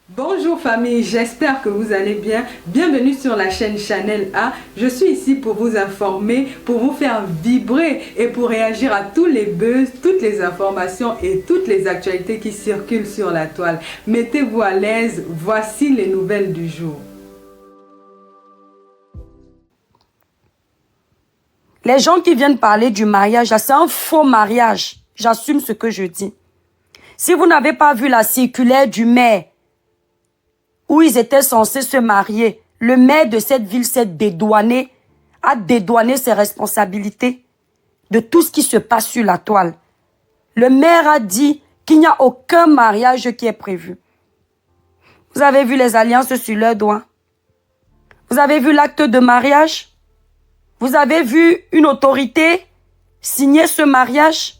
Bonjour famille, j'espère que vous allez bien. Bienvenue sur la chaîne Chanel A. Je suis ici pour vous informer, pour vous faire vibrer et pour réagir à tous les buzz, toutes les informations et toutes les actualités qui circulent sur la toile. Mettez-vous à l'aise, voici les nouvelles du jour. Les gens qui viennent parler du mariage, c'est un faux mariage. J'assume ce que je dis. Si vous n'avez pas vu la circulaire du maire, où ils étaient censés se marier, le maire de cette ville s'est dédouané, a dédouané ses responsabilités de tout ce qui se passe sur la toile. Le maire a dit qu'il n'y a aucun mariage qui est prévu. Vous avez vu les alliances sur leurs doigts? Vous avez vu l'acte de mariage? Vous avez vu une autorité signer ce mariage?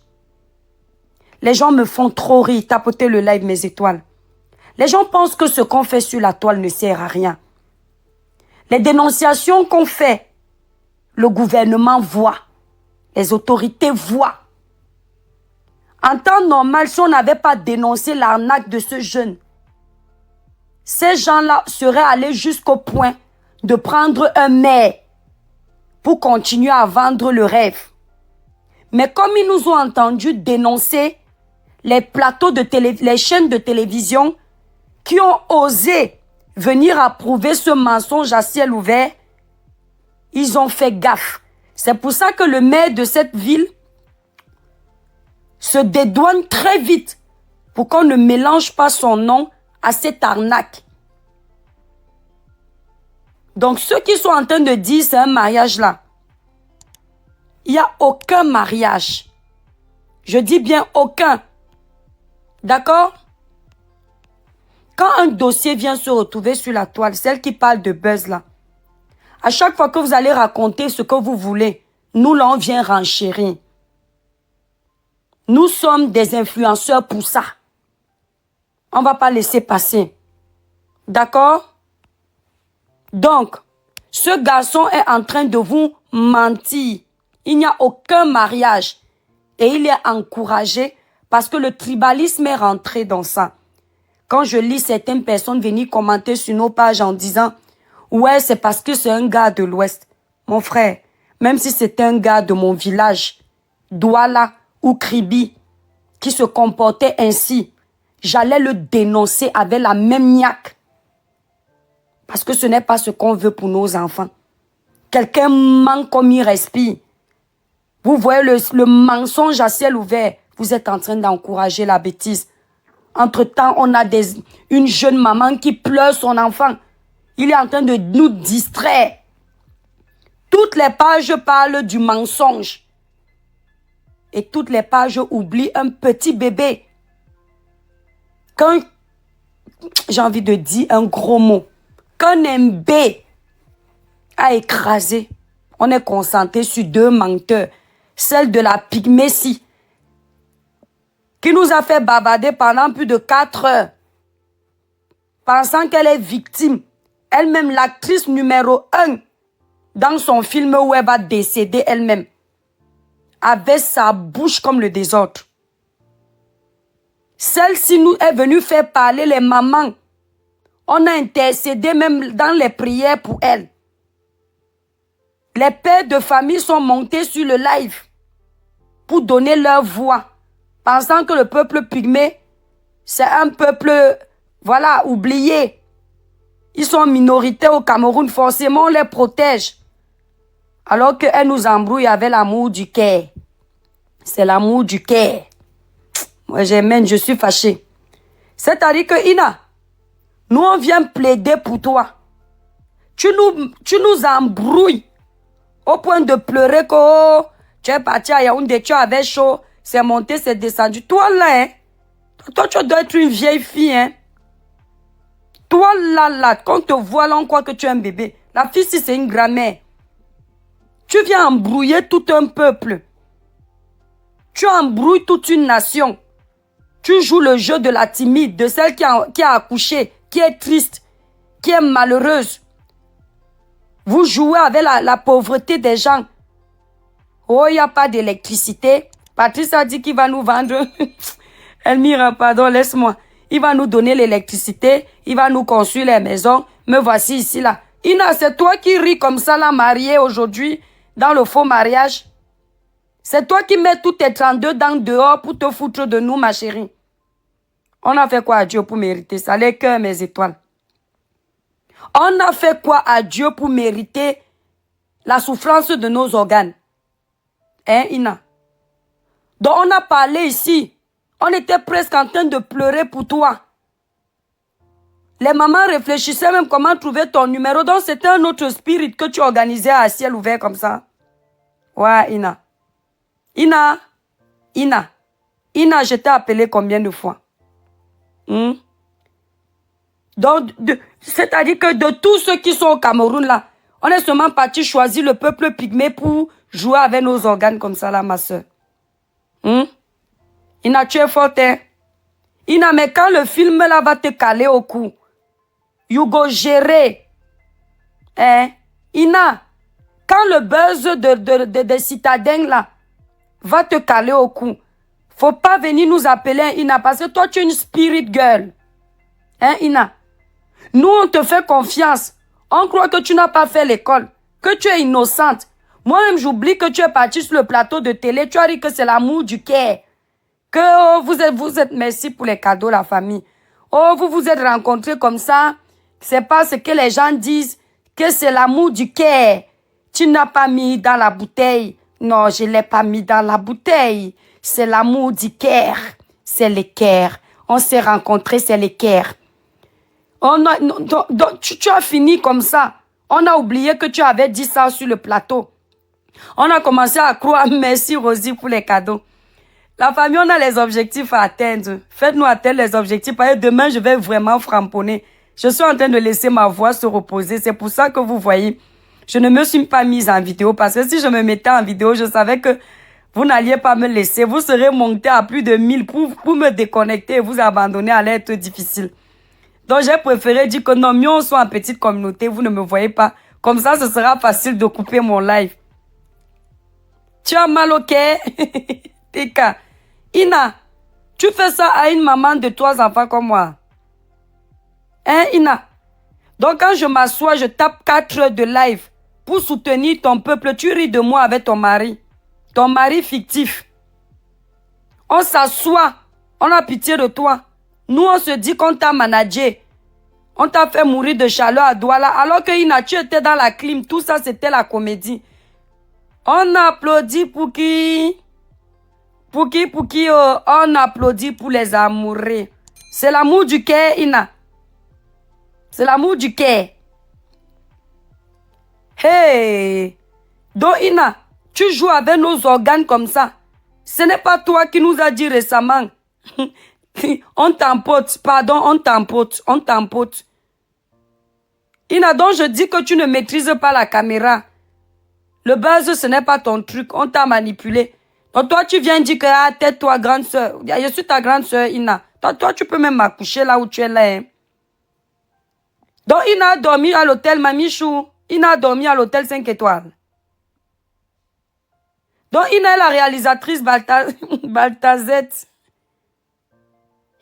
Les gens me font trop rire, tapoter le live mes étoiles. Les gens pensent que ce qu'on fait sur la toile ne sert à rien. Les dénonciations qu'on fait, le gouvernement voit, les autorités voient. En temps normal, si on n'avait pas dénoncé l'arnaque de ce jeune, ces gens-là seraient allés jusqu'au point de prendre un maire pour continuer à vendre le rêve. Mais comme ils nous ont entendu dénoncer les plateaux de les chaînes de télévision qui ont osé venir approuver ce mensonge à ciel ouvert, ils ont fait gaffe. C'est pour ça que le maire de cette ville se dédouane très vite pour qu'on ne mélange pas son nom à cette arnaque. Donc ceux qui sont en train de dire c'est un mariage là, il n'y a aucun mariage. Je dis bien aucun. D'accord? Quand un dossier vient se retrouver sur la toile, celle qui parle de buzz là, à chaque fois que vous allez raconter ce que vous voulez, nous là on vient renchérir. Nous sommes des influenceurs pour ça. On ne va pas laisser passer. D'accord? Donc, ce garçon est en train de vous mentir. Il n'y a aucun mariage. Et il est encouragé parce que le tribalisme est rentré dans ça. Quand je lis certaines personnes venir commenter sur nos pages en disant « Ouais, c'est parce que c'est un gars de l'Ouest. » Mon frère, même si c'est un gars de mon village, Douala ou Kribi, qui se comportait ainsi, j'allais le dénoncer avec la même niaque. Parce que ce n'est pas ce qu'on veut pour nos enfants. Quelqu'un ment comme il respire. Vous voyez le mensonge à ciel ouvert. Vous êtes en train d'encourager la bêtise. Entre-temps, on a une jeune maman qui pleure son enfant. Il est en train de nous distraire. Toutes les pages parlent du mensonge. Et toutes les pages oublient un petit bébé. Quand, j'ai envie de dire un gros mot, qu'un MB a écrasé, on est concentré sur deux menteurs. Celle de la Pygmécie, qui nous a fait bavarder pendant plus de 4 heures, pensant qu'elle est victime. Elle-même, l'actrice numéro 1 dans son film où elle va décéder elle-même, avait sa bouche comme le désordre. Celle-ci nous est venue faire parler les mamans. On a intercédé même dans les prières pour elle. Les pères de famille sont montés sur le live pour donner leur voix, pensant que le peuple pygmée, c'est un peuple, voilà, oublié. Ils sont minoritaires au Cameroun, forcément on les protège. Alors qu'elle nous embrouille avec l'amour du cœur. C'est l'amour du cœur. Moi, je suis fâchée. C'est-à-dire que, Ina, nous on vient plaider pour toi. Tu nous embrouilles au point de pleurer que oh, tu es parti à Yaoundé, tu avais chaud, c'est monté, c'est descendu. Toi là, hein, toi tu dois être une vieille fille. Hein. Toi là, quand on te voit là, on croit que tu es un bébé. La fille, si c'est une grand-mère. Tu viens embrouiller tout un peuple. Tu embrouilles toute une nation. Tu joues le jeu de la timide, de celle qui a accouché, qui est triste, qui est malheureuse. Vous jouez avec la pauvreté des gens. Oh, il n'y a pas d'électricité. Patrice a dit qu'il va nous vendre. Elmira, pardon, laisse-moi. il va nous donner l'électricité, il va nous construire les maisons. Me voici ici, là. Ina, c'est toi qui ris comme ça, là, mariée aujourd'hui, dans le faux mariage. C'est toi qui mets tous tes 32 dents dehors pour te foutre de nous, ma chérie. On a fait quoi à Dieu pour mériter ça? Les cœurs, mes étoiles. On a fait quoi à Dieu pour mériter la souffrance de nos organes? Hein, Ina? Donc, on a parlé ici. On était presque en train de pleurer pour toi. Les mamans réfléchissaient même comment trouver ton numéro. Donc, c'était un autre spirit que tu organisais à ciel ouvert comme ça. Ouais, Ina. Ina, je t'ai appelé combien de fois? Donc, c'est-à-dire que de tous ceux qui sont au Cameroun là, on est seulement parti choisir le peuple pygmée pour jouer avec nos organes comme ça là, ma soeur. Ina, tu es forte, hein? Ina, mais quand le film là va te caler au cou, you go gérer. Hein? Ina, quand le buzz de citadins là va te caler au cou, faut pas venir nous appeler Ina, parce que toi tu es une spirit girl. Hein, Ina? Nous, on te fait confiance. On croit que tu n'as pas fait l'école, que tu es innocente. Moi-même, j'oublie que tu es partie sur le plateau de télé. Tu as dit que c'est l'amour du cœur. Que vous êtes, merci pour les cadeaux, la famille. Oh, vous vous êtes rencontrés comme ça. C'est pas ce que les gens disent, que c'est l'amour du cœur. Tu n'as pas mis dans la bouteille. Non, je ne l'ai pas mis dans la bouteille. C'est l'amour du cœur. C'est le cœur. On s'est rencontrés, c'est le cœur. Tu as fini comme ça. On a oublié que tu avais dit ça sur le plateau. On a commencé à croire. Merci Rosie pour les cadeaux. La famille, on a les objectifs à atteindre. Faites-nous atteindre les objectifs. Parce que demain, je vais vraiment framponner. Je suis en train de laisser ma voix se reposer. C'est pour ça que vous voyez, je ne me suis pas mise en vidéo. Parce que si je me mettais en vidéo, je savais que vous n'alliez pas me laisser. Vous serez monté à plus de 1000 pour me déconnecter et vous abandonner à l'être difficile. Donc, j'ai préféré dire que non, mieux on soit en petite communauté, vous ne me voyez pas. Comme ça, ce sera facile de couper mon live. Tu as mal au cœur? Pika. Ina, tu fais ça à une maman de 3 enfants comme moi. Hein, Ina? Donc, quand je m'assois, je tape 4 heures de live pour soutenir ton peuple. Tu ris de moi avec ton mari. Ton mari fictif. On s'assoit. On a pitié de toi. Nous, on se dit qu'on t'a managé. On t'a fait mourir de chaleur à Douala. Alors que Ina, tu étais dans la clim. Tout ça, c'était la comédie. On applaudit pour qui? Pour qui on applaudit pour les amoureux. C'est l'amour du cœur, Ina. C'est l'amour du cœur. Hey! Donc, Ina, tu joues avec nos organes comme ça. Ce n'est pas toi qui nous a dit récemment. On t'empote, pardon, on t'empote. Ina, donc je dis que tu ne maîtrises pas la caméra. Le buzz, ce n'est pas ton truc, on t'a manipulé. Donc toi, tu viens dire que, ah, tais-toi, grande soeur. Je suis ta grande soeur, Ina. Toi, tu peux même m'accoucher là où tu es là. Hein. Donc, Ina a dormi à l'hôtel Mamichou. Ina a dormi à l'hôtel 5 étoiles. Donc, Ina est la réalisatrice Baltazette.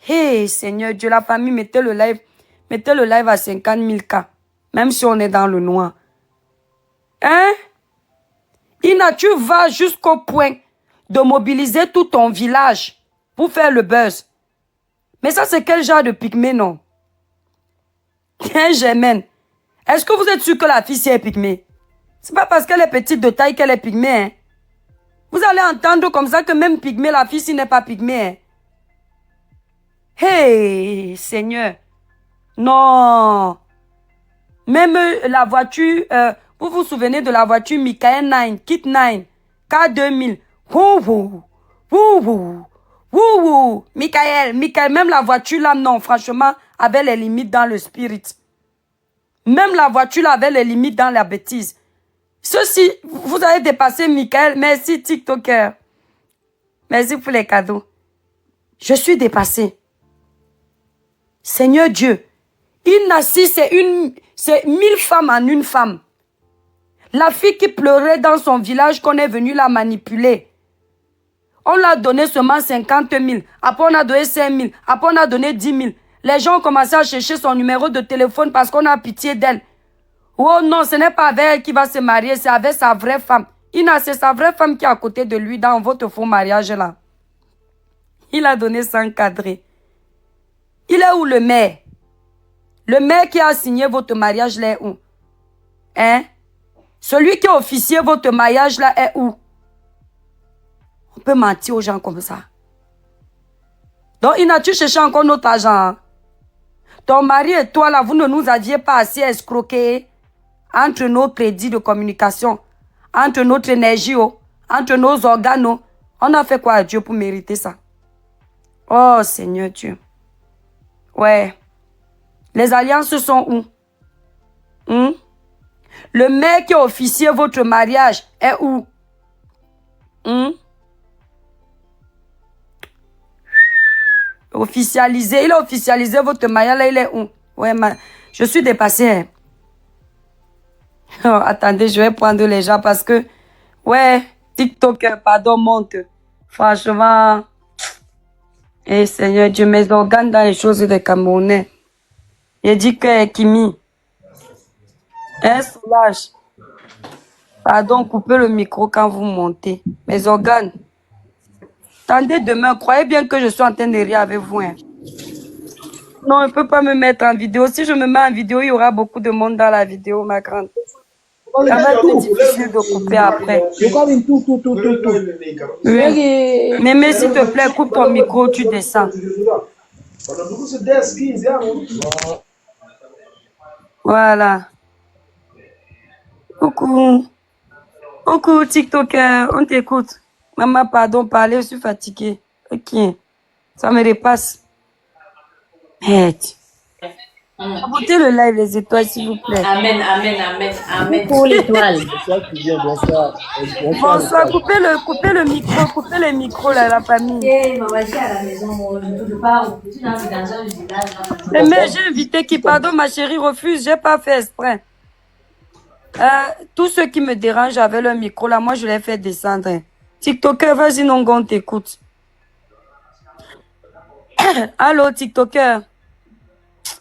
Hey, Seigneur Dieu, la famille, mettez le live à 50 000 cas. Même si on est dans le noir. Hein? Ina, tu vas jusqu'au point de mobiliser tout ton village pour faire le buzz. Mais ça, c'est quel genre de pygmée, non? Hein, Germaine? Est-ce que vous êtes sûr que la fille, c'est pygmée? C'est pas parce qu'elle est petite de taille qu'elle est pygmée, hein? Vous allez entendre comme ça que même pygmée, la fille, si n'est pas pygmée, hein? Hey, Seigneur. Non. Même la voiture, vous vous souvenez de la voiture Michael 9, Kit 9, K2000. Michael, même la voiture là, non, franchement, avait les limites dans le spirit. Même la voiture là avait les limites dans la bêtise. Ceci, vous avez dépassé Michael. Merci TikToker. Merci pour les cadeaux. Je suis dépassé. Seigneur Dieu, Ina, si c'est 1000 femmes en une femme. La fille qui pleurait dans son village qu'on est venu la manipuler. On l'a donné seulement 50 000. Après, on a donné 5 000. Après, on a donné 10 000. Les gens ont commencé à chercher son numéro de téléphone parce qu'on a pitié d'elle. Oh non, ce n'est pas avec elle qu'il va se marier, c'est avec sa vraie femme. Ina, c'est sa vraie femme qui est à côté de lui dans votre faux mariage là. Il a donné ça encadré. Il est où le maire? Le maire qui a signé votre mariage là est où? Hein? Celui qui a officié votre mariage là est où? On peut mentir aux gens comme ça. Donc, Ina, tu cherches encore notre argent. Hein? Ton mari et toi là, vous ne nous aviez pas assez escroqué entre nos crédits de communication, entre notre énergie, entre nos organes. On a fait quoi à Dieu pour mériter ça? Oh Seigneur Dieu. Ouais. Les alliances sont où? Le mec qui a officié votre mariage est où? Officialisé. Il a officialisé votre mariage là, il est où? Ouais, je suis dépassée. Hein. Oh, attendez, je vais prendre les gens parce que, ouais, TikTok, pardon, monte. Franchement, et Seigneur Dieu, mes organes dans les choses des Camerounais. Il dit que Kimi, un soulage. Pardon, coupez le micro quand vous montez. Mes organes. Attendez demain, croyez bien que je suis en train de rire avec vous. Hein. Non, on ne peut pas me mettre en vidéo. Si je me mets en vidéo, il y aura beaucoup de monde dans la vidéo, ma grande. Ça va être difficile de couper après. Oui. Mais s'il te plaît, coupe ton micro, tu descends. Voilà. Coucou. Coucou, TikToker, on t'écoute. Maman, pardon, parler, je suis fatiguée. Ok. Ça me dépasse. Merde. Abonnez le live, les étoiles, s'il vous plaît. Amen, amen, amen, amen. Pour l'étoile. Bonsoir, coupez le micro, coupez les micros, là, la famille. Maman, je suis à la maison, je ne peux pas. Je suis dans un village. Mais j'ai invité qui, pardon, ma chérie, refuse, j'ai pas fait exprès. Tous ceux qui me dérangent avec le micro, là, moi, je les fais descendre. TikToker, vas-y, non, on t'écoute. Allô, TikToker.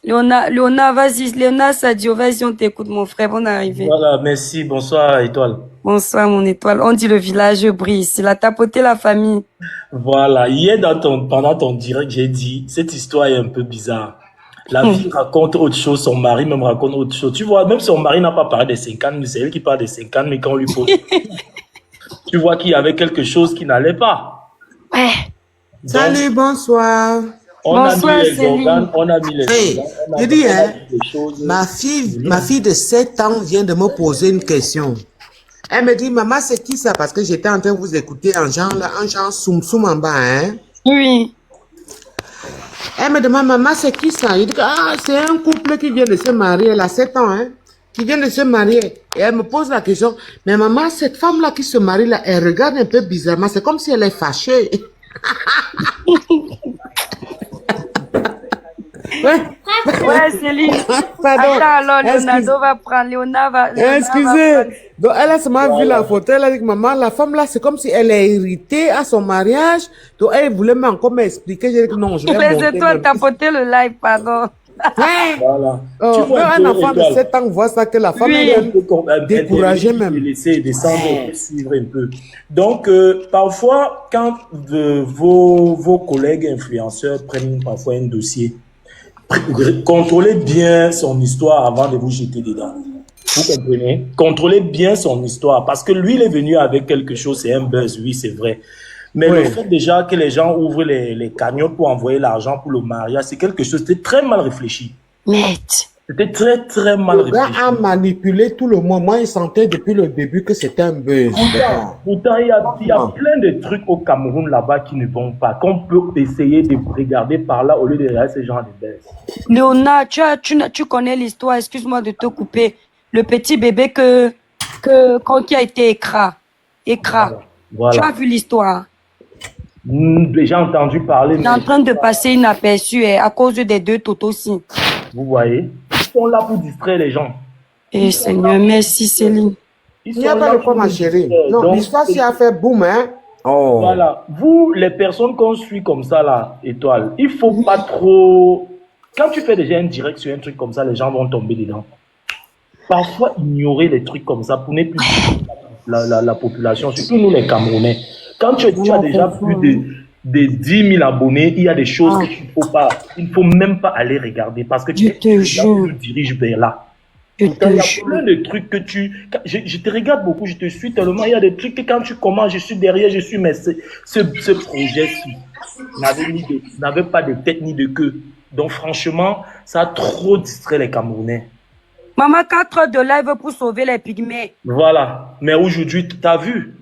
Léonard, vas-y, Léonard Sadio, vas-y, on t'écoute, mon frère, bon arrivée. Voilà, merci, bonsoir, Étoile. Bonsoir, mon étoile. On dit le village brille, c'est la tapoter la famille. Voilà, hier, pendant ton direct, j'ai dit, cette histoire est un peu bizarre. La fille raconte autre chose, son mari même raconte autre chose. Tu vois, même son mari n'a pas parlé des 50 000, c'est elle qui parle des 50 000 quand on lui pose. Tu vois qu'il y avait quelque chose qui n'allait pas. Ouais. Donc, salut, bonsoir. On Bonsoir, a mis les Céline. organes, on a mis les Hey, organes, on a je dis, on a hein, mis des choses. ma fille de 7 ans vient de me poser une question. Elle me dit, maman, c'est qui ça? Parce que j'étais en train de vous écouter en genre, là, en genre soum soum en bas, hein. Oui. Elle me demande, maman, c'est qui ça? Je dis, ah, c'est un couple qui vient de se marier, elle a 7 ans, hein, qui vient de se marier. Et elle me pose la question, mais maman, cette femme-là qui se marie, là, elle regarde un peu bizarrement, c'est comme si elle est fâchée. Ouais, Céline. Pardon. Attends, alors, Leonardo Excuse- va prendre, Léonard va Excusez. prendre. Donc, elle a seulement vu la photo. Elle a dit que maman, la femme là, c'est comme si elle est irritée à son mariage. Donc, elle voulait encore m'expliquer. J'ai dit que non, je vais Les monter. étoiles, tapoter le live, pardon. Ouais. Voilà. Oh, Tu vois un enfant de Étoile, 7 ans voit ça, que la femme Oui. elle est découragée même. Laisser descendre et suivre un peu. Donc, parfois, quand vos collègues influenceurs prennent parfois un dossier, contrôlez bien son histoire avant de vous jeter dedans. Vous comprenez? Contrôlez bien son histoire parce que lui, il est venu avec quelque chose, c'est un buzz, oui, c'est vrai. Mais Oui. le fait déjà que les gens ouvrent les cagnottes pour envoyer l'argent pour le mariage, c'est quelque chose, c'était très mal réfléchi. Merde. C'était très, très mal Le gars réfléchi. a manipulé tout le monde. Moi, il sentait depuis le début que c'était un buzz. Pourtant, il y a plein de trucs au Cameroun là-bas qui ne vont pas, qu'on peut essayer de regarder par là au lieu de regarder ce genre de buzz. Léonard, tu connais l'histoire, excuse-moi de te couper. Le petit bébé qui a été écras. Tu Voilà. as vu l'histoire? J'ai entendu parler, Il est mais en train de passer inaperçu à cause des deux totosi. vous voyez, ils sont là pour distraire les gens. Eh Seigneur, merci Céline. Ils Il n'y a sont pas là de quoi, pour ma nous chérie. distraire. Non, Donc, l'histoire s'y a fait boum, hein. Oh. Voilà. Vous, les personnes qu'on suit comme ça, là, étoile, il faut pas trop. Quand tu fais déjà un direct sur un truc comme ça, les gens vont tomber dedans. Parfois, ignorer les trucs comme ça pour ne plus la population, surtout nous les Camerounais. Quand tu as déjà plus de 10 000 abonnés, il y a des choses qu'il ne faut même pas aller regarder parce que tu te diriges vers là. Il y a plein de trucs que je te regarde beaucoup, je te suis tellement. Il y a des trucs que quand tu commences, je suis derrière, je suis, mais ce projet-ci n'avait pas de tête ni de queue. Donc, franchement, ça a trop distrait les Camerounais. Maman, 4 heures de live pour sauver les pygmées. Voilà. Mais aujourd'hui, tu as vu.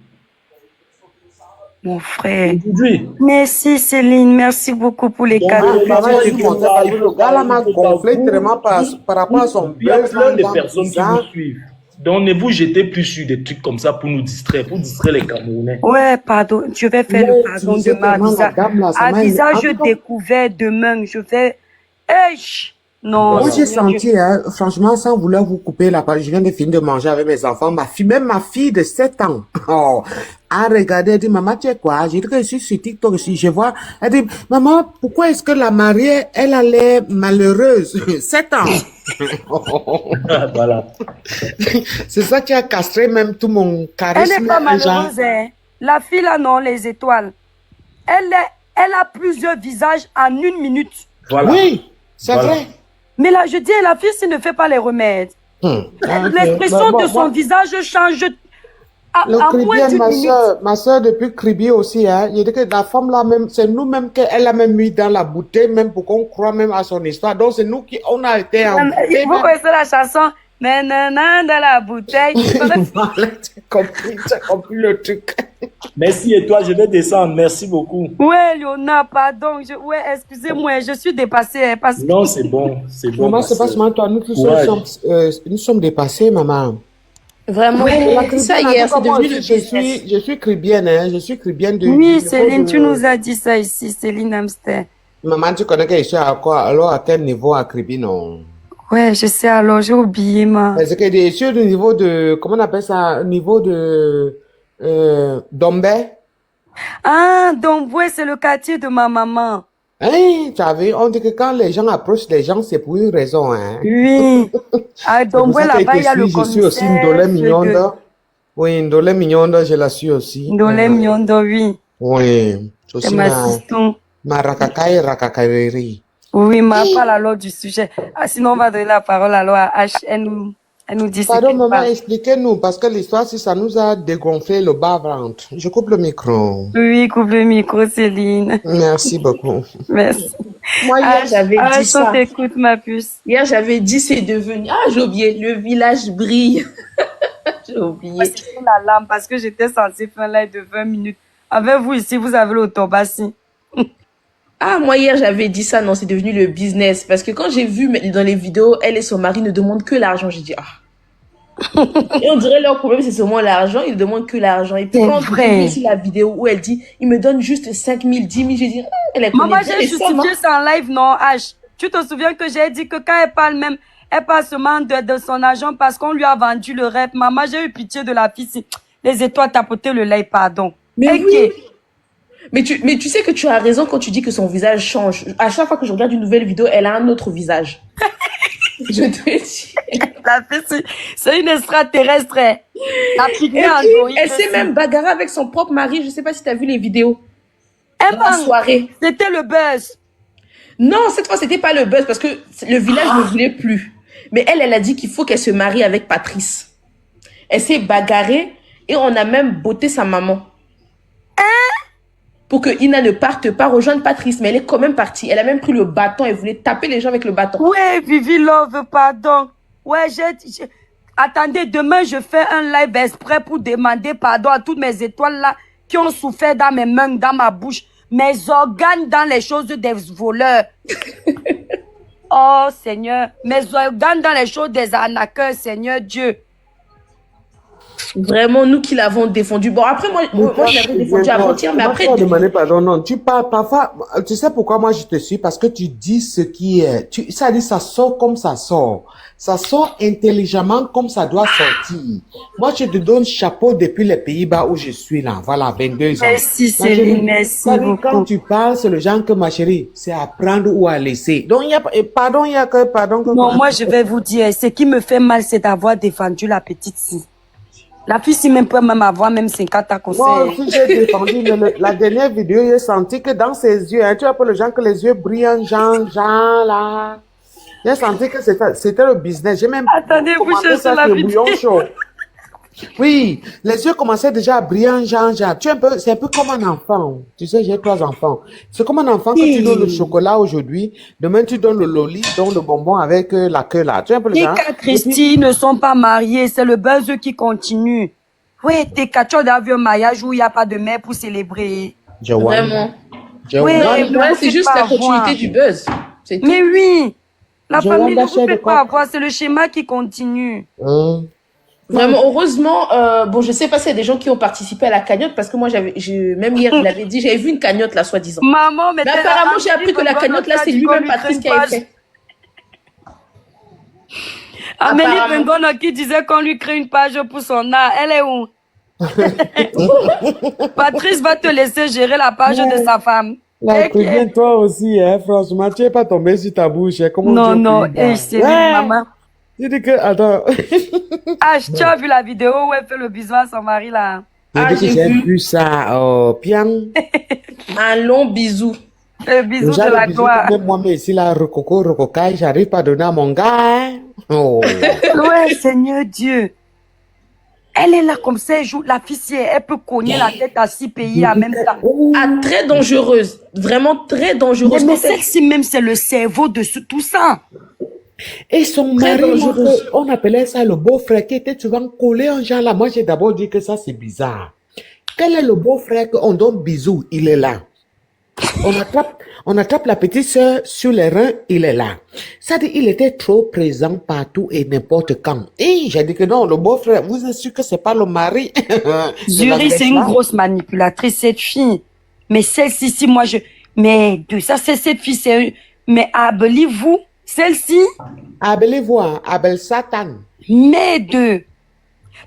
Mon frère. Aujourd'hui. Merci Céline, merci beaucoup pour les cadeaux. Le gars là m'a gonflé vraiment par rapport à son Il y a plein de personnes qui vous suivent. Donc ne vous jetez plus sur des trucs comme ça pour nous distraire, pour distraire les Camerounais. Ouais, pardon, je vais faire le pardon demain. Abisa, je découvert demain, je vais... Non. Moi, j'ai senti, hein, franchement, sans vouloir vous couper la parole, je viens de finir de manger avec mes enfants. Même ma fille de 7 ans, a regardé, elle dit, maman, tu es quoi? J'ai dit que je suis sur TikTok, je vois. Elle dit, maman, pourquoi est-ce que la mariée, elle a l'air malheureuse? 7 ans. Voilà. C'est ça qui a castré même tout mon charisme. Elle n'est pas malheureuse, hein. La fille là, non, les étoiles. Elle a plusieurs visages en 1 minute. Voilà. Oui, c'est vrai. Mais là, je dis, la fille, s'il ne fait pas les remèdes, l'expression de son visage change en moins d'une minute. Ma soeur, depuis Kribi aussi, hein, il dit que la femme là même, c'est nous-mêmes qu'elle a même mis dans la bouteille, même pour qu'on croit même à son histoire. Donc c'est nous qui, on a été en bouteille. Vous connaissez la chanson? Nanana dans la bouteille. Voilà, tu as compris le truc. Merci et toi, je vais descendre. Merci beaucoup. Ouais, Léona, pardon. Ouais, excusez-moi, je suis dépassée. Parce que... Non, c'est bon, c'est bon. Maman, c'est pas seulement toi, nous tous nous sommes dépassés, maman. Vraiment, ça hier, c'est devenu le business. Je suis cribienne, hein, je suis cribienne de... Oui, Céline, tu nous as dit ça ici, Céline Amster. Maman, tu connais que je suis à quoi? Alors, à quel niveau à Kribi, non? Ouais, je sais, alors, j'ai oublié, ma. Parce que je suis au niveau de, comment on appelle ça? Au niveau de, Dombé. Ah, donc, ouais, c'est le quartier de ma maman. Hein, tu as vu, on dit que quand les gens approchent les gens, c'est pour une raison, hein. Oui. Ah, donc, ouais, là-bas, il y a le commissaire. Je suis aussi Ndolé Mignonda. Oui, Ndolé Mignonda, je la suis aussi. Ndolé Mignonda, oui. Oui. C'est ma assistante. Ma rakakai rakakariri. Oui, ma parle alors du sujet. Ah, sinon, on va donner la parole alors à H. Elle nous dit pardon, maman, expliquez-nous, parce que l'histoire, si ça nous a dégonflé le bas-ventre. Je coupe le micro. Oui, coupe le micro, Céline. Merci beaucoup. Merci. Moi, hier, j'avais dit ça. T'écoute, ma puce. Hier, j'avais dit, c'est devenu... Ah, j'ai oublié, le village brille. J'ai oublié. C'est la lame, parce que j'étais censée faire un live de 20 minutes. Avec vous ici, vous avez l'autobassi. Ah, moi, hier, j'avais dit ça. Non, c'est devenu le business. Parce que quand j'ai vu dans les vidéos, elle et son mari ne demandent que l'argent. J'ai dit, ah. Et on dirait leur problème, c'est seulement l'argent. Ils ne demandent que l'argent. Et puis, quand j'ai vu sur la vidéo où elle dit, il me donne juste 5 000, 10 000, j'ai dit, elle est maman, j'ai justifié ça en live, non, H. Tu te souviens que j'ai dit que quand elle parle même, elle parle seulement de son argent parce qu'on lui a vendu le rêve. Maman, j'ai eu pitié de la fille. Les étoiles tapotaient le lait, pardon. Mais oui. Mais tu sais que tu as raison quand tu dis que son visage change. À chaque fois que je regarde une nouvelle vidéo, elle a un autre visage. Je te dis. La fille, c'est une extraterrestre. Elle s'est même bagarrée avec son propre mari. Je sais pas si tu as vu les vidéos. Dans la soirée. C'était le buzz. Non, cette fois, c'était pas le buzz parce que le village ne voulait plus. Mais elle a dit qu'il faut qu'elle se marie avec Patrice. Elle s'est bagarrée et on a même botté sa maman. Pour que Ina ne parte pas rejoindre Patrice. Mais elle est quand même partie. Elle a même pris le bâton. Elle voulait taper les gens avec le bâton. Ouais, Vivi Love, pardon. Ouais, attendez, demain, je fais un live exprès pour demander pardon à toutes mes étoiles là qui ont souffert dans mes mains, dans ma bouche, mes organes dans les choses des voleurs. Oh, Seigneur. Mes organes dans les choses des arnaqueurs, Seigneur Dieu. Vraiment, nous qui l'avons défendu. Bon, après, moi je l'avais défendu avant-hier, mais après... demander pardon, non. Tu parles parfois, tu sais pourquoi moi je te suis? Parce que tu dis ce qui est. Ça dit, ça sort comme ça sort. Ça sort intelligemment comme ça doit sortir. Moi, je te donne chapeau depuis les Pays-Bas où je suis là. Voilà, 22 ans. Merci Céline, merci beaucoup. Quand tu parles, c'est le genre que ma chérie, c'est à prendre ou à laisser. Donc, il y a, pardon, il y a que, pardon. Non, moi je vais vous dire, ce qui me fait mal, c'est d'avoir défendu la petite fille. La fille, si même peut même avoir même 50 ans conseil. Moi aussi, j'ai défendu, mais la dernière vidéo, j'ai senti que dans ses yeux, hein, tu vois, pour les gens que les yeux brillent, Jean, là. J'ai senti que c'était le business. J'ai même Attendez, vous commandé cherchez ça la sur vidéo. bouillon chaud. Oui, les yeux commençaient déjà à briller, Jean. C'est un peu comme un enfant. Tu sais, j'ai 3 enfants. C'est comme un enfant que tu donnes le chocolat aujourd'hui. Demain, tu donnes le loli, donc le bonbon avec la queue là. Tu vois un peu le genre. Tika, Christy ne sont pas mariés, c'est le buzz qui continue. Ouais, Tika, tu as vu un mariage où il n'y a pas de mère pour célébrer. Vraiment. Ouais, Ouais, c'est juste la continuité avoir. du buzz. C'est tout. Mais oui, la Je famille ne vois vous fait de pas quoi. avoir, c'est le schéma qui continue. Vraiment, heureusement, bon, je sais pas s'il y a des gens qui ont participé à la cagnotte, parce que moi, même hier, je l'avais dit, j'avais vu une cagnotte là, soi-disant. Maman, mais Mais apparemment, j'ai appris que la cagnotte là, c'est lui-même Patrice qui a fait. Amélie Apparemment. Bengono qui disait qu'on lui crée une page pour son art. Elle est où? Patrice va te laisser gérer la page de sa femme. Là, préviens toi aussi, hein, franchement, tu n'es pas tombé sur ta bouche. Hein, comment Non, Dieu non, prie, bah. c'est maman. Je dis que, attends. Tu as vu la vidéo où elle fait le bisou à son mari là? Ah, j'ai j'ai vu. vu ça, pian. Un long bisou. Le bisou de Déjà, la le bisou gloire. que même moi, mais ici, là, rococaille, j'arrive pas à donner à mon gars, hein. Oh. Ouais, Seigneur Dieu. Elle est là comme ça, elle joue la fille, elle peut cogner la tête à 6 pays en même temps. Ah, très dangereuse. Vraiment très dangereuse. Mais celle-ci même, c'est le cerveau de tout ça. Et son Très mari, dangereuse. on appelait ça le beau-frère qui était souvent collé en genre là. Moi, j'ai d'abord dit que ça, c'est bizarre. Quel est le beau-frère qu'on donne bisous? Il est là. On attrape la petite sœur sur les reins, il est là. Ça dit, il était trop présent partout et n'importe quand. Et j'ai dit que non, le beau-frère, vous êtes sûr que c'est pas le mari? Zuri, c'est une grosse manipulatrice, cette fille. Mais celle-ci, si moi mais de ça, c'est cette fille, c'est mais abelez-vous, celle-ci, Abelez-vous, hein, Abel Satan. mais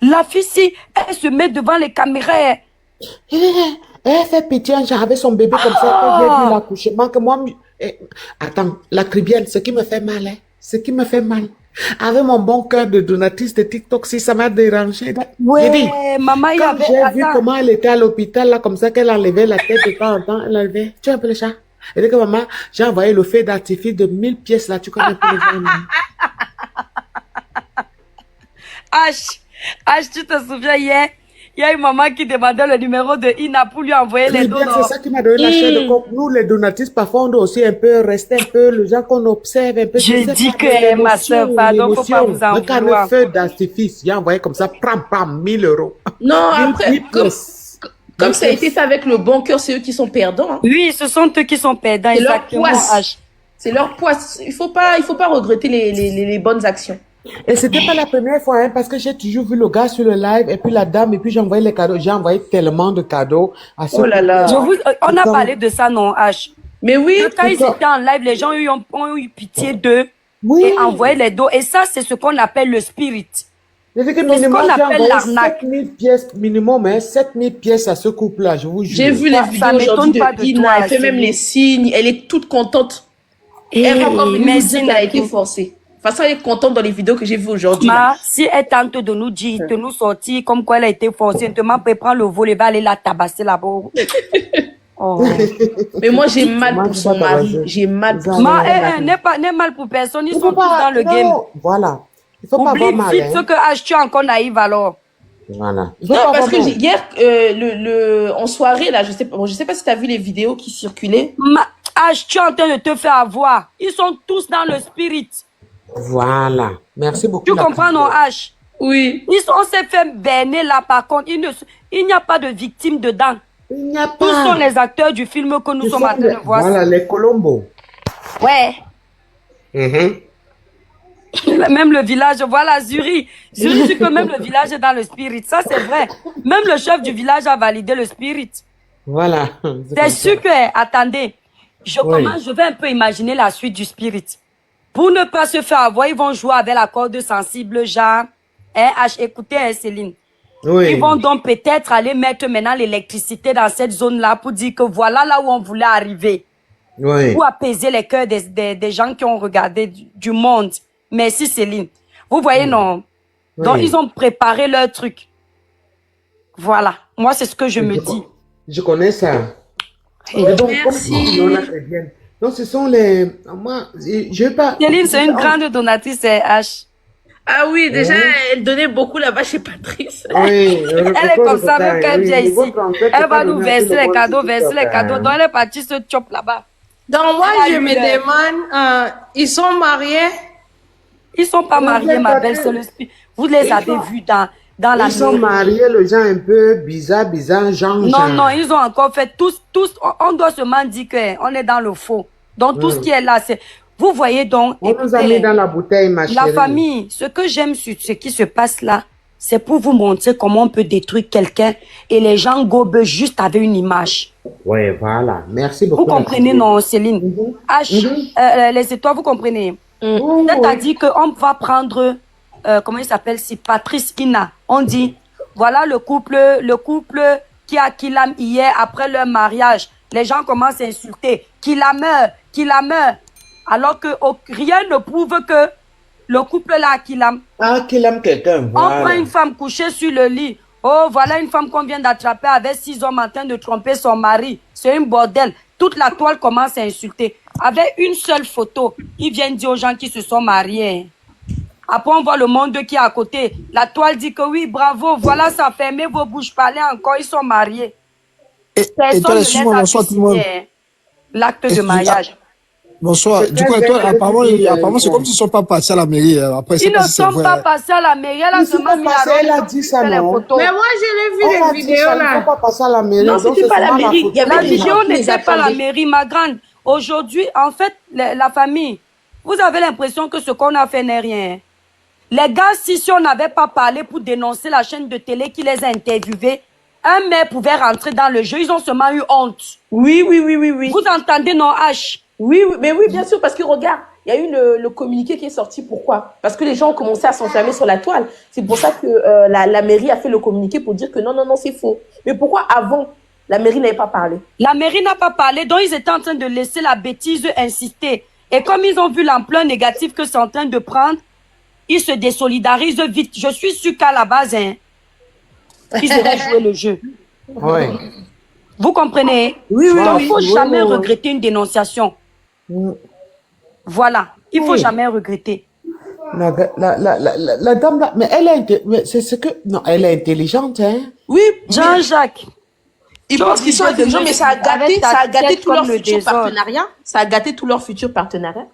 la fille, si elle se met devant les caméras, Elle fait pitié, genre avec son bébé comme ça, quand j'ai vu l'accouchement, que moi, attends, la cribienne, ce qui me fait mal, hein, ce qui me fait mal. Avec mon bon cœur de donatrice de TikTok, si ça m'a dérangé. ouais, J'ai dit, maman, il y quand avait, j'ai vu attends, comment elle était à l'hôpital, là, comme ça, qu'elle enlevait la tête de temps en temps, elle enlevait, tu vois un peu le chat. Elle dit que maman, j'ai envoyé le feu d'artifice de 1000 pièces, là, tu connais un peu les gens, là. H, tu te souviens hier, il y a une maman qui demandait le numéro de Ina pour lui envoyer les dons. C'est ça qui m'a donné la chair de coq. Nous, les donatrices, parfois, on doit aussi un peu rester un peu, le gens qu'on observe un peu. Je dis que, ma soeur, pardon, faut pas vous en Regarde vouloir. le feu d'artifice, j'ai envoyé comme ça, pram, 1000 euros. Non, après, 1000 pièces. comme ça a été fait avec le bon cœur, c'est eux qui sont perdants. Hein. Oui, ce sont eux qui sont perdants, C'est leur exactement, poisse. H. C'est leur poisse. Il faut pas regretter les bonnes actions. Et c'était pas la première fois, hein, parce que j'ai toujours vu le gars sur le live, et puis la dame, et puis j'ai envoyé les cadeaux. J'ai envoyé tellement de cadeaux à ceux Oh là là. On a parlé de ça, non, H. Mais oui. Quand ils étaient en live, les gens ont eu pitié d'eux Oui. et envoyé les dos. Et ça, c'est ce qu'on appelle le spirit. J'ai dit que C'est ce minimum, qu'on j'ai appelle envoyé l'arnaque. 7000 pièces, minimum, hein, 7000 pièces à ce couple-là, je vous jure. J'ai vu les Ça vidéos m'étonne aujourd'hui pas de de Ina. toi, Elle fait même Céline. les signes. Elle est toute contente. Et Elle va encore venir nous dire imagine qu'elle a été forcée. De toute façon, elle est contente dans les vidéos que j'ai vues aujourd'hui. là. Si elle tente de nous dire, de nous sortir comme quoi elle a été forcée, demain, peut prendre le vol et va aller la tabasser là-bas. Oh. Mais moi, j'ai mal Moi, pour je son sais pas mari. tabasser. J'ai mal pour Non, son non, mari. N'est mal pour personne, ils Il sont faut tous pas, dans le non, game. voilà. Il faut pas Oublie avoir mal, vite hein. ce que H, tu es encore naïve alors. Voilà. Il faut Non, pas parce avoir que mal. hier, en soirée, là, je sais pas si tu as vu les vidéos qui circulaient. H, tu es en train de te faire avoir. Ils sont tous dans le spirit. Voilà. Merci beaucoup. Tu la comprends, non, prière. H? Oui. On s'est fait berner là, par contre. Il n'y a pas de victime dedans. Il n'y a Tous sont pas. les acteurs du film que nous Ils sommes sont en train de voir. Voilà, les Colombos. Ouais. Mhm. Même le village, voilà, Zuri. Zuri dit que même le village est dans le spirit. Ça, c'est vrai. Même le chef du village a validé le spirit. Voilà. C'est sûr que, attendez, je vais un peu imaginer la suite du spirit. Pour ne pas se faire avoir, ils vont jouer avec la corde sensible, genre, écoutez, Céline. Oui. Ils vont donc peut-être aller mettre maintenant l'électricité dans cette zone-là pour dire que voilà là où on voulait arriver. Oui. Pour apaiser les cœurs des gens qui ont regardé du monde. Merci Céline. Vous voyez, non? Donc, ils ont préparé leur truc. Voilà. Moi, c'est ce que je me dis. Je connais ça. Et donc, merci. Donc, ce sont les... Moi, je vais pas... Céline, c'est une grande donatrice, c'est H. Ah oui, déjà, elle donnait beaucoup là-bas chez Patrice. Oui, Elle est comme ça, même quand elle vient ici. Elle va nous verser les cadeaux, Donc, elle est partie se chop là-bas. Donc, moi, je me demande, ils sont mariés? Ils sont pas mariés, ma belle, c'est le spirit. Vous les avez vus dans la Ils sont mariés, les gens un peu bizarres, genre... Non, ils ont encore fait tous, on doit seulement dire qu'on est dans le faux. Donc, tout ce qui est là, c'est... Vous voyez donc... On nous a mis dans la bouteille, ma chérie. La famille, ce que j'aime sur ce qui se passe là, c'est pour vous montrer comment on peut détruire quelqu'un et les gens gobent juste avec une image. Oui, voilà. Merci beaucoup. Vous comprenez, non, Céline? Les étoiles, vous comprenez? C'est-à-dire qu'on va prendre, comment il s'appelle, si Patrice Ina. On dit, voilà le couple qui a Kilam hier après leur mariage. Les gens commencent à insulter. Qui la meurt. Alors que rien ne prouve que le couple là, Kilam. Ah, Kilam quelqu'un, voilà. On prend une femme couchée sur le lit. Oh, voilà une femme qu'on vient d'attraper avec 6 hommes en train de tromper son mari. C'est un bordel. Toute la toile commence à insulter. Avec une seule photo, ils viennent dire aux gens qui se sont mariés. Après, on voit le monde qui est à côté. La toile dit que oui, bravo, voilà, ça fermez vos bouches, parlez encore, ils sont mariés. Personne ne laisse assister l'acte de mariage. Bonsoir. Du coup, toi, apparemment, c'est comme s'ils ne sont pas passés à la mairie. Après, ils ne sont pas passés à la mairie. Elle a seulement mis elle a dit ça, non? Mais moi, je l'ai vu les vidéos là. Ils ne sont pas passés à la mairie. Non, c'était pas la mairie. La vidéo n'était pas la mairie, ma grande. Aujourd'hui, en fait, la famille, vous avez l'impression que ce qu'on a fait n'est rien. Les gars, si on n'avait pas parlé pour dénoncer la chaîne de télé qui les a interviewés, un maire pouvait rentrer dans le jeu. Ils ont seulement eu honte. Oui. Vous entendez, non, H? Oui, mais oui, bien sûr, parce que regarde, il y a eu le communiqué qui est sorti. Pourquoi? Parce que les gens ont commencé à s'enflammer sur la toile. C'est pour ça que la mairie a fait le communiqué pour dire que non, c'est faux. Mais pourquoi avant, la mairie n'avait pas parlé? La mairie n'a pas parlé, donc ils étaient en train de laisser la bêtise insister. Et comme ils ont vu l'ampleur négative que c'est en train de prendre, ils se désolidarisent vite. Je suis sûr qu'à la base, ils auraient joué le jeu. Oui. Vous comprenez? Oui. Donc, il ne faut jamais regretter une dénonciation. Voilà. Il ne faut jamais regretter. La dame là, mais c'est ce que... Non, elle est intelligente, hein? Oui. Jean-Jacques. Ils pensent qu'ils sont intelligents, mais ça a gâté tout leur futur partenariat. Ça a gâté tout leur futur partenariat.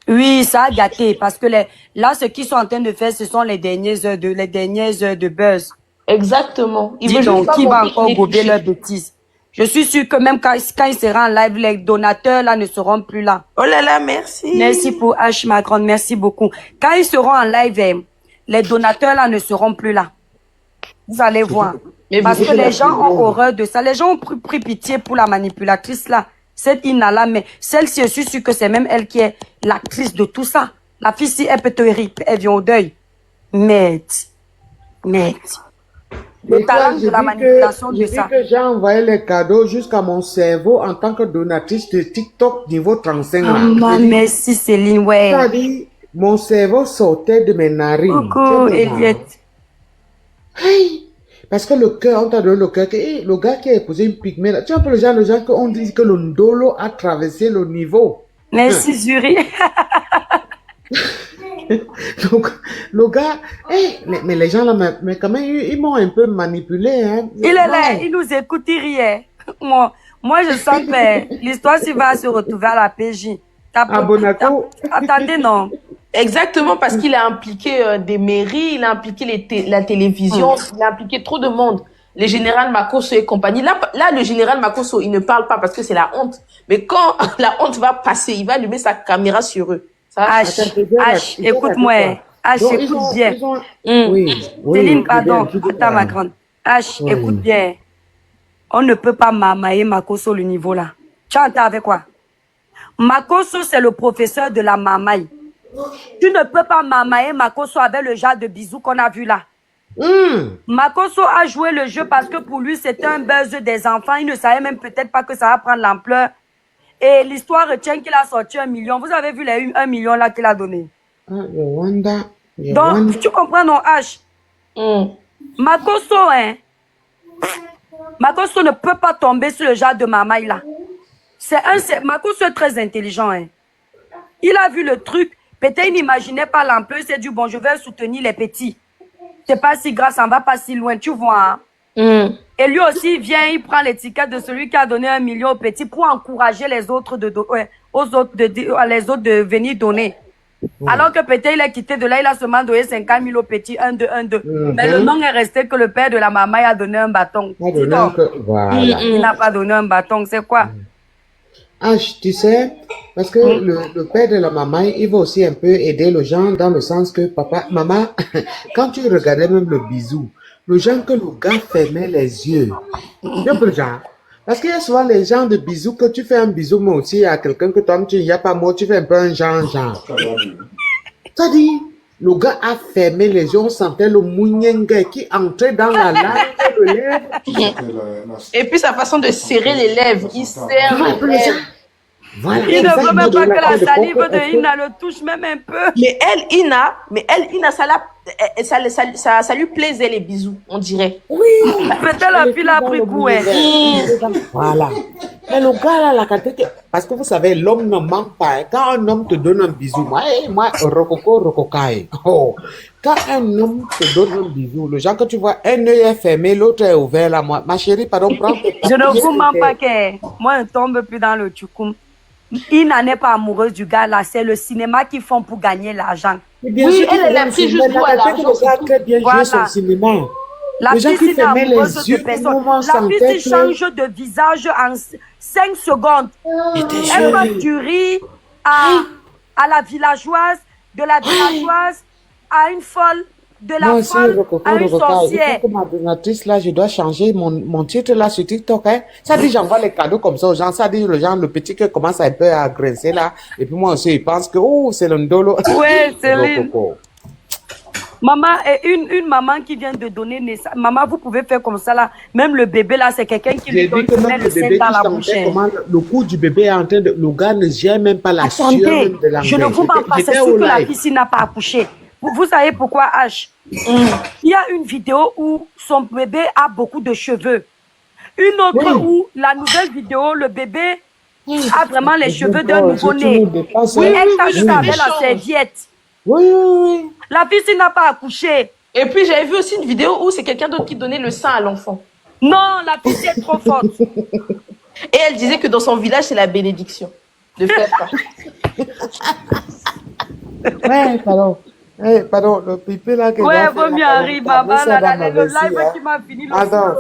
Oui, ça a gâté. Parce que là, ce qu'ils sont en train de faire, ce sont les dernières heures de buzz. Exactement. Dis donc, qui va encore gober leurs bêtises? Je suis sûre que même quand il sera en live, les donateurs là ne seront plus là. Oh là là, merci. Merci pour H, ma grande, merci beaucoup. Quand ils seront en live, les donateurs là ne seront plus là. Vous allez voir. Parce que les gens ont horreur de ça. Les gens ont pris pitié pour la manipulatrice là. Cette Ina là, mais celle-ci, je suis sûre que c'est même elle qui est l'actrice de tout ça. La fille, si elle peut te rire, elle vient au deuil. Mais. Le talent de la manipulation de ça. Que j'ai envoyé les cadeaux jusqu'à mon cerveau en tant que donatrice de TikTok niveau 35 ans. Oh, merci Céline, ouais. C'est-à-dire, mon cerveau sortait de mes narines. Coucou, Eliette. Hey, parce que le cœur, on t'a donné le cœur, le gars qui a épousé une pygmée, là, tu vois un peu le genre qu'on dit que le ndolo a traversé le niveau. Merci Zuri. Donc, le gars, mais les gens là, mais quand même, ils m'ont un peu manipulé, hein. Il est là, il nous écoute, il riait. Moi, je sens que l'histoire, s'il va se retrouver à la PJ. À Monaco. Attendez, non. Exactement, parce qu'il a impliqué des mairies, il a impliqué la télévision, il a impliqué trop de monde. Les générales Makosso et compagnie. Là, le général Makosso, il ne parle pas parce que c'est la honte. Mais quand la honte va passer, il va allumer sa caméra sur eux. H, Attends, je vais H, raconter écoute-moi. quoi. H, Donc, écoute bien. Oui, oui. Céline, je pardon. viens, je dis Attends, ma ça. grande. H, Oui. écoute bien. On ne peut pas mamailler Makoso le niveau là. Tu entends avec quoi? Makoso, c'est le professeur de la mamaille. Tu ne peux pas mamailler Makoso avec le genre de bisous qu'on a vu là. Makoso a joué le jeu parce que pour lui, c'était un buzz des enfants. Il ne savait même peut-être pas que ça va prendre l'ampleur. Et l'histoire retient qu'il a sorti 1 million. Vous avez vu les 1 million là qu'il a donné. Ah, Rwanda. Donc, tu comprends non, H? Makoso, hein? Makoso ne peut pas tomber sur le genre de mamaille là. Makoso est très intelligent, hein. Il a vu le truc. Peut-être il n'imaginait pas l'ampleur. Il s'est dit, bon, je vais soutenir les petits. C'est pas si grave, ça ne va pas si loin, tu vois. Hein? Et lui aussi, il vient, il prend l'étiquette de celui qui a donné 1 million aux petits pour encourager les autres les autres de venir donner. Alors que peut-être il est quitté de là, il a seulement donné 50 000 aux petits, 1, 2, 1, 2. Mais le nom est resté que le père de la maman a donné un bâton. Voilà. Il n'a pas donné un bâton, c'est quoi? Tu sais, parce que le père de la maman, il va aussi un peu aider les gens dans le sens que papa, maman, quand tu regardais même le bisou, le genre que le gars fermait les yeux. Tu vois le genre? Parce qu'il y a souvent les gens de bisous que tu fais un bisou, mais aussi à quelqu'un que toi, tu n'y a pas mot, tu fais un peu un genre. Ça dit, le gars a fermé les yeux, on sentait le mounyengue qui entrait dans la langue de lèvres. Et puis sa façon de serrer les lèvres, il serre les lèvres. Voilà, Il ne veut même pas que la salive de Ina le touche même un peu. Mais elle, Ina, ça lui plaisait les bisous, on dirait. Oui. Peut-être la fille a pris goût. Voilà. Mais le gars là, la quantité, parce que vous savez, l'homme ne ment pas. Quand un homme te donne un bisou, moi, rococaille. Oh. Quand un homme te donne un bisou, le genre que tu vois, un œil est fermé, l'autre est ouvert là, moi. Ma chérie, pardon, prends. Je ne vous mens pas que moi, je ne tombe plus dans le tchoukoum. Il n'en est pas amoureuse du gars là, c'est le cinéma qu'ils font pour gagner l'argent. Oui, elle a pris juste pour l'argent. Très bien joué son cinéma. La fille est amoureuse de personne. La fille change de visage en 5 secondes. Elle passe du riz à la villageoise, de la villageoise à une folle, de la folle à une sorcière. Comme donatrice là, je dois changer mon titre là sur TikTok. Hein. Ça dit j'envoie les cadeaux comme ça aux gens. Ça dit le petit cœur commence un peu à grincer là. Et puis moi aussi, il pense que c'est le ndolo. Ouais, Céline. Maman, et une maman qui vient de donner naissance. Maman, vous pouvez faire comme ça là. Même le bébé là, c'est quelqu'un qui lui donne le sein dans la bouche. Le cou du bébé est en train de... Le gars ne gère même pas la sueur de la je ne vous mens pas, c'est sûr que la fille n'a pas accouché. Vous savez pourquoi H? Il y a une vidéo où son bébé a beaucoup de cheveux. Une autre où, la nouvelle vidéo, le bébé a vraiment les cheveux d'un nouveau-né. Oui, elle cache ça avec la serviette. Oui. La fille n'a pas accouché. Et puis j'avais vu aussi une vidéo où c'est quelqu'un d'autre qui donnait le sein à l'enfant. Non, la fille est trop forte. Et elle disait que dans son village, c'est la bénédiction de faire ça. Ouais, pardon. Pardon, le pipé là que ouais, vaut mieux arriver, maman. Le live qui m'a fini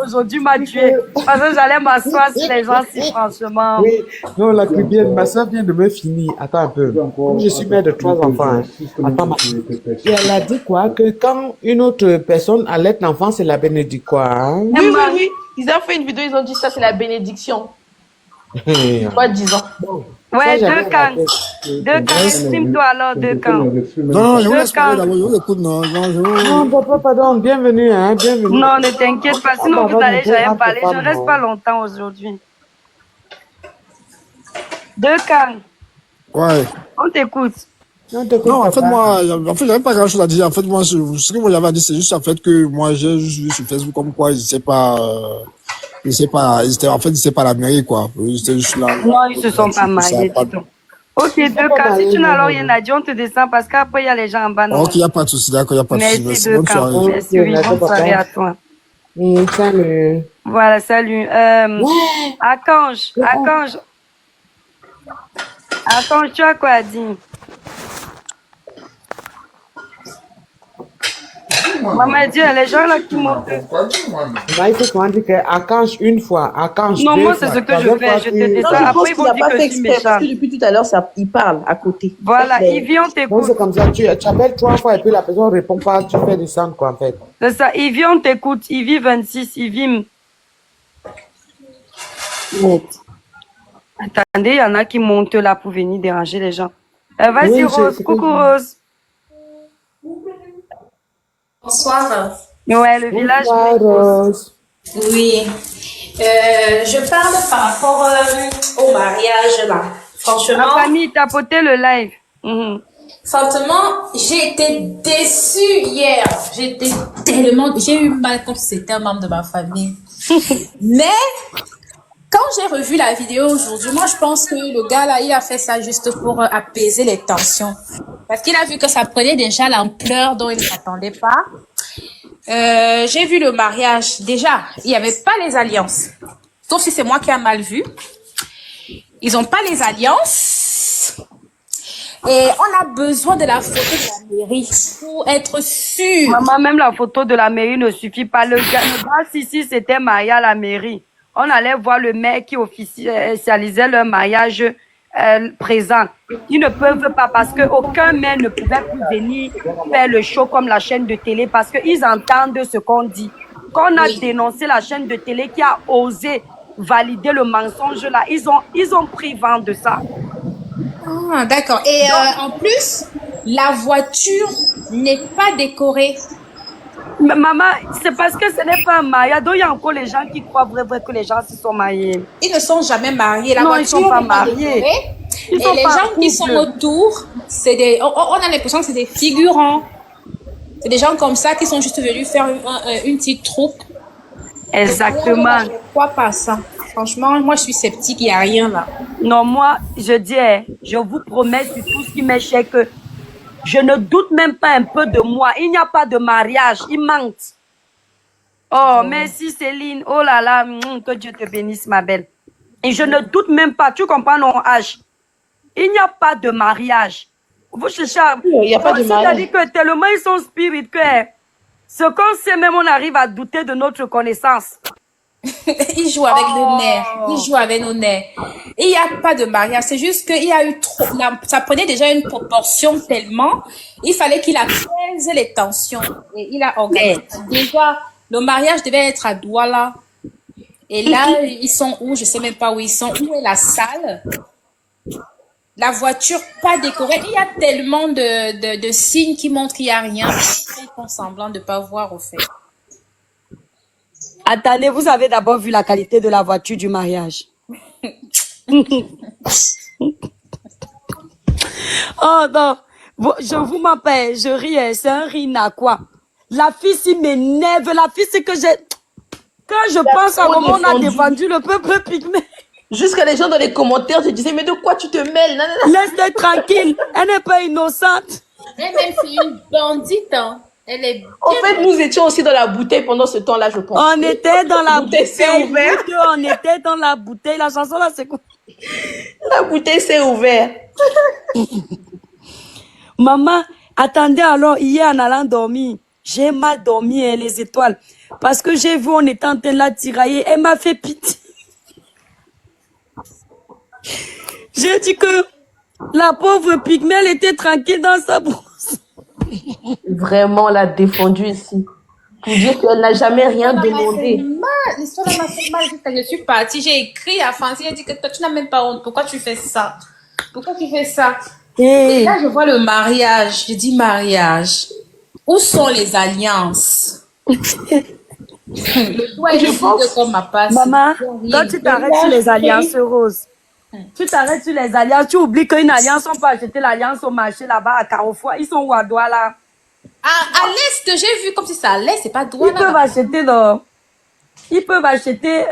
aujourd'hui m'a tué. Parce que j'allais m'asseoir sur les gens si franchement. Oui, non, la cribienne, ma soeur vient de me finir. Attends un peu. Comme je suis mère de 3 enfants. Hein. Attends, et elle a dit quoi? Que quand une autre personne allait l'enfant, c'est la bénédiction, quoi. Hein? Oui. Ils ont fait une vidéo, ils ont dit ça, c'est la bénédiction. Quoi, 10 ans. Ouais, deux camps. Deux camps. Exprime-toi alors, deux camps. Non, je vous laisse parler d'abord. Je vous écoute, Non, papa, pardon. Bienvenue, hein. Bienvenue. Non, ne t'inquiète pas. Sinon, vous allez jamais parler. Je ne reste pas longtemps aujourd'hui. Deux camps. Ouais. On t'écoute. Non, en fait, moi, j'avais pas grand chose à dire. En fait, moi, ce que moi j'avais à dire, c'est juste en fait que moi, j'ai juste vu sur Facebook comme quoi ils n'étaient pas, ils étaient pas à la mairie, quoi. Ils étaient juste là. Non, ils se sont pas mariés. Ok, deux cas. Si tu n'as rien à dire, on te descend parce qu'après, il y a les gens en bas. Ok, il n'y a pas de souci, d'accord, il n'y a pas de souci. Merci, deux cas. Merci, oui, bonne soirée à toi. Salut. Voilà, salut. Archange, tu as quoi à dire? Maman dit, les gens là qui montent. Là, il faut qu'on dise qu'Archange une fois, Archange Non, deux moi, fois. c'est ce que je fais. Je te dis Non, ça. je pense Après, ils qu'il vont n'a dire pas que fait je suis exprès parce méchante. que depuis tout à l'heure, il parle à côté. Voilà, Mais- Ivy, on Donc, t'écoute. c'est comme ça, tu appelles 3 fois et puis la personne ne répond pas, tu fais du sang, quoi, en fait. C'est ça, Ivy, on t'écoute. Ivy 26, Ivy. Attendez, il y en a qui montent là pour venir déranger les gens. Vas-y, Oui, Rose. c'est Coucou, que- Rose. Bonsoir. Ouais, le village. Bonsoir, Rose. Oui. Je parle par rapport au mariage là. Ma Franchement, famille, tapoter le live. Mhm. franchement, j'ai été déçue hier. J'ai eu mal comme si c'était un membre de ma famille. Mais quand j'ai revu la vidéo aujourd'hui, moi je pense que le gars là, il a fait ça juste pour apaiser les tensions. Parce qu'il a vu que ça prenait déjà l'ampleur dont il ne s'attendait pas. J'ai vu le mariage. Déjà, il n'y avait pas les alliances. Sauf si c'est moi qui ai mal vu. Ils n'ont pas les alliances. Et on a besoin de la photo de la mairie pour être sûr. Maman, même la photo de la mairie ne suffit pas. Le gars, si c'était marié à la mairie, on allait voir le maire qui officialisait leur mariage présent. Ils ne peuvent pas parce qu'aucun maire ne pouvait plus venir faire le show comme la chaîne de télé parce qu'ils entendent ce qu'on dit. Quand on a dénoncé la chaîne de télé qui a osé valider le mensonge là, ils ont pris vent de ça. Ah, d'accord. Et en plus, la voiture n'est pas décorée. Maman, c'est parce que ce n'est pas un mariage. Donc il y a encore les gens qui croient vrai que les gens se sont mariés. Ils ne sont jamais mariés. La Non, voiture ils sont pas n'est pas mariés. décorée. Ils Et sont les pas gens en qui sont couple. autour, on a l'impression que c'est des figurants. C'est des gens comme ça qui sont juste venus faire une petite troupe. Exactement. Je ne crois pas ça. Franchement, moi, je suis sceptique. Il n'y a rien là. Non, moi, je dis, je vous promets sur tout ce qui m'est cher que je ne doute même pas un peu de moi. Il n'y a pas de mariage. Ils mentent. Oh, merci Céline. Oh là là, que Dieu te bénisse, ma belle. Et je ne doute même pas. Tu comprends, non, H? Il n'y a pas de mariage. Vous cherchez à... Il n'y a pas de mariage. C'est-à-dire que tellement ils sont spirituels. Ce qu'on sait même, on arrive à douter de notre connaissance. Ils jouent avec le nerf. Ils jouent avec nos nerfs. Et il n'y a pas de mariage. C'est juste qu'il y a eu trop. Ça prenait déjà une proportion tellement. Il fallait qu'il apaise les tensions. Et il a organisé. Déjà, le mariage devait être à Douala. Et là, ils sont où? Je sais même pas où ils sont. Où est la salle? La voiture pas décorée. Il y a tellement de signes qui montrent qu'il n'y a rien. Ils font semblant de ne pas voir au fait. Attendez, vous avez d'abord vu la qualité de la voiture du mariage. Oh non, je vous m'appelle, je ris, c'est un rire à quoi. La fille s'y m'énerve, la fille c'est que j'ai... Quand je pense à comment on a défendu le peuple pygmée. Jusqu'à les gens dans les commentaires se disaient, mais de quoi tu te mêles? Laisse-la tranquille, elle n'est pas innocente. Elle-même, c'est une bandite, hein. Elle est bien. En fait, nous étions aussi dans la bouteille pendant ce temps-là, je pense. On était dans la bouteille s'est bouteille, ouverte. nous deux, on était dans la bouteille, la chanson là c'est quoi? La bouteille s'est ouverte. Maman, attendez alors, hier en allant dormir, j'ai mal dormi, hein, les étoiles. Parce que j'ai vu, on était en train de la tirailler, elle m'a fait pitié. J'ai dit que la pauvre pygmée, elle était tranquille dans sa brousse. Vraiment, on l'a défendue ici. Pour dire qu'elle n'a jamais rien demandé. L'histoire m'a fait mal jusqu'à je suis partie. J'ai écrit à Francine, j'ai dit que toi, tu n'as même pas honte. Pourquoi tu fais ça? Pourquoi tu fais ça? Et là, je vois le mariage. Je dis mariage. Où sont les alliances? Le doigt est ici de comme ma passe. Maman, quand tu t'arrêtes sur les alliances roses, tu t'arrêtes sur les alliances, tu oublies qu'une alliance, on peut acheter l'alliance au marché là-bas à Carrefour. Ils sont où à Douala? À l'est, j'ai vu comme si ça allait, c'est pas Ils peuvent Douala. acheter ils peuvent acheter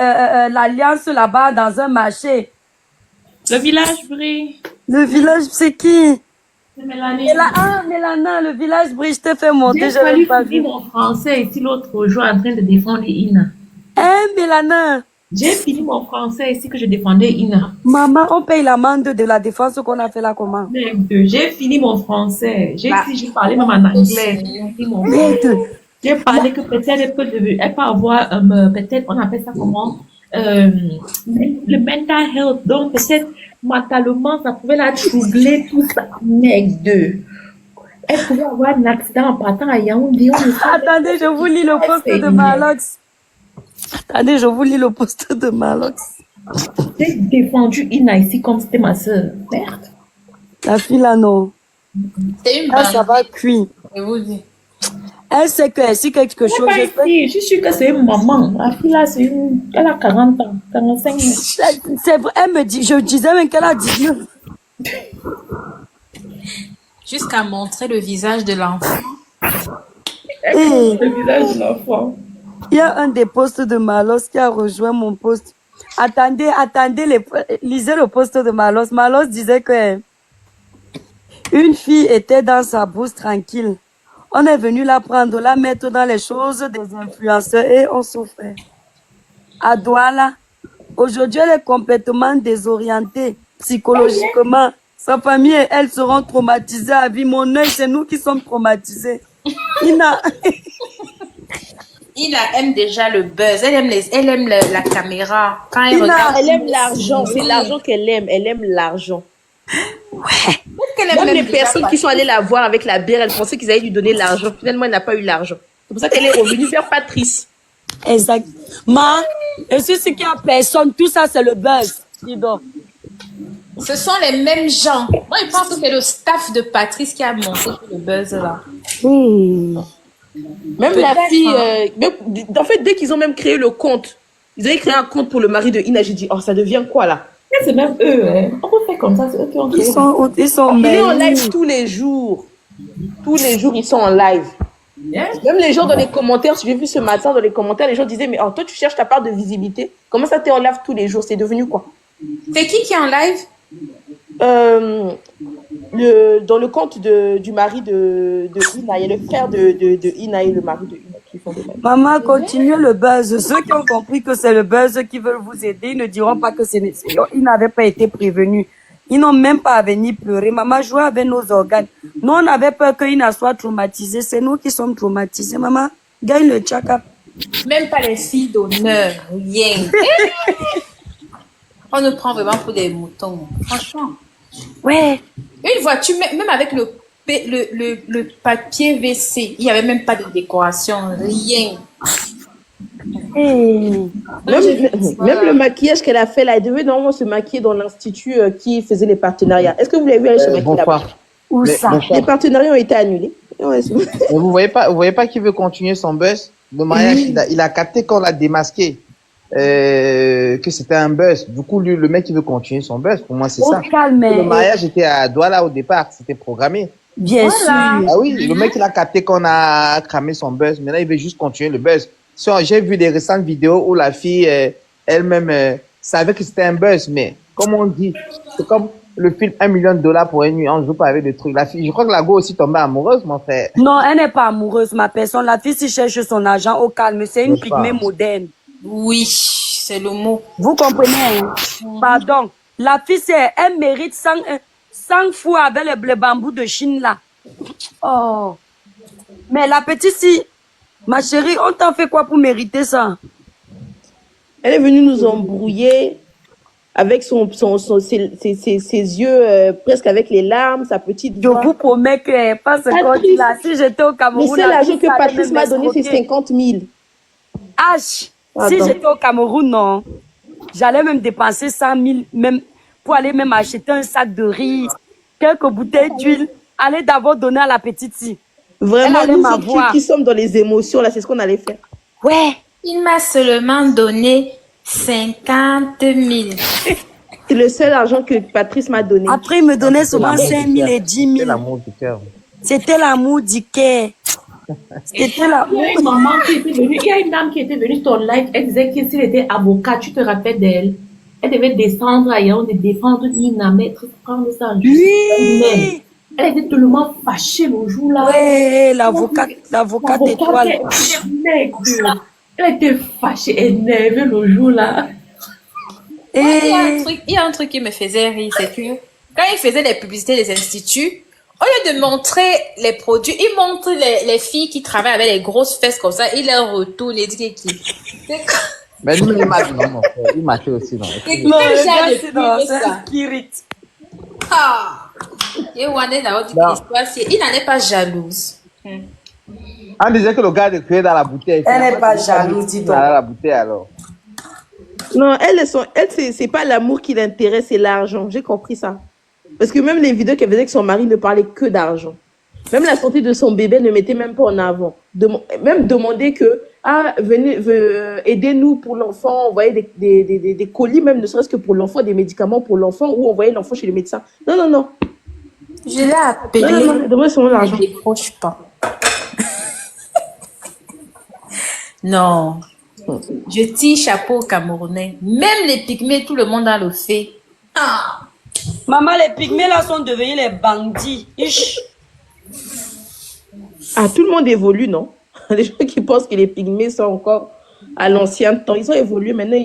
l'alliance là-bas dans un marché. Le village brille. Le village, c'est qui? C'est Mélanie. Mélana, le village brille, je t'ai fait monter, J'ai je n'avais fallu pas finir vu. mon français ici l'autre jour en train de défendre Ina. Hein, Mélana? J'ai fini mon français ici que je défendais Ina. Maman, on paye l'amende de la défense qu'on a fait là comment? Merde, j'ai fini mon français. J'ai parlé même en anglais. J'ai fini mon français. Merde. J'ai parlé que peut-être elle peut avoir, peut-être, on appelle ça comment, le mental health. Donc, peut-être, mentalement, ça pouvait la troubler, tout ça. Merde. Elle pouvait avoir un accident en partant à Yaoundé. Attendez, je vous lis le poste de Malox. Attendez, je vous lis le poste de Malox. J'ai défendu Ina ici comme c'était ma soeur. Merde. La fille là, non. C'est une Elle, ça bande. va cuire. Je vous dis. Elle sait que si quelque chose... Je suis sûre que c'est une maman. La fille là, elle a 40 ans, 45 ans. C'est vrai, elle me dit, je disais même qu'elle a 19. Jusqu'à montrer le visage de l'enfant. Le visage de l'enfant. Il y a un des postes de Malos qui a rejoint mon poste. Attendez, lisez le poste de Malos. Malos disait que une fille était dans sa bourse tranquille. On est venu la prendre, la mettre dans les choses des influenceurs et on souffrait. À Douala, aujourd'hui, elle est complètement désorientée psychologiquement. Sa famille et elle seront traumatisées à vie. Mon œil, c'est nous qui sommes traumatisés. Ina Aime déjà le buzz. Elle aime la caméra. Quand elle regarde. Elle aime l'argent. C'est l'argent qu'elle aime. Elle aime l'argent. Même les personnes qui sont allées la voir avec la bière, elles pensaient qu'ils allaient lui donner l'argent. Finalement, elle n'a pas eu l'argent. C'est pour ça qu'elle est revenue vers Patrice. Exact. Je suis sûre qu'il n'y a personne. Tout ça, c'est le buzz. Dis donc. Ce sont les mêmes gens. Moi, je pense que c'est le staff de Patrice qui a monté le buzz là. Même la fille, en fait, dès qu'ils ont même créé le compte, ils avaient créé un compte pour le mari de Ina. J'ai dit, oh, ça devient quoi là? C'est même eux, hein. On peut faire comme ça, c'est eux qui ont créé. Ils sont Il est en live tous les jours. Tous les jours, ils sont en live. Même les gens dans les commentaires, j'ai vu ce matin dans les commentaires, les gens disaient, mais toi, tu cherches ta part de visibilité. Comment ça, t'es en live tous les jours? C'est devenu quoi? C'est qui est en live? Dans le compte du mari de Ina, il y a le frère de Ina et le mari de Ina qui font des lives. Maman, continue le buzz. Ceux qui ont compris que c'est le buzz qui veulent vous aider, ils ne diront pas que ils n'avaient pas été prévenus. Ils n'ont même pas à venir pleurer. Maman jouait avec nos organes. Nous, on avait peur que Ina soit traumatisée. C'est nous qui sommes traumatisés. Maman, gagne le check-up. Même pas les filles d'honneur. Rien. On nous prend vraiment pour des moutons. Franchement. Ouais. Une voiture, même avec le papier WC, il n'y avait même pas de décoration, rien. Même le maquillage qu'elle a fait là, elle devait normalement se maquiller dans l'institut qui faisait les partenariats. Est-ce que vous l'avez vu aller se maquiller là-bas? Où ça? Les partenariats ont été annulés. Ouais, mais vous voyez pas qu'il veut continuer son buzz? Le mariage, il a capté qu'on l'a démasqué. Que c'était un buzz. Du coup, lui, le mec, il veut continuer son buzz. Pour moi, c'est ça. Le mariage était à Douala au départ. C'était programmé. Bien sûr. Ah oui, le mec, il a capté qu'on a cramé son buzz. Maintenant, il veut juste continuer le buzz. J'ai vu des récentes vidéos où la fille, elle-même, savait que c'était un buzz. Mais, comme on dit, c'est comme le film $1 million pour une nuit. On joue pas avec des trucs. La fille, je crois que la go aussi tombée amoureuse, mon frère. Non, elle n'est pas amoureuse, ma personne. La fille, si cherche son argent au calme, c'est une pygmée moderne. Oui, c'est le mot. Vous comprenez, hein? Pardon. La fille, elle mérite 100 fous avec le bambou de Chine, là. Oh. Mais la petite, si, ma chérie, on t'en fait quoi pour mériter ça? Elle est venue nous embrouiller avec ses yeux presque avec les larmes, sa petite voix. Je vous promets que pas ce qu'on là. Si j'étais au Cameroun, mais c'est l'argent que Patrice m'a donné, c'est 50 000. H. Si j'étais au Cameroun, non. J'allais même dépenser 100 000, même, pour aller même acheter un sac de riz, quelques bouteilles d'huile, aller d'abord donner à la petite fille. Vraiment, nous qui sommes dans les émotions, là, c'est ce qu'on allait faire. Ouais. Il m'a seulement donné 50 000. C'est le seul argent que Patrice m'a donné. Après, il me donnait souvent 5 000 et 10 000. C'était l'amour du cœur. C'était l'amour du cœur. C'était l'amour. Il y a une maman qui était venue, il y a une dame qui était venue sur live, elle disait que s'il était avocat, tu te rappelles d'elle? Elle devait descendre ailleurs, de défendre Nina, mettre, prendre ça. Oui. Elle était tellement fâchée le jour-là. Ouais, l'avocate étoile. Elle était fâchée, énervée le jour-là. Il y a un truc qui me faisait rire, c'est que quand il faisait les publicités des instituts, Au lieu de montrer les produits, il montre les filles qui travaillent avec les grosses fesses comme ça. Il les retourne et dit qui. Mais nous, il marche, non, mon frère. Il marchait aussi, non. C'est Non, quel le genre gars, de c'est dans pub, ça? un spirit. Ah! Et Wane n'a dit Non. l'histoire, il n'en est pas jalouse. On disait que le gars est créé dans la bouteille. Elle n'est pas jalouse, dis donc. Dans la bouteille, alors. Non, elle, c'est pas l'amour qui l'intéresse, c'est l'argent. J'ai compris ça. Parce que même les vidéos qu'elle faisait que son mari ne parlait que d'argent. Même la santé de son bébé ne mettait même pas en avant. Même demander que, venez, aidez-nous pour l'enfant, envoyer des colis, même ne serait-ce que pour l'enfant, des médicaments pour l'enfant, ou envoyer l'enfant chez le médecin. Non, non, non. Je l'ai appelé. Non, demande son l'argent. Ne décroche pas. Non. Je tire chapeau aux Camerounais. Même les pygmées, tout le monde a le fait. Ah! Maman, les pygmées là sont devenus les bandits. Ich. Ah, tout le monde évolue, non? Les gens qui pensent que les pygmées sont encore à l'ancien temps, ils ont évolué. Maintenant,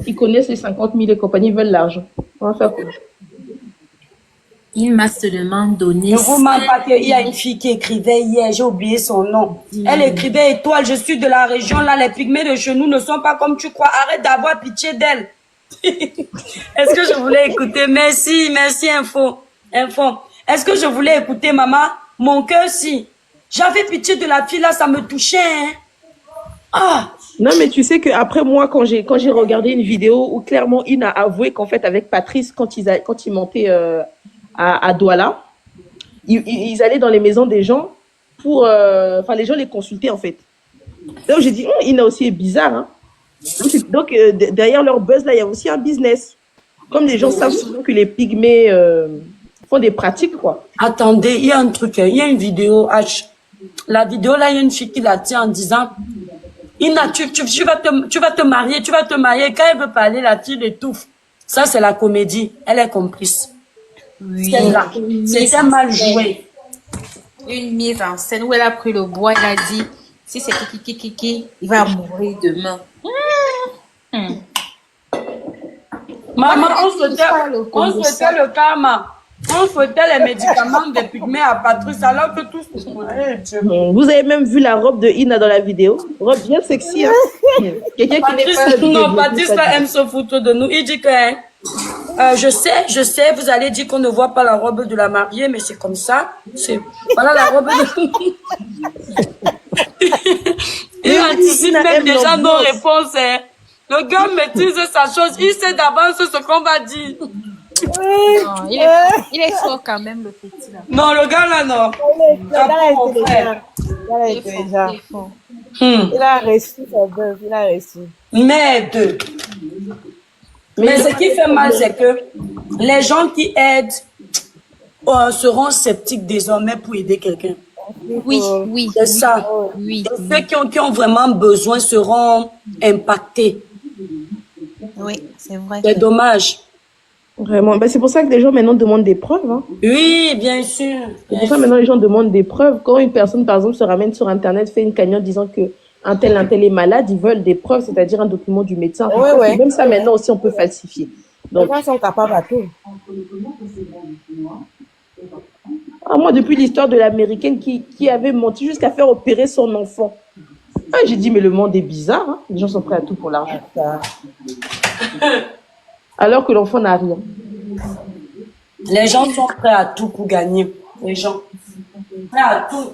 ils connaissent les 50 000 et compagnie, ils veulent l'argent. On va faire quoi? Il m'a seulement donné. Ne vous ment pas qu'il y a une fille qui écrivait hier, j'ai oublié son nom. Elle écrivait étoile, je suis de la région là, les pygmées de chez nous ne sont pas comme tu crois. Arrête d'avoir pitié d'elle. Est-ce que je voulais écouter? Merci, merci info. Est-ce que je voulais écouter maman? Mon cœur si. J'avais pitié de la fille là, ça me touchait. Hein? Ah. Non, mais tu sais qu'après moi, quand j'ai regardé une vidéo où clairement Ine a avoué qu'en fait avec Patrice, quand ils montaient à Douala, ils allaient dans les maisons des gens pour, les gens les consultaient en fait. Donc j'ai dit, Ine aussi est bizarre. Hein? Donc derrière leur buzz là, il y a aussi un business. Comme les gens savent souvent que les pygmées font des pratiques quoi. Attendez, il y a un truc, il y a une vidéo H. La vidéo là, il y a une fille qui la tient en disant, Ina, tu vas te marier, Quand elle veut parler, la fille l'étouffe. Ça, c'est la comédie. Elle est complice. Oui. C'était mal joué. Une mise en scène où elle a pris le bois, elle a dit, si c'est kiki, il va mourir demain. Maman, on souhaitait le karma. On souhaitait les médicaments des pygmées à Patrice alors que tous... Vous avez même vu la robe de Ina dans la vidéo. Robe bien sexy. Hein? Quelqu'un qui n'est pas... Non, Patrice là, aime se foutre de nous. Il dit que... je sais, vous allez dire qu'on ne voit pas la robe de la mariée, mais c'est comme ça. Voilà la robe de... Il anticipe même déjà nos réponses. Hein. Le gars maîtrise sa chose. Il sait d'avance ce qu'on va dire. Non, il est fort quand même, le petit là. Non, le gars là, non. Il a reçu sa bœuf, il a reçu. Merde. Mais ce qui fait mal, c'est que les gens qui aident seront sceptiques désormais pour aider quelqu'un. Oui. C'est ça. Oui. Ceux qui ont vraiment besoin seront impactés. Oui, c'est vrai. C'est dommage. Vraiment. Ben, c'est pour ça que les gens maintenant demandent des preuves. Hein. Oui, bien sûr. C'est pour ça que maintenant les gens demandent des preuves. Quand une personne, par exemple, se ramène sur Internet, fait une cagnotte disant que un tel est malade, ils veulent des preuves, c'est-à-dire un document du médecin. Ouais. Même ça, maintenant aussi, on peut falsifier. Donc, les gens sont capables à tout. Moi, depuis l'histoire de l'américaine qui avait menti jusqu'à faire opérer son enfant. J'ai dit, mais le monde est bizarre. Hein. Les gens sont prêts à tout pour l'argent. Alors que l'enfant n'a rien. Les gens sont prêts à tout pour gagner. Les gens. Prêts à tout.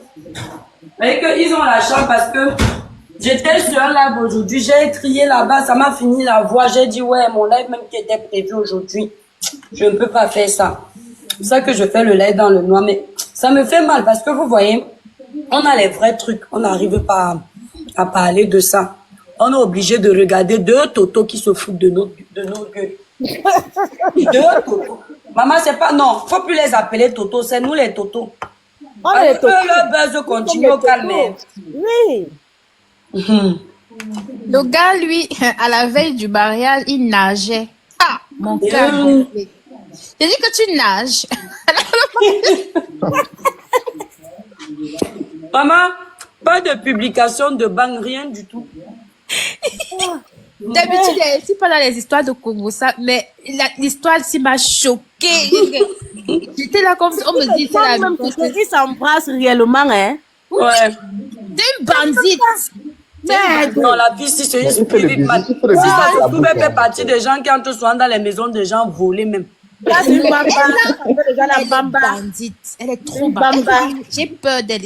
Mais qu'ils ont la chance parce que j'étais sur un live aujourd'hui, j'ai crié là-bas, ça m'a fini la voix. J'ai dit, ouais, mon live même qui était prévu aujourd'hui, je ne peux pas faire ça. C'est pour ça que je fais le live dans le noir. Mais ça me fait mal parce que vous voyez, on a les vrais trucs. On n'arrive pas à parler de ça. On est obligé de regarder deux totos qui se foutent de nos gueules. Deux totos. Maman, c'est pas... Non, faut plus les appeler totos, c'est nous les totos. Parce que le buzz continue au calme. Oui. Le gars, lui, à la veille du mariage, il nageait. Ah, mon cœur. J'ai dit que tu nages. Maman, pas de publication de bang, rien du tout. D'habitude, c'est pas dans les histoires de Congo, ça, mais l'histoire, ça m'a choquée. J'étais là comme ça, on me dit, c'est la Même ils s'embrassent réellement, hein. Ouais. C'est une bandite. Merde. Non, la vie, si c'est une spirit man. Si ça se trouve, elle fait partie des gens qui entrent souvent dans les maisons des gens volés même. Là, c'est une bamba. On appelle déjà la bamba. Bandite. Elle est trop Bamba. bandite. J'ai peur d'elle.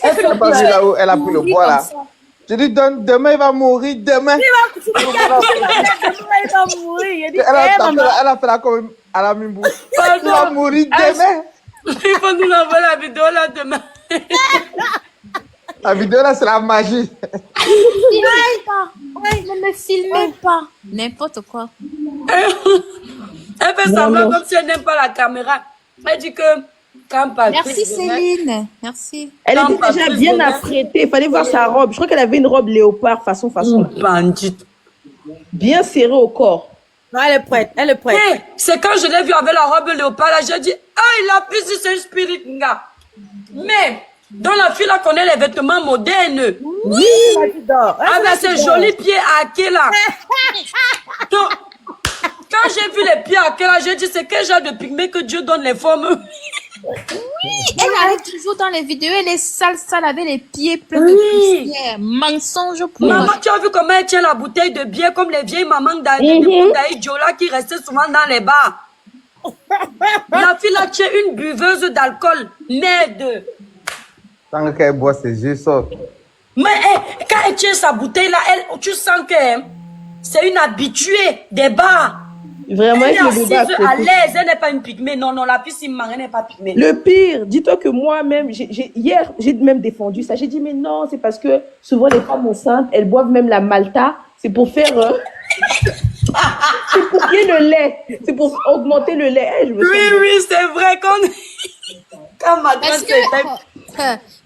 Elle a pas vu là où elle a pris le bois là. Je lui donne demain, il va mourir demain. Il va mourir. Il dit, Elle a fait la comme à la même bouche. Il va mourir demain. Il faut nous envoyer la vidéo là demain. La vidéo là, c'est la magie. Filmez pas. Ne me filmez pas. N'importe quoi. Elle fait semblant comme si elle n'aime pas la caméra. Elle dit que quand Patrick Merci Céline. Merci. Elle Quand était déjà Patrick bien venait- apprêtée. Il fallait voir sa robe. Je crois qu'elle avait une robe léopard façon. Bandite. Bien serrée au corps. Non, elle est prête. Elle est prête. Hey, c'est quand je l'ai vue avec la robe léopard là, j'ai dit, ah, il a pu si c'est un spirit nga. Mais, dans la fille là, connaît les vêtements modernes. Oui. Avec ses jolis pieds hackés là. Donc, quand j'ai vu les pieds hackés là, j'ai dit, c'est quel genre de pygmée que Dieu donne les formes? Oui, elle arrive toujours dans les vidéos, elle est sale avec les pieds pleins de poussière. Mensonge pour Maman, tu as vu comment elle tient la bouteille de bière comme les vieilles mamans d'Aïe Diola qui restaient souvent dans les bars. La fille là tient une buveuse d'alcool. Merde. Tant qu'elle boit, ses yeux sortent. Mais quand elle tient sa bouteille là, tu sens que c'est une habituée des bars. Vraiment, Elle est avec le assise bébé à côté. à l'aise, elle n'est pas une pygmée. Non, la fille Simman, elle n'est pas pygmée. Le pire, dis-toi que moi-même, hier, j'ai même défendu ça. J'ai dit, mais non, c'est parce que souvent les femmes enceintes, elles boivent même la Malta. C'est pour faire... c'est pour qu'il y ait le lait. C'est pour augmenter le lait. Je me Oui, sens- oui, c'est vrai quand madame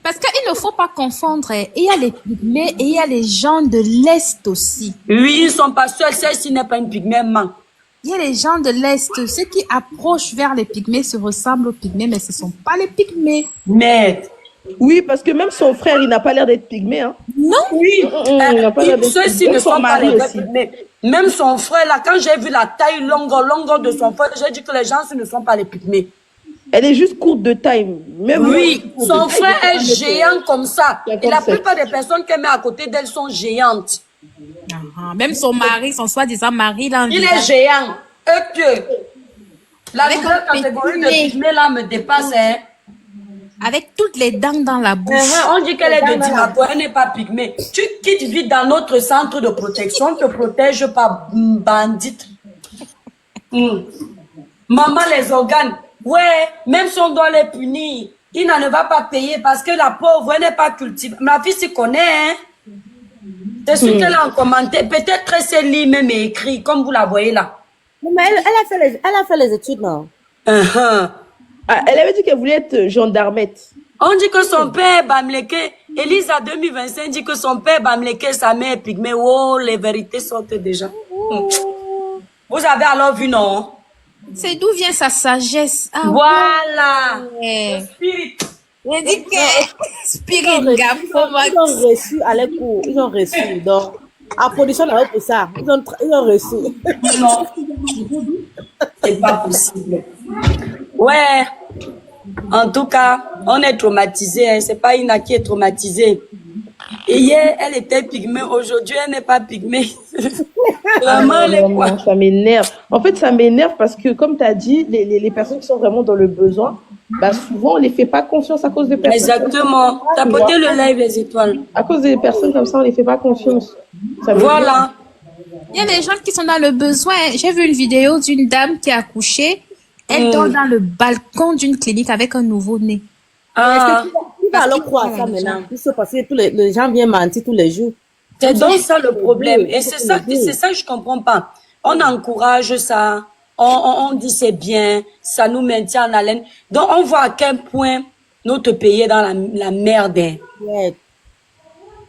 Parce qu'il ne faut pas confondre. Il y a les pygmées et il y a les gens de l'Est aussi. Oui, ils sont pas seuls. Celle-ci n'est pas une pygmée, man. Il y a les gens de l'Est. Ceux qui approchent vers les pygmées se ressemblent aux pygmées, mais ce ne sont pas les pygmées. Merde. Oui, parce que même son frère, il n'a pas l'air d'être pygmée. Hein. Non. Oui. Il n'a pas l'air d'être Ceux-ci Même ne son sont pas mari les vrais aussi. pygmées. Même son frère, là, quand j'ai vu la taille longue de son frère, j'ai dit que les gens ce ne sont pas les pygmées. Elle est juste courte de taille. Même Oui, moi, son de frère taille, est je géant comme ça. Et la 57. plupart des personnes qu'elle met à côté d'elle sont géantes. Même son mari, son soi-disant mari, là, Il est géant. Que la Avec nouvelle un catégorie de petit nez. pygmées là me dépasse. Hein. avec toutes les dents dans la bouche. On dit qu'elle est de Dimaco, elle n'est pas pygmée. Tu quittes vite dans notre centre de protection, te protège par bandite. Maman, les organes. Ouais, même si on doit les punir, il n'en va pas payer parce que la pauvre, elle n'est pas cultivée. Ma fille s'y connaît, hein. C'est ce qu'elle a en commenté. Peut-être elle s'est lit même et écrit, comme vous la voyez là. Non, mais elle a fait les études, non? Ah, elle avait dit qu'elle voulait être gendarmette. On dit que son père Bamleke, Elisa 2025 dit que son père Bamleke, sa mère est pygmée. Oh, les vérités sortent déjà. Vous avez alors vu, non? C'est d'où vient sa sagesse. Ah, Voilà. ouais. Spirit. Elle dit que Spirit, gars, Ils ont reçu à les cours. Ils ont reçu. Donc, à production, on avait pour ça. Ils ont reçu. Non. C'est pas possible. Ouais. En tout cas, on est traumatisé. Hein. C'est pas Ina qui est traumatisée. Et hier, elle était pygmée. Aujourd'hui, elle n'est pas pygmée. Vraiment, elle est quoi? Ça m'énerve. En fait, ça m'énerve parce que, comme tu as dit, les personnes qui sont vraiment dans le besoin, bah, souvent, on ne les fait pas confiance à cause de personnes. Exactement. Tapotez le live, les étoiles. À cause des personnes comme ça, on ne les fait pas confiance. Ça m'énerve. Voilà. Il y a des gens qui sont dans le besoin. J'ai vu une vidéo d'une dame qui a accouché. Elle dort dans le balcon d'une clinique avec un nouveau-né. Ah. Qui va alors croire ça maintenant? Parce que tous les gens viennent mentir tous les jours. C'est donc ça le problème. Et c'est ça que je comprends pas. On encourage ça. On dit c'est bien. Ça nous maintient en haleine. Donc, on voit à quel point notre pays est dans la merde. Ouais.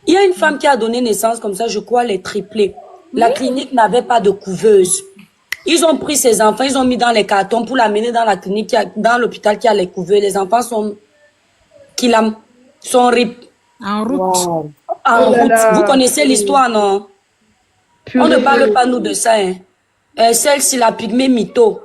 Il y a une femme qui a donné naissance comme ça, je crois, les triplés. La clinique n'avait pas de couveuse. Ils ont pris ses enfants, ils ont mis dans les cartons pour l'amener dans la clinique, dans l'hôpital qui a les couveuses. Les enfants sont rip. En route. Wow. En Oh là route. là. Vous connaissez l'histoire, non? On ne parle pas, nous, de ça. Hein. Celle-ci, la pygmée mytho.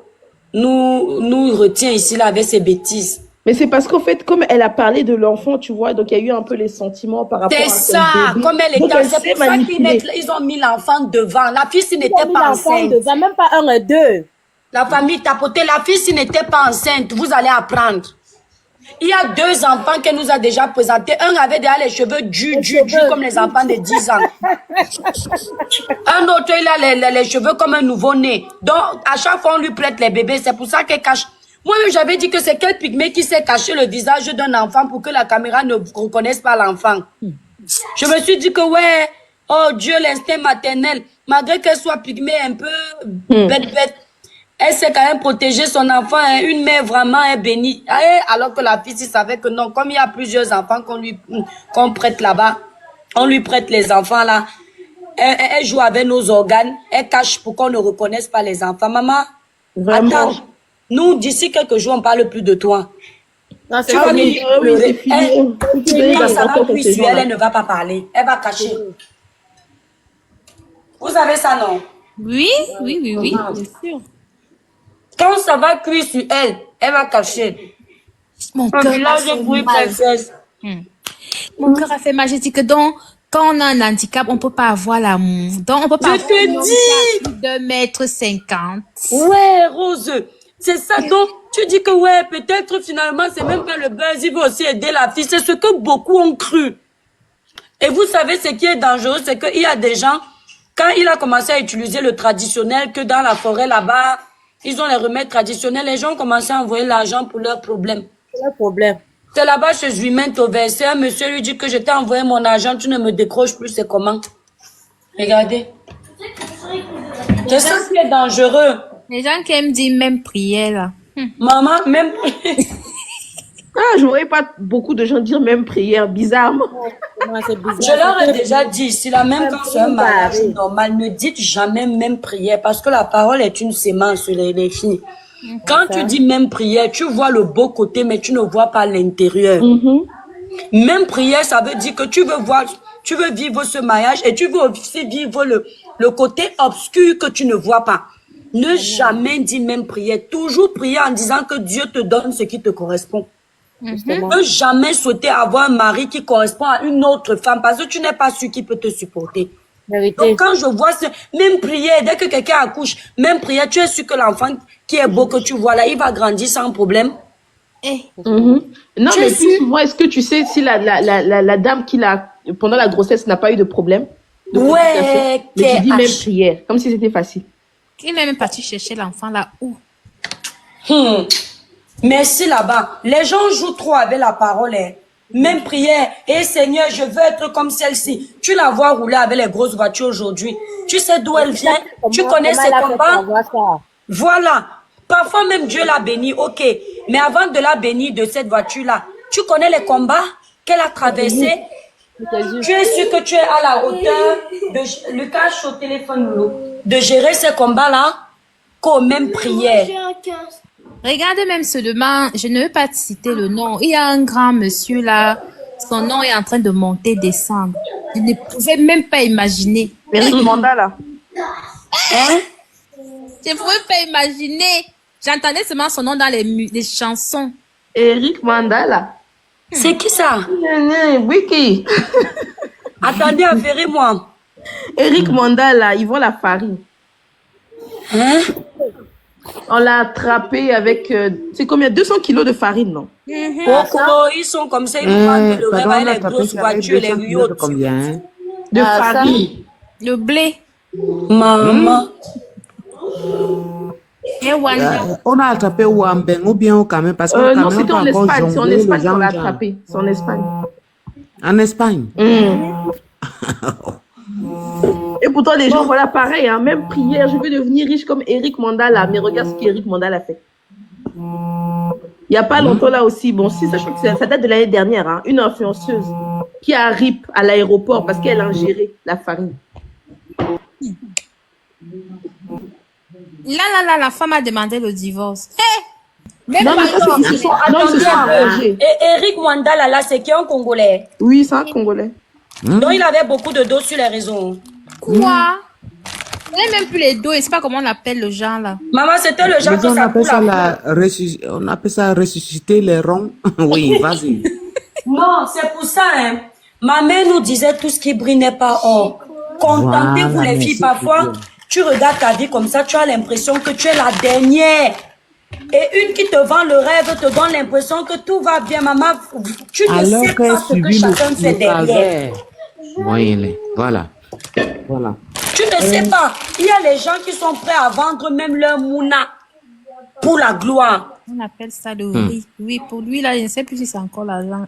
nous retient ici là avec ses bêtises. Mais c'est parce qu'en fait, comme elle a parlé de l'enfant, tu vois, donc il y a eu un peu les sentiments par rapport à C'est son ça, bébé. comme elle Donc était, elle c'est s'est pour ça manipulée. ils ont mis l'enfant devant. La fille s'il Ils ont n'était mis pas l'enfant enceinte. devant, même pas un et deux. La famille tapotait, la fille s'il n'était pas enceinte, vous allez apprendre. Il y a 2 enfants qu'elle nous a déjà présentés. Un avait déjà les cheveux du comme les enfants de 10 ans. Un autre, il a les cheveux comme un nouveau-né. Donc, à chaque fois, on lui prête les bébés. C'est pour ça qu'elle cache. Moi-même, j'avais dit que c'est quel pygmée qui s'est caché le visage d'un enfant pour que la caméra ne reconnaisse pas l'enfant. Je me suis dit que, ouais, oh Dieu, l'instinct maternel, malgré qu'elle soit pygmée un peu bête, elle sait quand même protéger son enfant. Hein. Une mère vraiment est bénie. Alors que la fille, savait que non, comme il y a plusieurs enfants qu'on prête là-bas, on lui prête les enfants là. Elle joue avec nos organes. Elle cache pour qu'on ne reconnaisse pas les enfants. Maman, Vraiment. attends. Nous, d'ici quelques jours, on parle plus de toi. Non, Tu vas venir pleurer. Quand ça va plus sur elle, elle ne va pas parler. Elle va cacher. Vous savez ça, non? Oui, bien sûr. Quand ça va cuire sur elle, elle va cacher. Mon cœur a fait mal. Mon cœur a fait mal. Je dis que donc, quand on a un handicap, on peut pas avoir l'amour. Donc, on peut pas Je te dis. De 1,50 m. Ouais, Rose. C'est ça. Donc, tu dis que ouais, peut-être finalement, c'est même pas le buzz. Il veut aussi aider la fille. C'est ce que beaucoup ont cru. Et vous savez, ce qui est dangereux, c'est qu'il y a des gens, quand il a commencé à utiliser le traditionnel, que dans la forêt là-bas, ils ont les remèdes traditionnels, les gens ont commencé à envoyer l'argent pour leurs problèmes. C'est le problème. C'est là-bas chez Juimen Toverset, un monsieur lui dit que je t'ai envoyé mon argent, tu ne me décroches plus, c'est comment? Regardez. C'est ça qui est dangereux. Les gens qui aiment dire même prière là. Maman, même Ah, je voyais pas beaucoup de gens dire même prière, bizarrement. Je leur ai déjà dit, si la même quand c'est un mariage normal, ne dites jamais même prière, parce que la parole est une sémence, les filles. Quand tu dis même prière, tu vois le beau côté, mais tu ne vois pas l'intérieur. Même prière, ça veut dire que tu veux vivre ce mariage et tu veux aussi vivre le côté obscur que tu ne vois pas. Ne jamais dire même prière. Toujours prier en disant que Dieu te donne ce qui te correspond. Ne jamais souhaiter avoir un mari qui correspond à une autre femme parce que tu n'es pas sûr qu'il peut te supporter. Donc quand je vois même prière, dès que quelqu'un accouche, même prière, tu es sûr que l'enfant qui est beau que tu vois là, il va grandir sans problème. Non, mais puis souvent, est-ce que tu sais si la dame qui l'a, pendant la grossesse, n'a pas eu de problème? Ouais, mais tu dis même prière, comme si c'était facile. Il n'est même parti chercher l'enfant là où? Merci là-bas. Les gens jouent trop avec la parole. Hein. Même prière. Et Seigneur, je veux être comme celle-ci. Tu la vois rouler avec les grosses voitures aujourd'hui. Tu sais d'où elle vient. Tu connais ses combats. Voilà. Parfois même Dieu l'a bénie, ok. Mais avant de la bénir de cette voiture-là, tu connais les combats qu'elle a traversés. Tu es sûr que tu es à la hauteur de Lucas au téléphone, Loulou, de gérer ces combats-là qu'aux mêmes prières. Regardez même seulement, je ne veux pas te citer le nom. Il y a un grand monsieur là, son nom est en train de monter, descendre. Je ne pouvais même pas imaginer. Eric Mandala. Hein? Je ne pouvais pas imaginer. J'entendais seulement son nom dans les chansons. Eric Mandala. C'est qui ça? Wiki. Attendez, affairez-moi. Eric Mandala, ils vont la farine. Hein? On l'a attrapé avec, c'est combien? 200 kilos de farine, non? Ils sont comme ça, ils nous vendent le rêve avec les grosses voitures, les yachts. Combien? De farine. Le blé. Maman. On a attrapé Wambeng ou bien au Cameroun parce que non, c'était en Espagne. C'est en Espagne qu'on l'a attrapé. C'est en Espagne. En Espagne? Et pourtant, les gens, voilà, pareil, hein, même prière, je veux devenir riche comme Eric Mandala. Mais regarde ce qu'Eric Mandala a fait. Il n'y a pas longtemps là aussi, bon, si, ça, je crois que ça date de l'année dernière, hein, une influenceuse qui a RIP à l'aéroport parce qu'elle a ingéré la farine. Là, la femme a demandé le divorce. Même non, mais ça, ils se sont arrangés. Et Eric Mandala, là, c'est qui un Congolais? Oui, c'est un Congolais. Donc, il avait beaucoup de dos sur les réseaux. Quoi? connais même plus les dos, et je sais pas comment on appelle le genre là. Maman, c'était le genre Mais que on ça appelle coule ça, à on appelle ça ressusciter les ronds. Oui, vas-y. Non, c'est pour ça, hein. Ma mère nous disait tout ce qui brille n'est pas or. Contentez-vous Voilà, les filles. merci, Parfois, Dieu. tu regardes ta vie comme ça, tu as l'impression que tu es la dernière. Et une qui te vend le rêve te donne l'impression que tout va bien, maman. Tu ne Alors sais qu'elle pas ce que subit chacun fait le derrière. travers. Voyez-les, voilà. Voilà. Tu ne sais pas. Il y a les gens qui sont prêts à vendre même leur mouna pour la gloire. On appelle ça le riz. Oui, pour lui là, je ne sais plus si c'est encore l'argent.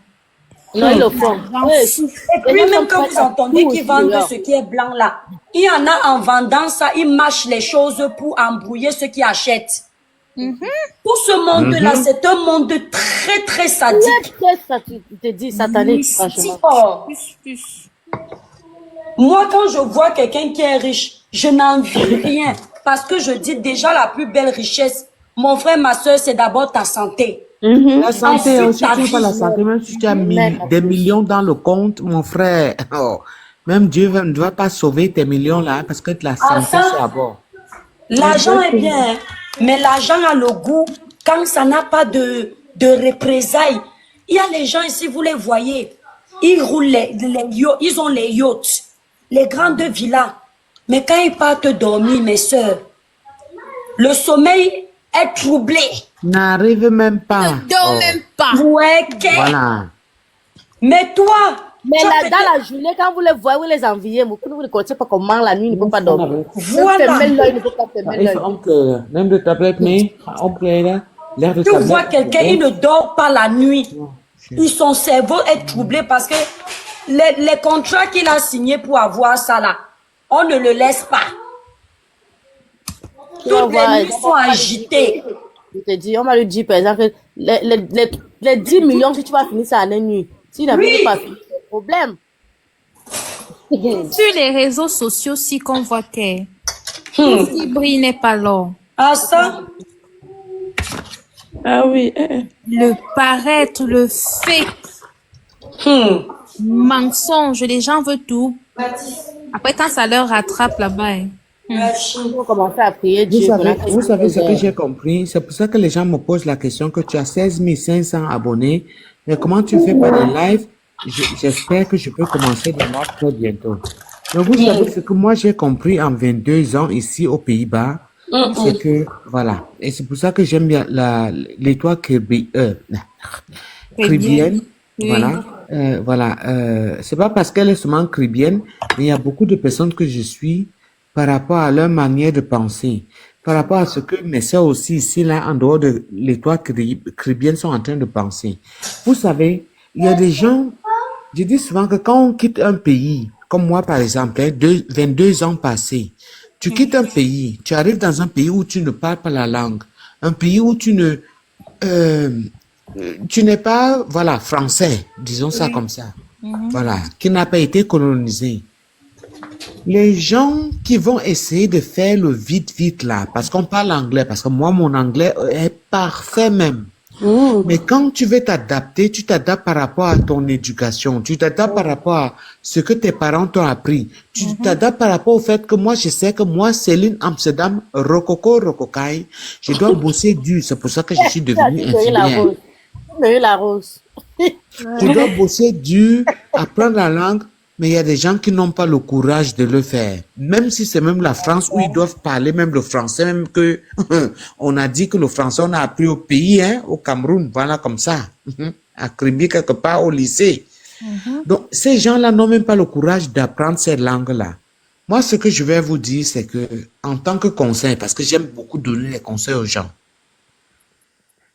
Non, ils le font. Et puis même quand vous entendez qu'ils vendent ce qui est blanc là, il y en a en vendant ça, ils mâchent les choses pour embrouiller ceux qui achètent. Tout ce monde-là, c'est un monde très très sadique. Tu te dis satanique, franchement. Oh. Moi, quand je vois quelqu'un qui est riche, je n'envie rien. Parce que je dis déjà la plus belle richesse, mon frère, ma soeur, c'est d'abord ta santé. La santé, Ensuite, si tu n'as pas la santé, même si tu as des millions dans le compte, mon frère, même Dieu ne va pas sauver tes millions là, parce que la santé, c'est d'abord. L'argent est bien, hein, mais l'argent a le goût quand ça n'a pas de représailles. Il y a les gens ici, vous les voyez, ils roulent les yachts, ils ont les yachts, les grandes villas. Mais quand ils partent dormir, mes soeurs, le sommeil est troublé. N'arrive même pas. Ne dors même pas. Ouais, Voilà. Mais toi, mais là, dans la journée, quand vous les voyez, vous les enviez, vous ne connaissez pas comment la nuit, il ne peut pas dormir. Voilà. Il ne peut pas fermer l'œil. Même de tablette, mais l'air de tu tablette. vois quelqu'un, il ne dort pas la nuit. Son cerveau est troublé parce que les contrats qu'il a signés pour avoir ça là, on ne le laisse pas. Toutes les nuits sont agitées. Je te dis, on m'a dit par exemple que les 10 millions que tu vas finir ça en une nuit, si tu n'as pas fini, c'est un problème. Sur les réseaux sociaux, si qu'on voit que ce qui brille n'est pas l'or. Ah ça? Ah oui. Le paraître, le fake, mensonge, les gens veulent tout. Après, quand ça leur rattrape là-bas, Il faut commencer à prier Dieu. Vous savez ce que j'ai compris? C'est pour ça que les gens me posent la question que tu as 16 500 abonnés, mais comment tu fais pas des lives? J'espère que je peux commencer des lives très bientôt. Donc vous savez ce que moi j'ai compris en 22 ans ici aux Pays-Bas, c'est que, voilà, et c'est pour ça que j'aime bien l'étoile caribéenne, voilà. C'est pas parce qu'elle est seulement caribéenne, mais il y a beaucoup de personnes que je suis par rapport à leur manière de penser, par rapport à ce que mes sœurs aussi ici, là, en dehors de l'étoile caribéenne sont en train de penser. Vous savez, il y a des gens, je dis souvent que quand on quitte un pays, comme moi par exemple, 22 ans passés, tu quittes un pays, tu arrives dans un pays où tu ne parles pas la langue, un pays où tu n'es pas, voilà, français, disons ça comme ça, voilà, qui n'a pas été colonisé. Les gens qui vont essayer de faire le vite là, parce qu'on parle anglais, parce que moi, mon anglais est parfait même. Mais quand tu veux t'adapter, tu t'adaptes par rapport à ton éducation, tu t'adaptes par rapport à ce que tes parents t'ont appris, tu t'adaptes par rapport au fait que moi, je sais que moi, Céline Amsterdam, Rococaille, je dois bosser dur, c'est pour ça que je suis devenue infirmière. La rose. Tu dois bosser dur, apprendre la langue, mais il y a des gens qui n'ont pas le courage de le faire. Même si c'est même la France où ils doivent parler même le français, même que on a dit que le français on a appris au pays, hein, au Cameroun, voilà comme ça, à Kribi quelque part au lycée. Donc ces gens-là n'ont même pas le courage d'apprendre ces langues-là. Moi, ce que je vais vous dire, c'est que en tant que conseil, parce que j'aime beaucoup donner les conseils aux gens,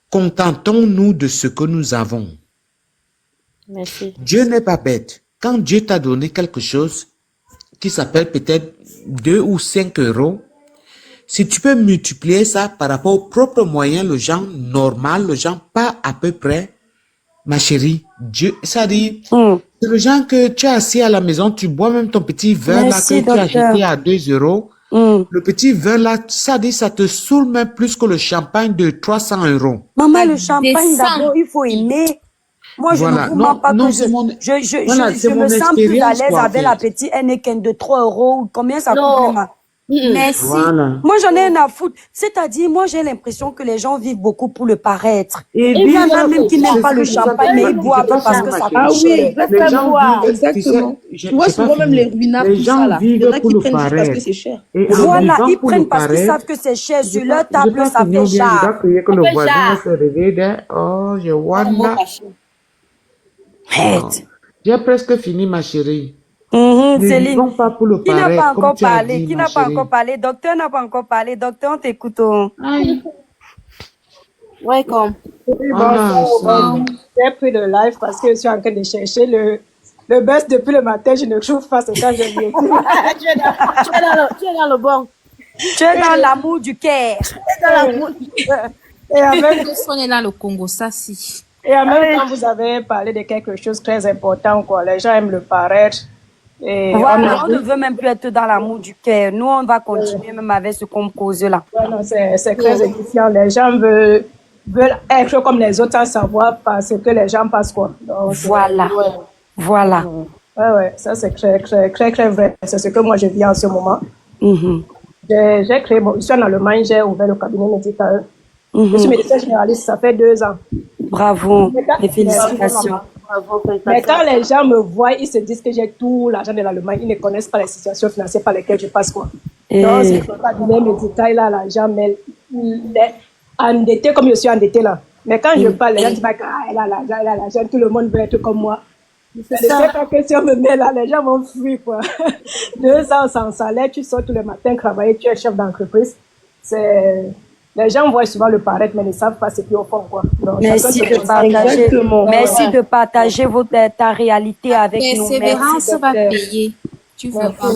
contentons-nous de ce que nous avons. Merci. Dieu n'est pas bête. Quand Dieu t'a donné quelque chose qui s'appelle peut-être 2 ou 5 euros, si tu peux multiplier ça par rapport aux propres moyens, le gens normal, le gens pas à peu près, ma chérie, Dieu, ça dit, c'est le genre que tu es assis à la maison, tu bois même ton petit verre là que tu as acheté à 2 euros. Le petit verre là, ça dit, ça te saoule même plus que le champagne de 300 euros. Maman, le champagne d'abord, il faut aimer. Moi, je ne vous mens pas que je me sens plus à l'aise avec la petite Heineken de 3 euros. Combien ça coûte, maman? Merci. Voilà. Moi, j'en ai un à foutre. C'est-à-dire, moi, j'ai l'impression que les gens vivent beaucoup pour le paraître. Et Il y en a vivre, même qui n'aiment c'est pas ce le que je champagne, mais ils boivent parce que ça Ah coûte oui, cher. exactement. Les gens vivent, Exactement. tu Tu vois sais, souvent même les ruinards, les tout gens ça là. Il y en vivent a pour qui le prennent juste parce que paraître. c'est cher. Et en Voilà, vivant ils pour prennent le parce qu'ils paraître, savent que c'est cher. Sur je leur pense table, ça finir fait ou bien je dois jar. crier que Ça le fait voisin jar. se réveille de oh, je wanda. Arrête. J'ai presque fini, ma chérie. Mhm, Ne Céline, vivons pas pour le qui n'a pas paraître, comme encore tu as parlé? dit, Qui ma n'a pas chérie. encore parlé? Docteur n'a pas encore parlé. Docteur, on t'écoute. Oh. Welcome. Oui, Voilà, bonsoir. J'ai pris le live parce que je suis en train de chercher le buzz depuis le matin. Je ne trouve pas ce que j'ai vu. Tu es dans le bon. Tu es dans l'amour du cœur. Et en même, On est dans le Congo, ça si. et en même temps, vous avez parlé de quelque chose de très important, quoi. Les gens aiment le paraître. Et Voilà, on ne veut même plus être dans l'amour du cœur. Nous, on va continuer même avec ce qu'on cause là. Voilà, c'est très édifiant. Les gens veulent être comme les autres sans savoir parce que les gens passent, quoi. Donc, Voilà. Voilà. Ouais, ça c'est très, très, très, très vrai. C'est ce que moi je vis en ce moment. Mhm. J'ai créé, bon, ici en Allemagne, j'ai ouvert le cabinet médical. Je suis Mhm. médecin généraliste, ça fait 2 ans. Bravo. Et félicitations. Mais quand les gens me voient, ils se disent que j'ai tout l'argent de l'Allemagne. Ils ne connaissent pas les situations financières par lesquelles je passe, quoi. Donc, c'est le cabinet médical, là, l'argent, mais endetté comme je suis endetté, là. Mais quand je parle, les gens disent, ah, elle a l'argent, tout le monde veut être comme moi. Je ne sais pas que si on me met là, les gens vont fuir, quoi. 2 ans sans salaire, tu sors tous les matins travailler, tu es chef d'entreprise. Les gens voient souvent le paraître, mais ne savent pas ce qu'ils font, quoi. Donc, Merci de partager. Merci de partager ta réalité avec nous. Persévérance Merci, va docteur. payer. Tu verras.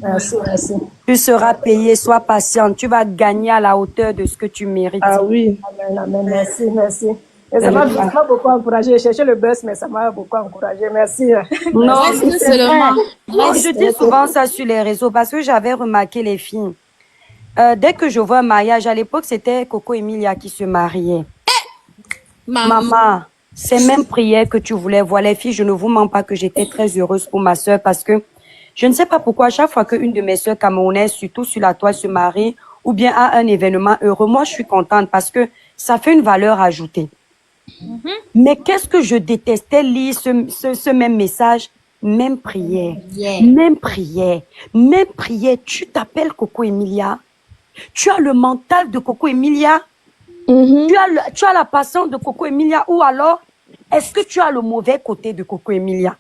Merci. Tu seras payé, sois patiente. Tu vas gagner à la hauteur de ce que tu mérites. Ah oui. Amen. Merci. Et ça m'a beaucoup encouragé. J'ai cherché le buzz, mais ça m'a beaucoup encouragé. Merci. Non, Reste seulement. Moi, je dis souvent ça sur les réseaux parce que j'avais remarqué les filles. Dès que je vois un mariage, à l'époque, c'était Coco Emilia qui se mariait. Maman, c'est même prière que tu voulais voir. Les filles, je ne vous mens pas que j'étais très heureuse pour ma soeur parce que je ne sais pas pourquoi, à chaque fois qu'une de mes soeurs camerounaises, surtout sur la toile, se marie ou bien a un événement heureux, moi, je suis contente parce que ça fait une valeur ajoutée. Mais qu'est-ce que je détestais lire ce même message, même prière, même prière. Tu t'appelles Coco Emilia. Tu as le mental de Coco Emilia. Tu as la passion de Coco Emilia. Ou alors, est-ce que tu as le mauvais côté de Coco Emilia?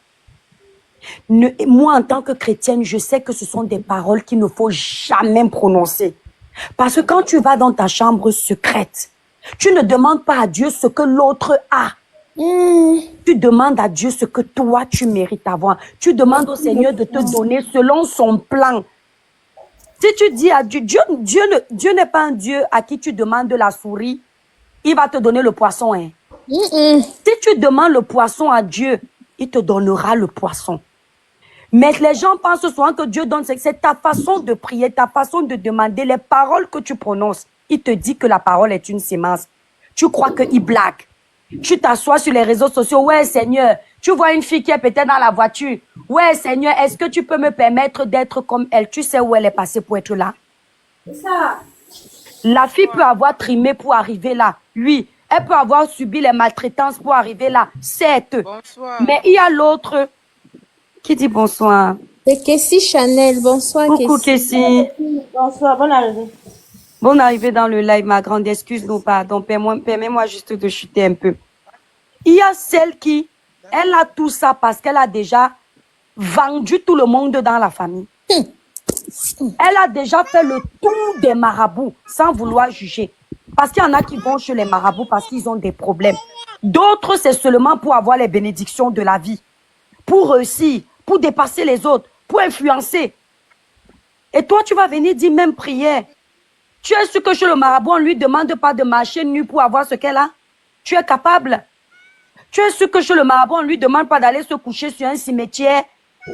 Moi, en tant que chrétienne, je sais que ce sont des paroles qu'il ne faut jamais prononcer. Parce que quand tu vas dans ta chambre secrète, tu ne demandes pas à Dieu ce que l'autre a. Tu demandes à Dieu ce que toi, tu mérites avoir. Tu demandes au Seigneur de te donner selon son plan. Si tu dis à Dieu, Dieu n'est pas un Dieu à qui tu demandes de la souris, il va te donner le poisson. Hein. Si tu demandes le poisson à Dieu, il te donnera le poisson. Mais les gens pensent souvent que Dieu donne, c'est ta façon de prier, ta façon de demander, les paroles que tu prononces. Il te dit que la parole est une sémence. Tu crois qu'il blague. Tu t'assois sur les réseaux sociaux. Ouais, Seigneur, tu vois une fille qui est peut-être dans la voiture. Ouais, Seigneur, est-ce que tu peux me permettre d'être comme elle? Tu sais où elle est passée pour être là? C'est ça. La fille peut avoir trimé pour arriver là. Lui, elle peut avoir subi les maltraitances pour arriver là. Certes. Mais il y a l'autre qui dit bonsoir. C'est Kessie Chanel. Bonsoir, Coucou, Kessie. Bonsoir, bonne arrivée. Bonne arrivée dans le live, ma grande. Excuse-nous, pardon. Permets-moi juste de chuter un peu. Il y a celle qui, elle a tout ça parce qu'elle a déjà vendu tout le monde dans la famille. Elle a déjà fait le tour des marabouts sans vouloir juger. Parce qu'il y en a qui vont chez les marabouts parce qu'ils ont des problèmes. D'autres, c'est seulement pour avoir les bénédictions de la vie. Pour réussir, pour dépasser les autres, pour influencer. Et toi, tu vas venir dire même prière. Tu es sûr que chez le marabout, on ne lui demande pas de marcher nu pour avoir ce qu'elle a? Tu es capable? Tu es sûr que chez le marabout, on ne lui demande pas d'aller se coucher sur un cimetière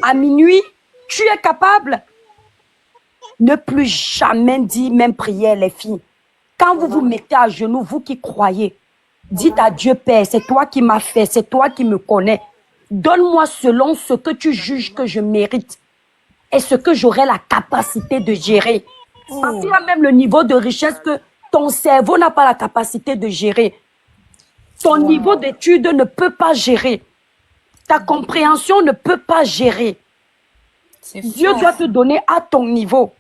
à minuit? Tu es capable? Ne plus jamais dire même prière, les filles. Quand vous vous mettez à genoux, vous qui croyez, dites à Dieu, Père, c'est toi qui m'as fait, c'est toi qui me connais. Donne-moi selon ce que tu juges que je mérite. est-ce que j'aurai la capacité de gérer? Parce qu'il y a même le niveau de richesse que ton cerveau n'a pas la capacité de gérer. Ton niveau d'étude ne peut pas gérer. Ta compréhension ne peut pas gérer. Dieu doit te donner à ton niveau.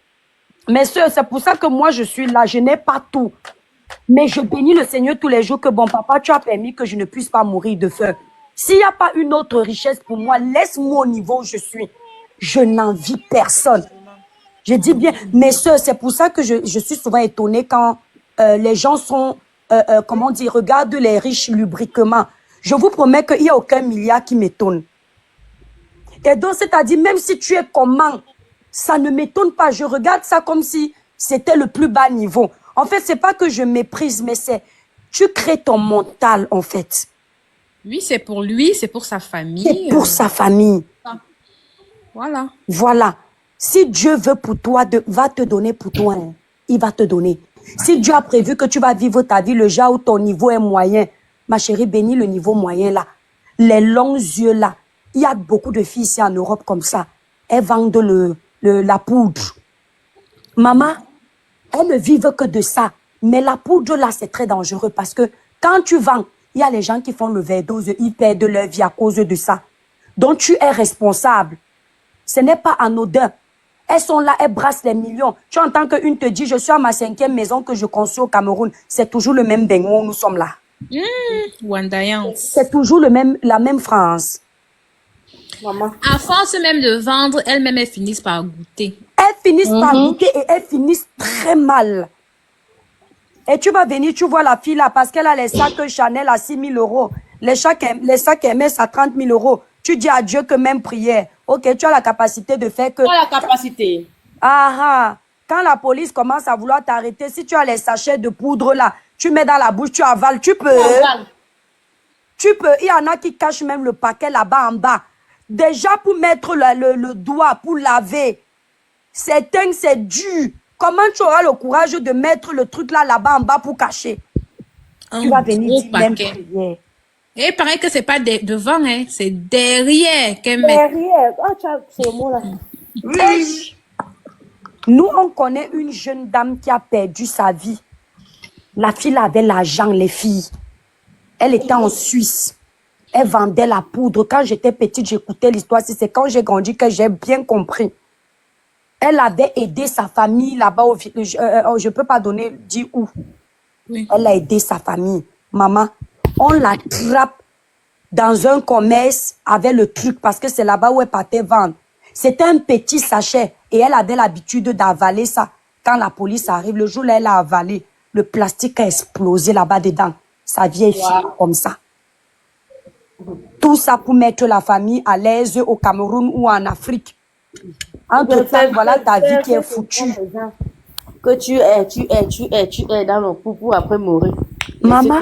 Mes soeurs, c'est pour ça que moi je suis là. Je n'ai pas tout. Mais je bénis le Seigneur tous les jours que bon papa, tu as permis que je ne puisse pas mourir de faim. S'il n'y a pas une autre richesse pour moi, laisse-moi au niveau où je suis. Je n'envie personne. Je dis bien, mes soeurs, c'est pour ça que je suis souvent étonnée quand les gens sont, comment dire, regardent les riches lubriquement. Je vous promets qu'il n'y a aucun milliard qui m'étonne. Et donc, c'est-à-dire, même si tu es comment, ça ne m'étonne pas. Je regarde ça comme si c'était le plus bas niveau. En fait, c'est pas que je méprise, mais c'est, tu crées ton mental, en fait. Oui, c'est pour lui, c'est pour sa famille. C'est pour sa famille. Voilà. Voilà. Si Dieu veut pour toi, va te donner pour toi. Hein. Il va te donner. Si Dieu a prévu que tu vas vivre ta vie le jour où ton niveau est moyen, ma chérie, bénis le niveau moyen là. Les longs yeux là. Il y a beaucoup de filles ici en Europe comme ça. Elles vendent la poudre. Maman, elles ne vivent que de ça. Mais la poudre là, c'est très dangereux parce que quand tu vends, il y a les gens qui font le overdose, ils perdent leur vie à cause de ça. Donc tu es responsable. Ce n'est pas anodin. Elles sont là, elles brassent les millions. Tu entends qu'une te dit, je suis à ma 5e maison que je construis au Cameroun. C'est toujours le même Bengo où nous sommes là. C'est toujours la même France. Maman. À force même de vendre, elles-mêmes, elles finissent par goûter. Elles finissent par goûter et elles finissent très mal. Et tu vas venir, tu vois la fille là, parce qu'elle a les sacs Chanel à 6 000 €. Les sacs Hermès à 30 000 €. Tu dis à Dieu que même prière. Ok, tu as la capacité de faire que... Tu as la capacité. Quand la police commence à vouloir t'arrêter, si tu as les sachets de poudre là, tu mets dans la bouche, tu avales, tu peux. Tu peux. Il y en a qui cachent même le paquet là-bas en bas. Déjà pour mettre le doigt, pour laver, c'est dur. Comment tu auras le courage de mettre le truc là-bas en bas pour cacher? Tu vas venir dire même prière. Et il paraît que c'est pas devant, hein, c'est derrière qu'elle met. Derrière. Ah, tu as ce mot-là. Oui. Nous, on connaît une jeune dame qui a perdu sa vie. La fille avait l'argent, les filles. Elle était en Suisse. Elle vendait la poudre. Quand j'étais petite, j'écoutais l'histoire. C'est quand j'ai grandi que j'ai bien compris. Elle avait aidé sa famille là-bas. Je ne peux pas dire où. Oui. Elle a aidé sa famille. Maman, on l'attrape dans un commerce avec le truc parce que c'est là-bas où elle partait vendre. C'était un petit sachet et elle avait l'habitude d'avaler ça. Quand la police arrive, le jour où elle a avalé, le plastique a explosé là-bas dedans. Sa vieille fille comme ça. Tout ça pour mettre la famille à l'aise au Cameroun ou en Afrique. Entre-temps, voilà ta vie qui est foutue. Que tu es dans le coup pour après mourir. Maman,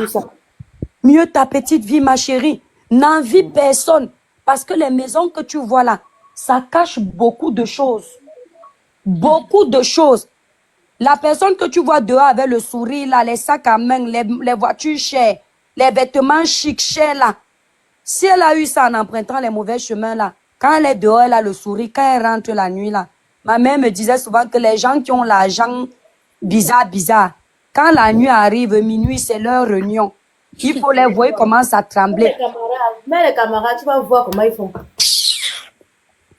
mieux ta petite vie, ma chérie. N'envie personne. Parce que les maisons que tu vois là, ça cache beaucoup de choses. Beaucoup de choses. La personne que tu vois dehors avec le sourire là, les sacs à main, les voitures chères, les vêtements chics chers là. Si elle a eu ça en empruntant les mauvais chemins là, quand elle est dehors, elle a le sourire. Quand elle rentre la nuit là, ma mère me disait souvent que les gens qui ont l'argent bizarre, quand la nuit arrive, minuit, c'est leur réunion. Il faut les voir, ils commencent à trembler. Mais les camarades, tu vas voir comment ils font.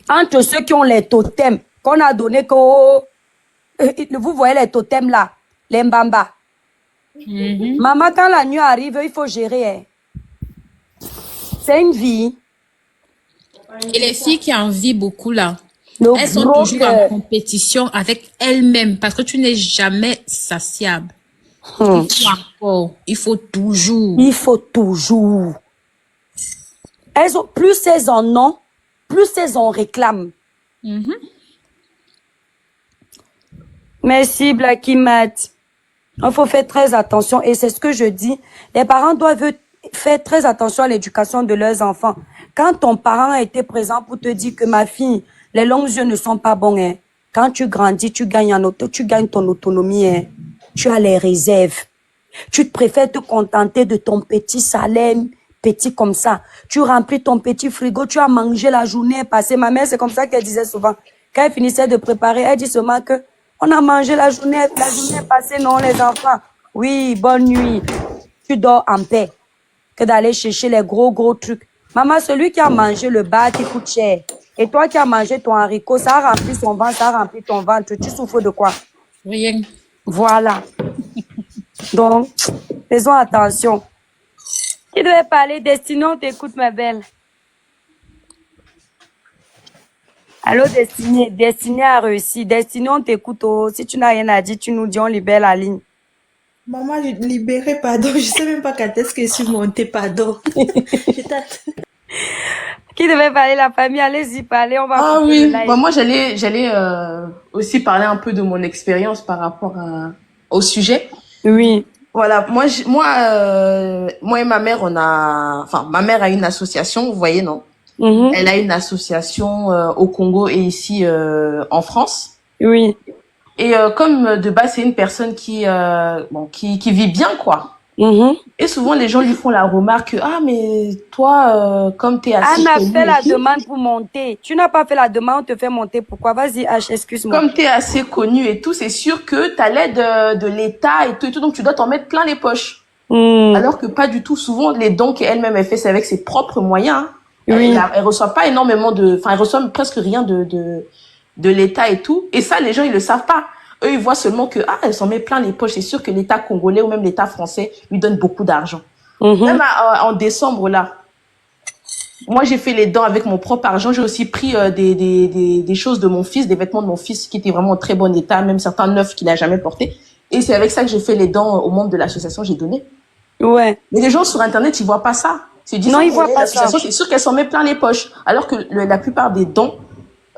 Entre ceux qui ont les totems, qu'on a donné que... vous voyez les totems là, les mbamba. Maman, quand la nuit arrive, il faut gérer. Hein. C'est une vie. Et les filles qui en vivent beaucoup là, elles sont toujours en compétition avec elles-mêmes parce que tu n'es jamais satiable. Il faut encore, il faut toujours. Il faut toujours. Plus elles en ont, plus elles en réclament. Merci, Blacky Mat. Il faut faire très attention et c'est ce que je dis. Les parents doivent faire très attention à l'éducation de leurs enfants. Quand ton parent a été présent pour te dire que ma fille, les longs yeux ne sont pas bons, hein. Quand tu grandis, tu gagnes ton autonomie, hein. Tu as les réserves. Tu préfères te contenter de ton petit salaire, petit comme ça. Tu remplis ton petit frigo, tu as mangé la journée passée. Ma mère, c'est comme ça qu'elle disait souvent. Quand elle finissait de préparer, elle dit seulement que on a mangé la journée passée, non, les enfants. Oui, bonne nuit. Tu dors en paix. Que d'aller chercher les gros trucs. Maman, celui qui a mangé le bar qui coûte cher, et toi qui as mangé ton haricot, ça a rempli son ventre, ça a rempli ton ventre. Tu souffres de quoi? Rien. Voilà. Donc, faisons attention. Qui devait parler? Destinée, on t'écoute, ma belle. Allô, Destinée. Destinée a réussi. Destinée, on t'écoute. Oh. Si tu n'as rien à dire, tu nous dis, on libère la ligne. Maman, libéré, pardon. Je sais même pas quand est-ce que je suis montée, pardon. Qui devait parler? La famille? Allez-y, parlez. On va Ah couper oui, le live. bah, moi j'allais aussi parler un peu de mon expérience par rapport au sujet. Oui. Voilà, moi et ma mère, ma mère a une association, vous voyez, non? Elle a une association au Congo et ici en France. Oui. Et comme de base c'est une personne qui vit bien, quoi. Et souvent les gens lui font la remarque, ah mais toi comme t'es assez Anne a connue fait et la tout, demande pour monter. Tu n'as pas fait la demande, on te fait monter. Pourquoi? Vas-y, H, excuse-moi. comme t'es assez connue et tout, c'est sûr que t'as l'aide de l'État et tout, donc tu dois t'en mettre plein les poches. Alors que pas du tout. Souvent les dons qu'elle-même elle fait, c'est avec ses propres moyens. Hein. Oui. Elle reçoit pas énormément elle reçoit presque rien de l'État et tout. Et ça, les gens ils le savent pas. Eux ils voient seulement que elle s'en met plein les poches. C'est sûr que l'État congolais ou même l'État français lui donne beaucoup d'argent. Même en décembre là. Moi, j'ai fait les dents avec mon propre argent. J'ai aussi pris des choses de mon fils, des vêtements de mon fils qui étaient vraiment en très bon état, même certains neufs qu'il n'a jamais portés. Et c'est avec ça que j'ai fait les dents aux membres de l'association, j'ai donné. Ouais. Mais les gens sur Internet, ils voient pas ça. Non, ils voient pas ça. C'est sûr qu'elle s'en met plein les poches. Alors que la plupart des dons,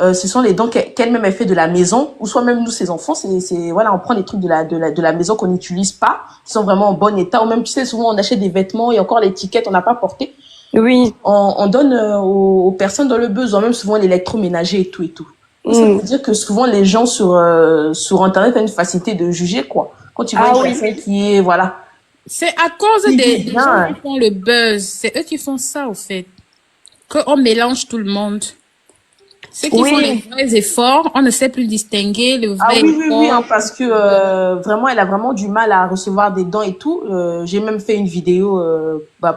ce sont les dons qu'elle-même elle fait de la maison, ou soit même nous, ses enfants, voilà, on prend les trucs de la maison qu'on n'utilise pas, qui sont vraiment en bon état, ou même, tu sais, souvent on achète des vêtements et encore l'étiquette, on n'a pas porté. Oui. On donne aux personnes dans le besoin, même souvent l'électroménager et tout et tout. Ça veut dire que souvent les gens sur Internet ont une facilité de juger, quoi. Quand tu vois une personne qui est, voilà. C'est à cause des gens qui font le buzz. C'est eux qui font ça, au fait. Qu'on mélange tout le monde. Ceux qui font les vrais efforts, on ne sait plus distinguer le vrai effort. Oui, hein, parce que vraiment, elle a vraiment du mal à recevoir des dons et tout. J'ai même fait une vidéo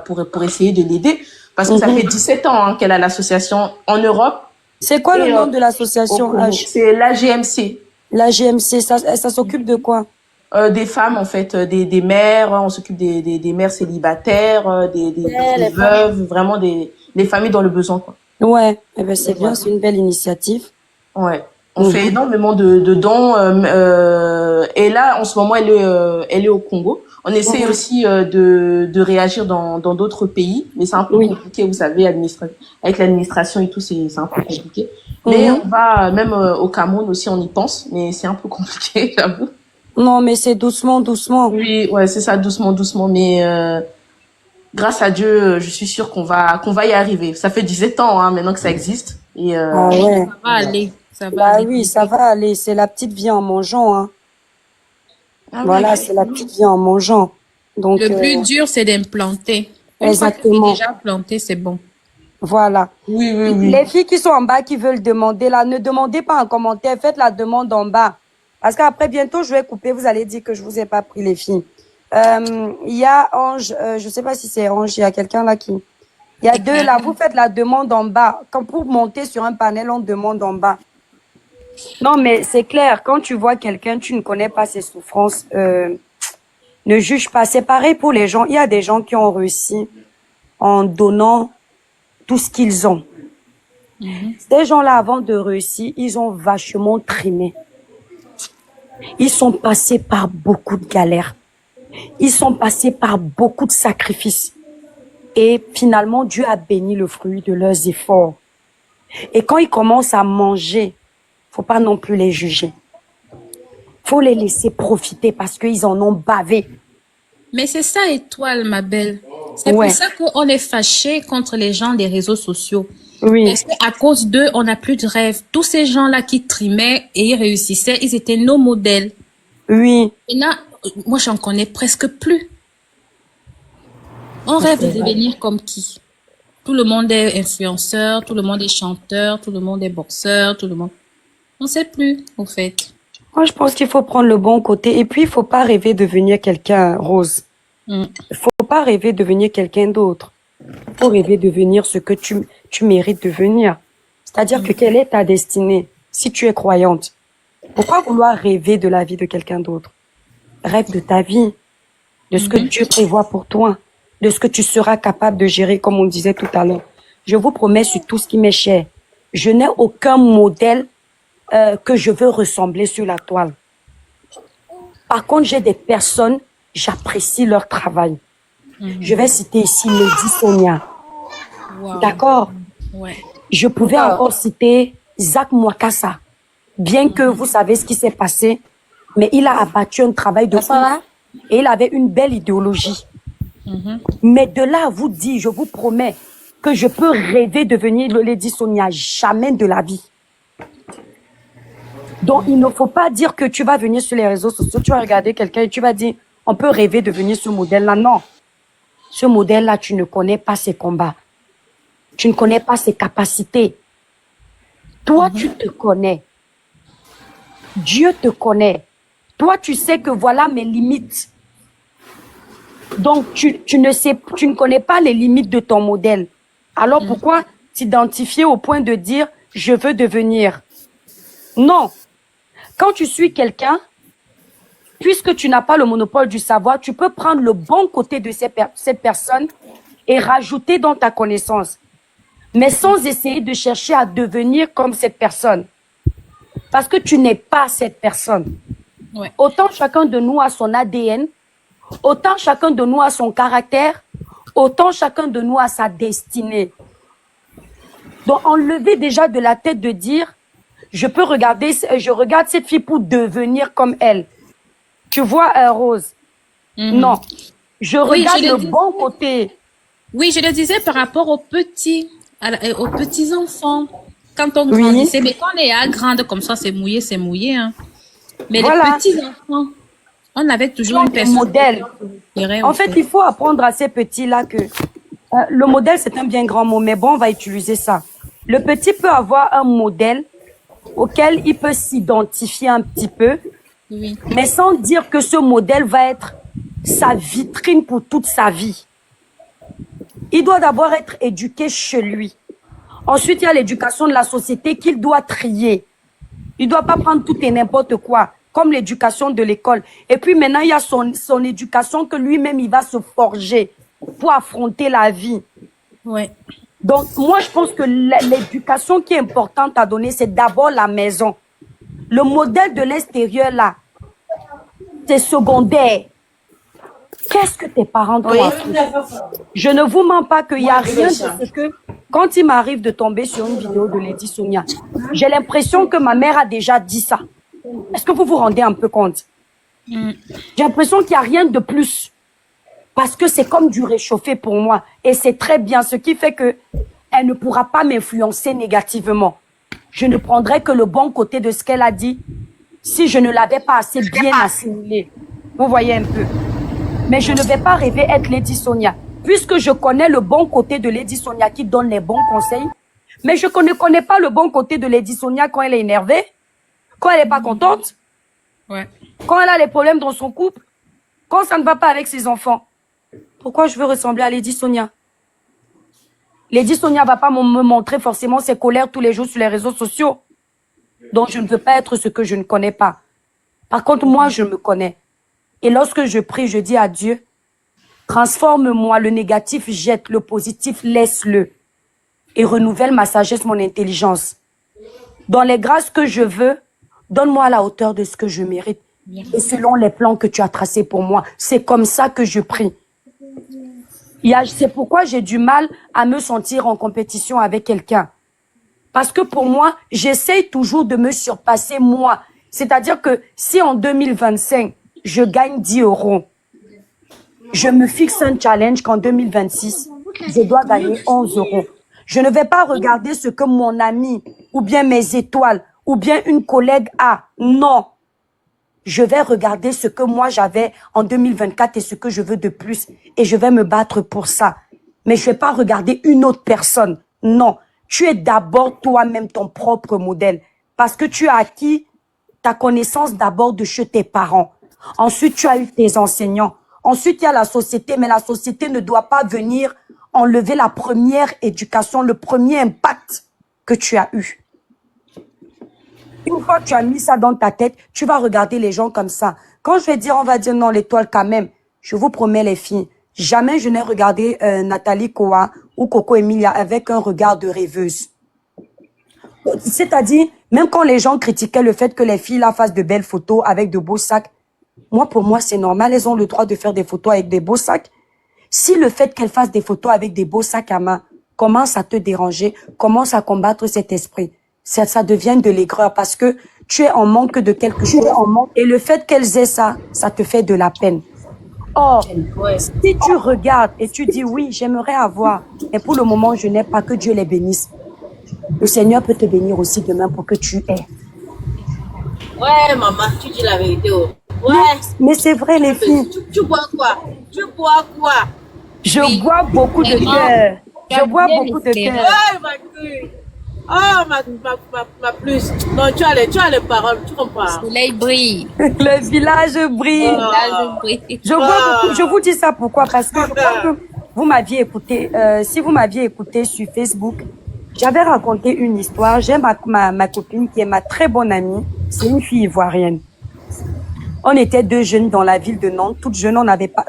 pour essayer de l'aider. Parce que ça fait 17 ans qu'elle a l'association en Europe. C'est quoi le nom de l'association H? C'est l'AGMC. L'AGMC, ça s'occupe de quoi? Des femmes, en fait, des mères. On s'occupe des mères célibataires, des veuves, vraiment des familles dans le besoin, quoi. Ouais, eh ben c'est bien, c'est une belle initiative. Ouais, on fait énormément de dons. Et là, en ce moment, elle est au Congo. On essaie aussi de réagir dans d'autres pays, mais c'est un peu compliqué, vous savez, avec l'administration et tout, c'est un peu compliqué. Mais on va même au Cameroun aussi, on y pense, mais c'est un peu compliqué, j'avoue. Non, mais c'est doucement. Oui, ouais, c'est ça, doucement, mais grâce à Dieu, je suis sûre qu'on va y arriver. Ça fait 17 ans maintenant que ça existe. Et ah ouais. Ça va aller. Ça va aller. Oui, ça va aller. C'est la petite vie en mangeant. Hein. Ah voilà, c'est la petite vie en mangeant. Donc, le plus dur, c'est d'implanter. Exactement. Une fois que tu es déjà planté, c'est bon. Voilà. Oui. Les filles qui sont en bas, qui veulent demander là, ne demandez pas en commentaire. Faites la demande en bas. Parce qu'après, bientôt, je vais couper. Vous allez dire que je vous ai pas pris les filles. Il y a Ange, je sais pas si c'est Ange, il y a quelqu'un là qui... Il y a deux là, vous faites la demande en bas. Quand pour monter sur un panel, on demande en bas. Non, mais c'est clair, quand tu vois quelqu'un, tu ne connais pas ses souffrances, ne juge pas. C'est pareil pour les gens. Il y a des gens qui ont réussi en donnant tout ce qu'ils ont. Ces gens-là, avant de réussir, ils ont vachement trimé. Ils sont passés par beaucoup de galères. Ils sont passés par beaucoup de sacrifices. Et finalement, Dieu a béni le fruit de leurs efforts. Et quand ils commencent à manger, faut pas non plus les juger. Faut les laisser profiter parce qu'ils en ont bavé. Mais c'est ça, Étoile, ma belle. C'est pour ça qu'on est fâché contre les gens des réseaux sociaux. Oui. Parce qu'à cause d'eux, on n'a plus de rêve. Tous ces gens-là qui trimaient et ils réussissaient, ils étaient nos modèles. Oui. Et là, moi, j'en connais presque plus. On rêve de devenir comme qui? Tout le monde est influenceur, tout le monde est chanteur, tout le monde est boxeur, tout le monde... On sait plus, au fait. Moi, je pense qu'il faut prendre le bon côté. Et puis, il faut pas rêver de devenir quelqu'un, Rose. Il faut pas rêver de devenir quelqu'un d'autre. Il faut rêver de devenir ce que tu mérites de devenir. C'est-à-dire que quelle est ta destinée si tu es croyante? Pourquoi vouloir rêver de la vie de quelqu'un d'autre? Rêve de ta vie, de ce que Dieu prévoit pour toi, de ce que tu seras capable de gérer, comme on disait tout à l'heure. Je vous promets sur tout ce qui m'est cher, je n'ai aucun modèle que je veux ressembler sur la toile. Par contre, j'ai des personnes, j'apprécie leur travail. Je vais citer ici Lady Sonia. Wow. D'accord? Ouais. Je pouvais encore citer Zach Mwakassa. Bien que vous savez ce qui s'est passé, mais il a abattu un travail de fou. Et il avait une belle idéologie. Mais de là à vous dire, je vous promets que je peux rêver de devenir le Lady Sonia, jamais de la vie. Donc, il ne faut pas dire que tu vas venir sur les réseaux sociaux, tu vas regarder quelqu'un et tu vas dire, on peut rêver de venir ce modèle-là. Non. Ce modèle-là, tu ne connais pas ses combats. Tu ne connais pas ses capacités. Toi, tu te connais. Dieu te connaît. Toi, tu sais que voilà mes limites. Donc, tu ne connais pas les limites de ton modèle. Alors, pourquoi t'identifier au point de dire, je veux devenir? Non. Quand tu suis quelqu'un, puisque tu n'as pas le monopole du savoir, tu peux prendre le bon côté de cette personne et rajouter dans ta connaissance. Mais sans essayer de chercher à devenir comme cette personne. Parce que tu n'es pas cette personne. Ouais. Autant chacun de nous a son ADN, autant chacun de nous a son caractère, autant chacun de nous a sa destinée. Donc, enlever déjà de la tête de dire, je regarde cette fille pour devenir comme elle. Tu vois, Rose? Non. Je regarde le bon côté. Oui, je le disais par rapport aux petits enfants. Quand on grandissait, mais quand on est à grande comme ça, c'est mouillé, hein. Mais voilà. Les petits enfants, on avait toujours une personne. Modèle. En fait, il faut apprendre à ces petits-là que le modèle, c'est un bien grand mot, mais bon, on va utiliser ça. Le petit peut avoir un modèle auquel il peut s'identifier un petit peu, mais sans dire que ce modèle va être sa vitrine pour toute sa vie. Il doit d'abord être éduqué chez lui. Ensuite, il y a l'éducation de la société qu'il doit trier. Il ne doit pas prendre tout et n'importe quoi, comme l'éducation de l'école. Et puis maintenant, il y a son éducation que lui-même, il va se forger pour affronter la vie. Ouais. Donc, moi, je pense que l'éducation qui est importante à donner, c'est d'abord la maison. Le modèle de l'extérieur, là, c'est secondaire. Qu'est-ce que tes parents t'ont appris? Je ne vous mens pas qu'il n'y a rien de ce que... Quand il m'arrive de tomber sur une vidéo de Lady Sonia, j'ai l'impression que ma mère a déjà dit ça. Est-ce que vous vous rendez un peu compte? J'ai l'impression qu'il n'y a rien de plus. Parce que c'est comme du réchauffé pour moi. Et c'est très bien, ce qui fait que elle ne pourra pas m'influencer négativement. Je ne prendrai que le bon côté de ce qu'elle a dit si je ne l'avais pas assez bien assimilé. Vous voyez un peu. Mais je ne vais pas rêver être Lady Sonia. Puisque je connais le bon côté de Lady Sonia qui donne les bons conseils, mais je ne connais pas le bon côté de Lady Sonia quand elle est énervée, quand elle n'est pas contente, quand elle a les problèmes dans son couple, quand ça ne va pas avec ses enfants. Pourquoi je veux ressembler à Lady Sonia? Lady Sonia ne va pas me montrer forcément ses colères tous les jours sur les réseaux sociaux. Donc je ne veux pas être ce que je ne connais pas. Par contre, moi, je me connais. Et lorsque je prie, je dis à Dieu, transforme-moi, le négatif, jette, le positif, laisse-le. Et renouvelle ma sagesse, mon intelligence. Dans les grâces que je veux, donne-moi à la hauteur de ce que je mérite. Et selon les plans que tu as tracés pour moi. C'est comme ça que je prie. C'est pourquoi j'ai du mal à me sentir en compétition avec quelqu'un. Parce que pour moi, j'essaye toujours de me surpasser moi. C'est-à-dire que si en 2025, je gagne 10 €, je me fixe un challenge qu'en 2026, je dois gagner 11 €. Je ne vais pas regarder ce que mon ami, ou bien mes étoiles, ou bien une collègue a. Non. Je vais regarder ce que moi j'avais en 2024 et ce que je veux de plus. Et je vais me battre pour ça. Mais je ne vais pas regarder une autre personne. Non. Tu es d'abord toi-même ton propre modèle. parce que tu as acquis ta connaissance d'abord de chez tes parents. Ensuite, tu as eu tes enseignants. Ensuite, il y a la société, mais la société ne doit pas venir enlever la première éducation, le premier impact que tu as eu. Une fois que tu as mis ça dans ta tête, tu vas regarder les gens comme ça. Quand je vais dire, on va dire non, l'étoile quand même. Je vous promets les filles, jamais je n'ai regardé Nathalie Koa ou Coco Emilia avec un regard de rêveuse. C'est-à-dire, même quand les gens critiquaient le fait que les filles là fassent de belles photos avec de beaux sacs, pour moi, c'est normal. Elles ont le droit de faire des photos avec des beaux sacs. Si le fait qu'elles fassent des photos avec des beaux sacs à main commence à te déranger, commence à combattre cet esprit, ça devient de l'aigreur parce que tu es en manque de quelque chose. Et le fait qu'elles aient ça, ça te fait de la peine. Or, si tu regardes et tu dis oui, j'aimerais avoir, et pour le moment, je n'ai pas, que Dieu les bénisse. Le Seigneur peut te bénir aussi demain pour que tu aies. Ouais, maman, tu dis la vérité. Oh. Ouais. Mais c'est vrai, les filles. Tu bois quoi? Tu bois quoi? Je bois beaucoup de cœur. Je bois beaucoup de cœur. Oh, ma queue. Oh, ma plus. Non, tu as les paroles, tu comprends? Le soleil brille. Le village brille. Le village brille. Je bois beaucoup. Je vous dis ça pourquoi? Parce que je crois que vous m'aviez écouté. Si vous m'aviez écouté sur Facebook, j'avais raconté une histoire. J'ai ma copine qui est ma très bonne amie. C'est une fille ivoirienne. On était deux jeunes dans la ville de Nantes. Toutes jeunes,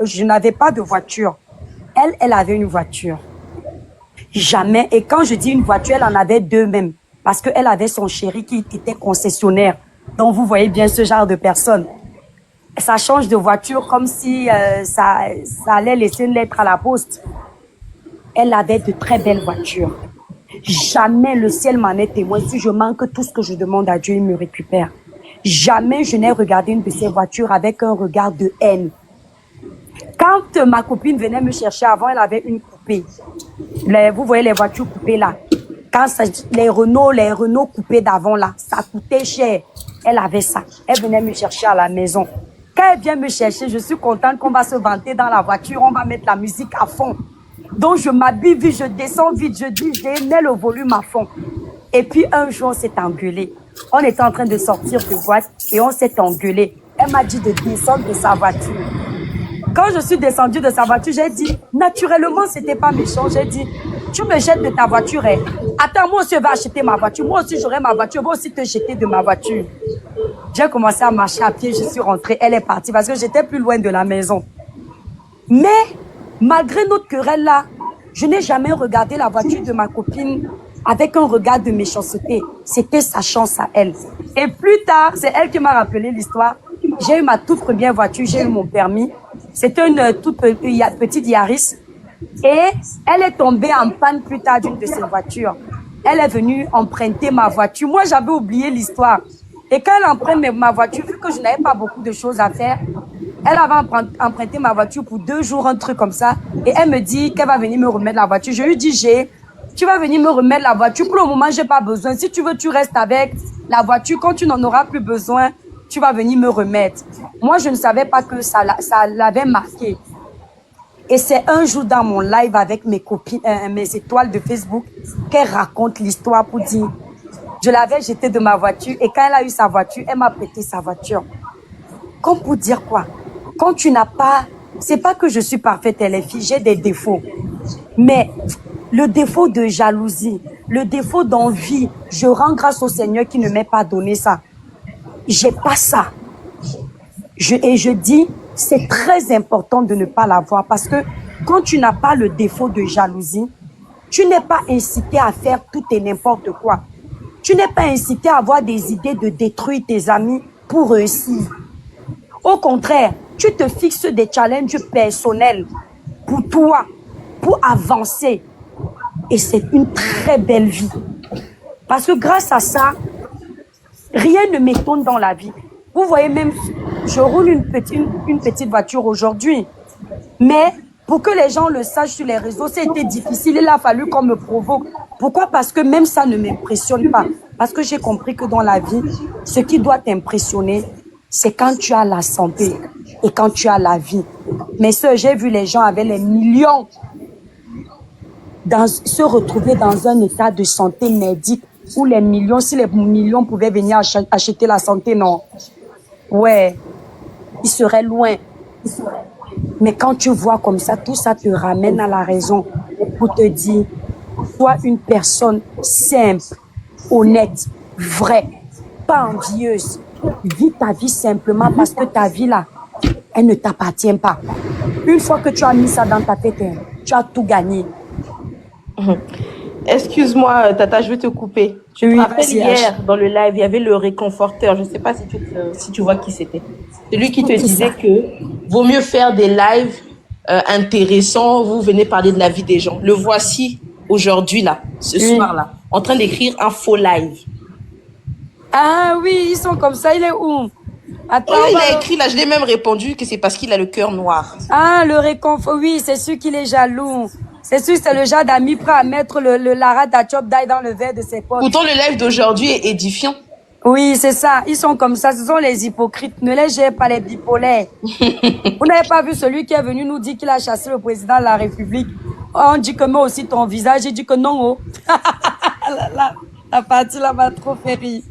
je n'avais pas de voiture. Elle avait une voiture. Jamais. Et quand je dis une voiture, elle en avait deux même. Parce qu'elle avait son chéri qui était concessionnaire. Donc, vous voyez bien ce genre de personne. Ça change de voiture comme si ça allait laisser une lettre à la poste. Elle avait de très belles voitures. Jamais le ciel m'en est témoin. Si je manque tout ce que je demande à Dieu, il me récupère. Jamais je n'ai regardé une de ces voitures avec un regard de haine. Quand ma copine venait me chercher avant, elle avait une coupée. Vous voyez les voitures coupées là. Quand les Renault coupés d'avant là, ça coûtait cher. Elle avait ça. Elle venait me chercher à la maison. Quand elle vient me chercher, je suis contente qu'on va se vanter dans la voiture, on va mettre la musique à fond. Donc je m'habille vite, je descends vite, je dis, je mets le volume à fond. Et puis un jour, on s'est engueulé. On était en train de sortir de boîte et on s'est engueulé. Elle m'a dit de descendre de sa voiture. Quand je suis descendue de sa voiture, j'ai dit, naturellement, c'était pas méchant. J'ai dit, tu me jettes de ta voiture. Hein. Attends, moi aussi, je vais acheter ma voiture. Moi aussi, j'aurai ma voiture. Je vais aussi te jeter de ma voiture. J'ai commencé à marcher à pied. Je suis rentrée. Elle est partie parce que j'étais plus loin de la maison. Mais, malgré notre querelle là, je n'ai jamais regardé la voiture de ma copine avec un regard de méchanceté. C'était sa chance à elle. Et plus tard, c'est elle qui m'a rappelé l'histoire. J'ai eu ma toute première voiture, j'ai eu mon permis. C'était une toute petite Yaris. Et elle est tombée en panne plus tard d'une de ses voitures. Elle est venue emprunter ma voiture. Moi, j'avais oublié l'histoire. Et quand elle emprunte ma voiture, vu que je n'avais pas beaucoup de choses à faire, elle avait emprunté ma voiture pour 2 jours, un truc comme ça. Et elle me dit qu'elle va venir me remettre la voiture. Je lui dis, tu vas venir me remettre la voiture. Pour le moment, j'ai pas besoin. Si tu veux, tu restes avec la voiture. Quand tu n'en auras plus besoin, tu vas venir me remettre. Moi, je ne savais pas que ça l'avait marqué. Et c'est un jour dans mon live avec mes copines, mes étoiles de Facebook, qu'elle raconte l'histoire pour dire, je l'avais jetée de ma voiture et quand elle a eu sa voiture, elle m'a prêté sa voiture. Comme pour dire quoi? Quand tu n'as pas, c'est pas que je suis parfaite, les filles, j'ai des défauts. Mais le défaut de jalousie, le défaut d'envie, je rends grâce au Seigneur qui ne m'ait pas donné ça. J'ai pas ça. Et je dis, c'est très important de ne pas l'avoir parce que quand tu n'as pas le défaut de jalousie, tu n'es pas incité à faire tout et n'importe quoi. Tu n'es pas incité à avoir des idées de détruire tes amis pour réussir. Au contraire, tu te fixes des challenges personnels pour toi, pour avancer. Et c'est une très belle vie. Parce que grâce à ça, rien ne m'étonne dans la vie. Vous voyez même, je roule une petite voiture aujourd'hui. Mais pour que les gens le sachent sur les réseaux, c'était difficile. Il a fallu qu'on me provoque. Pourquoi? Parce que même ça ne m'impressionne pas. Parce que j'ai compris que dans la vie, ce qui doit t'impressionner, c'est quand tu as la santé et quand tu as la vie. Mais ça, j'ai vu les gens avec les millions se retrouver dans un état de santé merdique, ou les millions, si les millions pouvaient venir acheter la santé, non. Ouais, il serait loin. Mais quand tu vois comme ça, tout ça te ramène à la raison pour te dire, sois une personne simple, honnête, vraie, pas envieuse. Vis ta vie simplement parce que ta vie là, elle ne t'appartient pas. Une fois que tu as mis ça dans ta tête, tu as tout gagné. Excuse-moi, Tata, je vais te couper. Je me rappelle hier, dans le live, il y avait le réconforteur. Je ne sais pas si tu vois qui c'était. Celui qui te disait que vaut mieux faire des lives intéressants. Vous venez parler de la vie des gens. Le voici aujourd'hui, là, ce soir-là, en train d'écrire un faux live. Ah oui, ils sont comme ça. Il est où? Attends, il a écrit là, je l'ai même répondu que c'est parce qu'il a le cœur noir. Ah, le réconfort, oui, c'est sûr qu'il est jaloux. C'est sûr que c'est le genre d'amis prêt à mettre le Lara Dachop d'ail dans le verre de ses potes. Pourtant, le live d'aujourd'hui est édifiant. Oui, c'est ça. Ils sont comme ça. Ce sont les hypocrites. Ne les gère pas, les bipolaires. Vous n'avez pas vu celui qui est venu nous dire qu'il a chassé le président de la République? On dit que moi aussi ton visage. Il dit que non. Oh. la partie là m'a trop fait rire.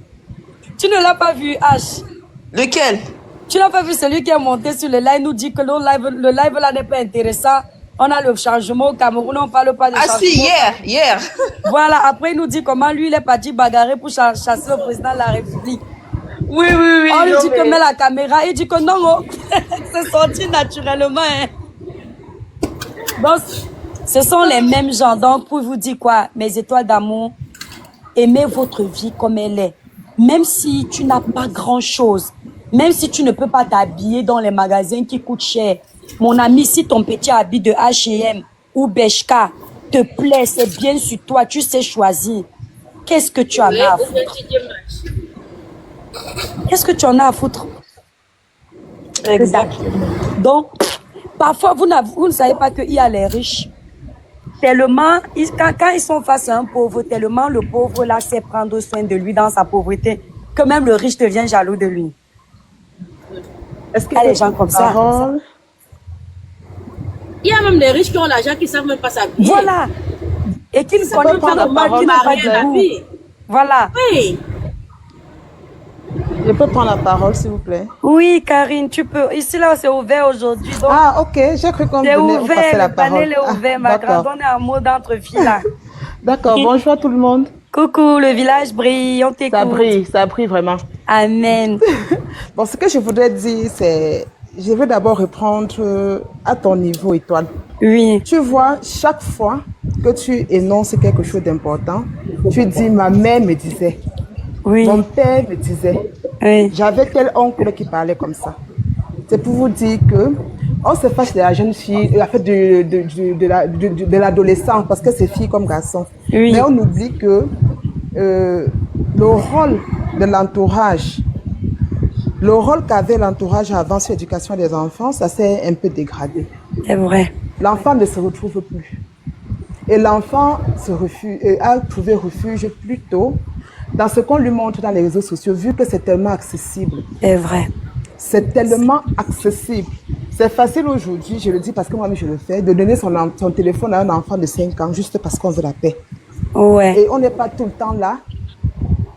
Tu ne l'as pas vu, H? Lequel? Tu n'as pas vu celui qui est monté sur le live, nous dit que le live là n'est pas intéressant. On a le changement au Cameroun, on ne parle pas de changement. Ah si, hier. Voilà, après il nous dit comment lui il est parti bagarrer pour chasser le président de la République. Oui. On lui dit que met la caméra, il dit que non, oh. C'est sorti naturellement. Hein. Donc, ce sont les mêmes gens. Donc, pour vous dire quoi, mes étoiles d'amour, aimez votre vie comme elle est. Même si tu n'as pas grand-chose, même si tu ne peux pas t'habiller dans les magasins qui coûtent cher, mon ami, si ton petit habit de H&M ou Bershka te plaît, c'est bien sur toi, tu sais choisir. Qu'est-ce que tu en as à foutre? Qu'est-ce que tu en as à foutre? Exactement. Donc, parfois, vous ne savez pas qu'il y a les riches. Tellement, quand ils sont face à un pauvre, tellement le pauvre là sait prendre soin de lui dans sa pauvreté, que même le riche devient jaloux de lui. Est-ce qu'il y a des gens comme ça? Il y a même les riches qui ont l'argent qui ne savent même pas s'habiller. Voilà. Et qui ne connaissent pas le mal, qui n'ont pas de goût. Voilà. Oui. Je peux prendre la parole, s'il vous plaît? Oui, Karine, tu peux. Ici, là, c'est ouvert aujourd'hui. Ah, ok. J'ai cru qu'on me passer la parole. Le panel est ouvert, ma grande. On est en mode entre filles, là. D'accord. Bonjour à tout le monde. Coucou, le village brille. On t'écoute. Ça brille vraiment. Amen. Bon, ce que je voudrais dire, c'est... Je veux d'abord reprendre à ton niveau, Étoile. Oui. Tu vois, chaque fois que tu énonces quelque chose d'important, tu dis, ma mère me disait, mon père me disait, j'avais tel oncle qui parlait comme ça. C'est pour vous dire que on se fâche de la jeune fille, la fait de l'adolescent, parce que c'est fille comme garçon. Oui. Mais on oublie que le rôle de l'entourage, le rôle qu'avait l'entourage avant sur l'éducation des enfants, ça s'est un peu dégradé. C'est vrai. L'enfant ne se retrouve plus. Et l'enfant a trouvé refuge plutôt dans ce qu'on lui montre dans les réseaux sociaux, vu que c'est tellement accessible. C'est vrai. C'est tellement accessible. C'est facile aujourd'hui, je le dis parce que moi-même je le fais, de donner son téléphone à un enfant de 5 ans juste parce qu'on veut la paix. Ouais. Et on n'est pas tout le temps là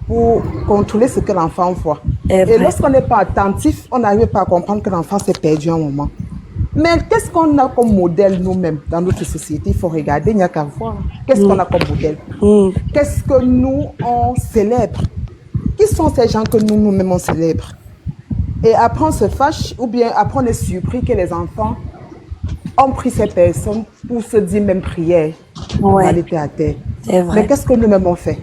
pour contrôler ce que l'enfant voit. Et lorsqu'on n'est pas attentif, on n'arrive pas à comprendre que l'enfant s'est perdu un moment. Mais qu'est-ce qu'on a comme modèle nous-mêmes dans notre société? Il faut regarder, il n'y a qu'à voir. Qu'est-ce qu'on a comme modèle? Qu'est-ce que nous, on célèbre? Qui sont ces gens que nous-mêmes, on célèbre? Et après, on se fâche, ou bien après, on est surpris que les enfants ont pris ces personnes pour se dire même prière. On va aller à terre. Mais qu'est-ce que nous-mêmes on fait?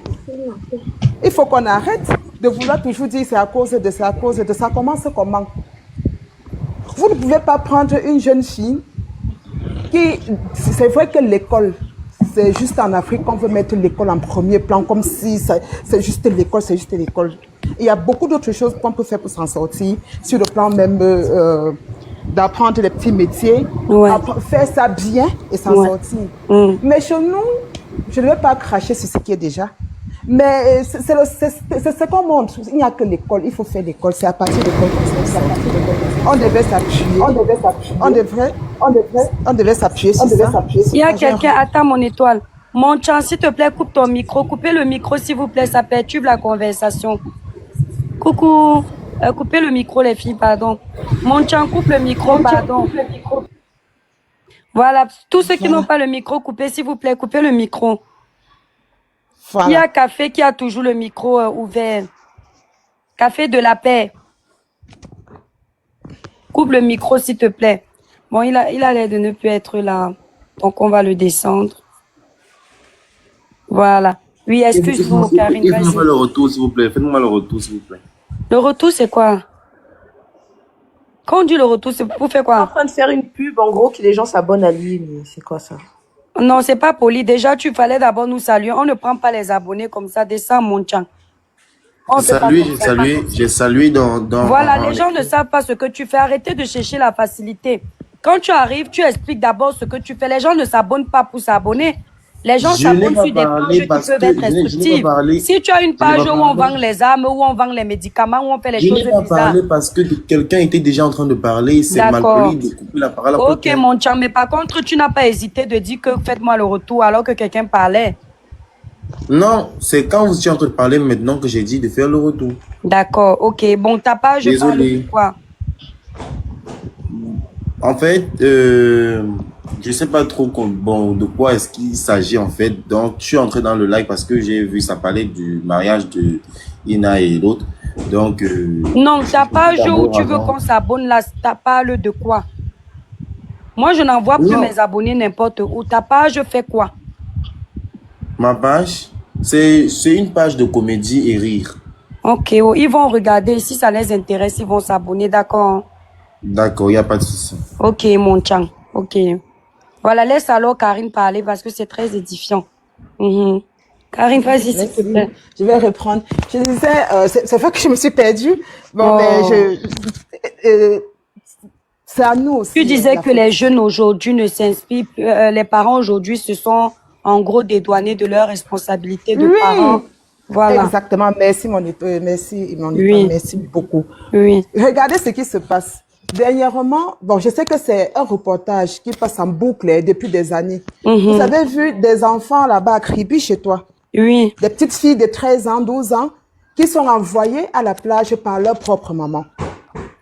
Il faut qu'on arrête de vouloir toujours dire c'est à cause de ça, à cause de ça. Commence comment? Vous ne pouvez pas prendre une jeune fille qui... C'est vrai que l'école, c'est juste en Afrique qu'on veut mettre l'école en premier plan, comme si c'est juste l'école, c'est juste l'école. Il y a beaucoup d'autres choses qu'on peut faire pour s'en sortir, sur le plan même d'apprendre les petits métiers, faire ça bien et s'en sortir. Mais chez nous, je ne vais pas cracher sur ce qui est déjà. Mais c'est ce qu'on montre. Il n'y a que l'école. Il faut faire l'école. C'est à partir de l'école qu'on s'en sort. On devait s'appuyer. On devait s'appuyer sur ça. Il y a quelqu'un, attends mon étoile. Mon chan, s'il te plaît, coupe ton micro. Coupez le micro, s'il vous plaît, ça perturbe la conversation. Coucou. Coupez le micro, les filles, pardon. Mon chan, coupe le micro, pardon. Voilà, tous ceux qui n'ont pas le micro, coupez, s'il vous plaît, coupez le micro. Voilà. Il y a Café qui a toujours le micro ouvert. Café de la paix. Coupe le micro, s'il te plaît. Bon, il a l'air de ne plus être là. Donc, on va le descendre. Voilà. Oui, excuse-moi, Karine. Faites-moi le retour, s'il vous plaît. Faites-moi le retour, s'il vous plaît. Le retour, c'est quoi? Quand on dit le retour, c'est pour faire quoi? En train de faire une pub, en gros, que les gens s'abonnent à lui. Mais c'est quoi ça? Non, c'est pas poli. Déjà, tu fallait d'abord nous saluer. On ne prend pas les abonnés comme ça. Descends, mon chan. J'ai salué dans... Voilà, les gens ne savent pas ce que tu fais. Arrêtez de chercher la facilité. Quand tu arrives, tu expliques d'abord ce que tu fais. Les gens ne s'abonnent pas pour s'abonner. Les gens s'abonnent sur des pages qui peuvent être instructives. Si tu as une page où on vend les armes, où on vend les médicaments, où on fait les choses bizarres. Je n'ai pas parlé parce que quelqu'un était déjà en train de parler. C'est mal poli de couper la parole. Ok, mon chan, mais par contre, tu n'as pas hésité de dire que faites-moi le retour alors que quelqu'un parlait. Non, c'est quand vous êtes en train de parler maintenant que j'ai dit de faire le retour. D'accord, ok. Bon, ta page, je parle de quoi? En fait, je sais pas trop de quoi est-ce qu'il s'agit en fait. Donc, je suis entré dans le live parce que j'ai vu ça parlait du mariage de Ina et l'autre. Donc, non, ta page où tu veux qu'on s'abonne là, ta parle de quoi? Moi, je n'envoie plus mes abonnés n'importe où. Ta page fait quoi? Ma page, c'est une page de comédie et rire. Ok, oh, ils vont regarder. Si ça les intéresse, ils vont s'abonner, d'accord? D'accord, il n'y a pas de souci. Ok, mon chan. Ok. Voilà, laisse alors Karine parler parce que c'est très édifiant. Karine, vas-y, s'il te plaît. Je vais reprendre. Je disais, c'est vrai que je me suis perdue. Bon, mais c'est à nous aussi. Tu disais que les jeunes aujourd'hui ne s'inspirent, les parents aujourd'hui se sont en gros dédouanés de leurs responsabilités de parents. Voilà. Exactement. Merci, mon époux. Merci, mon époux. Oui. Merci beaucoup. Oui. Regardez ce qui se passe. Dernièrement, bon, je sais que c'est un reportage qui passe en boucle depuis des années. Vous avez vu des enfants là-bas à Kribi chez toi? Oui. Des petites filles de 13 ans, 12 ans qui sont envoyées à la plage par leur propre maman.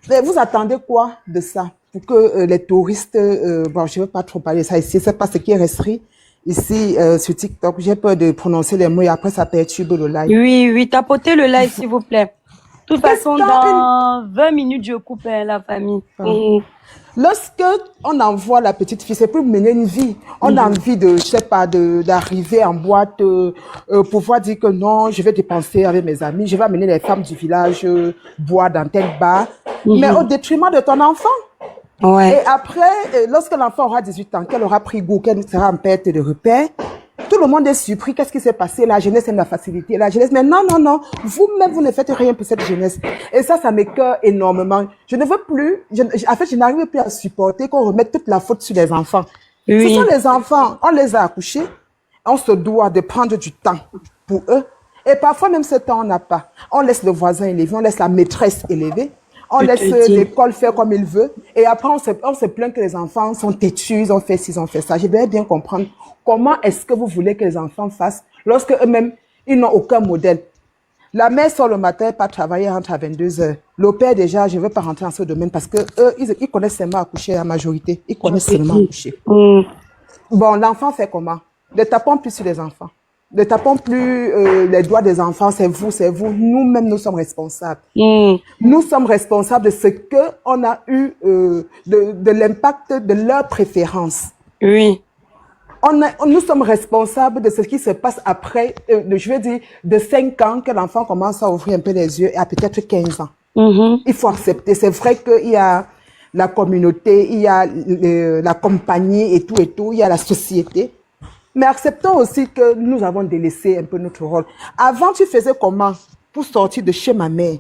Mais vous attendez quoi de ça? Pour que les touristes, bon, je ne veux pas trop parler de ça ici, c'est pas ce qui est rescrit. Ici, sur TikTok, j'ai peur de prononcer les mots et après ça perturbe le live. Oui, oui, tapotez le live s'il vous plaît. De toute façon, dans 20 minutes, je coupe la famille. Lorsque on envoie la petite fille, c'est pour mener une vie. On a envie de, je sais pas, d'arriver en boîte, pouvoir dire que non, je vais dépenser avec mes amis, je vais amener les femmes du village boire dans tel bar, mais au détriment de ton enfant. Ouais. Et après, lorsque l'enfant aura 18 ans, qu'elle aura pris goût, qu'elle sera en perte de repère, tout le monde est surpris. Qu'est-ce qui s'est passé? La jeunesse aime la facilité. La jeunesse, mais non, non, non. Vous-même, vous ne faites rien pour cette jeunesse. Et ça m'écoeure énormément. Je ne veux plus, en fait, je n'arrive plus à supporter qu'on remette toute la faute sur les enfants. Oui. Ce sont les enfants. On les a accouchés. On se doit de prendre du temps pour eux. Et parfois, même ce temps, on n'a pas. On laisse le voisin élever, on laisse la maîtresse élever. On laisse l'école faire comme il veut. Et après, on se plaint que les enfants sont têtus, ils ont fait ci, ils ont fait ça. Je vais bien comprendre comment est-ce que vous voulez que les enfants fassent lorsque eux-mêmes, ils n'ont aucun modèle. La mère sort le matin, pas travailler, rentre à 22 heures. Le père, déjà, je ne veux pas rentrer dans ce domaine parce que eux, ils connaissent seulement accoucher, la majorité. Ils connaissent seulement accoucher. Bon, l'enfant fait comment? Ne tapons plus sur les enfants. Ne tapons plus les doigts des enfants, c'est vous, c'est vous. Nous-mêmes, nous sommes responsables. Nous sommes responsables de ce qu'on a eu, de l'impact de leurs préférences. Oui. Nous sommes responsables de ce qui se passe après, je veux dire, de 5 ans que l'enfant commence à ouvrir un peu les yeux et à peut-être 15 ans. Il faut accepter. C'est vrai qu'il y a la communauté, il y a la compagnie et tout, il y a la société. Mais acceptons aussi que nous avons délaissé un peu notre rôle. Avant, tu faisais comment pour sortir de chez ma mère?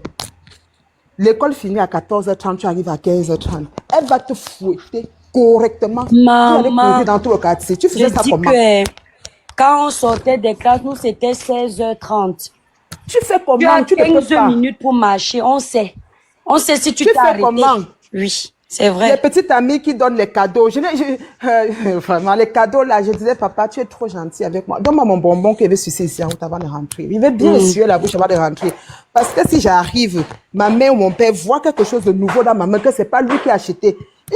L'école finit à 14h30, tu arrives à 15h30. Elle va te fouetter correctement. Maman, dans tout le quartier. Tu faisais ça comment? Que quand on sortait des classes, nous, c'était 16h30. Tu fais comment? Tu as 15 minutes pour marcher, on sait. On sait si tu t'es arrêté. Comment? Oui. C'est vrai. Les petites amies qui donnent les cadeaux. Vraiment, les cadeaux là, je disais, papa, tu es trop gentil avec moi. Donne-moi mon bonbon qui veut sucer ici en route avant de rentrer. Il veut bien suer la bouche avant de rentrer. Parce que si j'arrive, ma mère ou mon père voit quelque chose de nouveau dans ma main, que c'est pas lui qui a acheté. On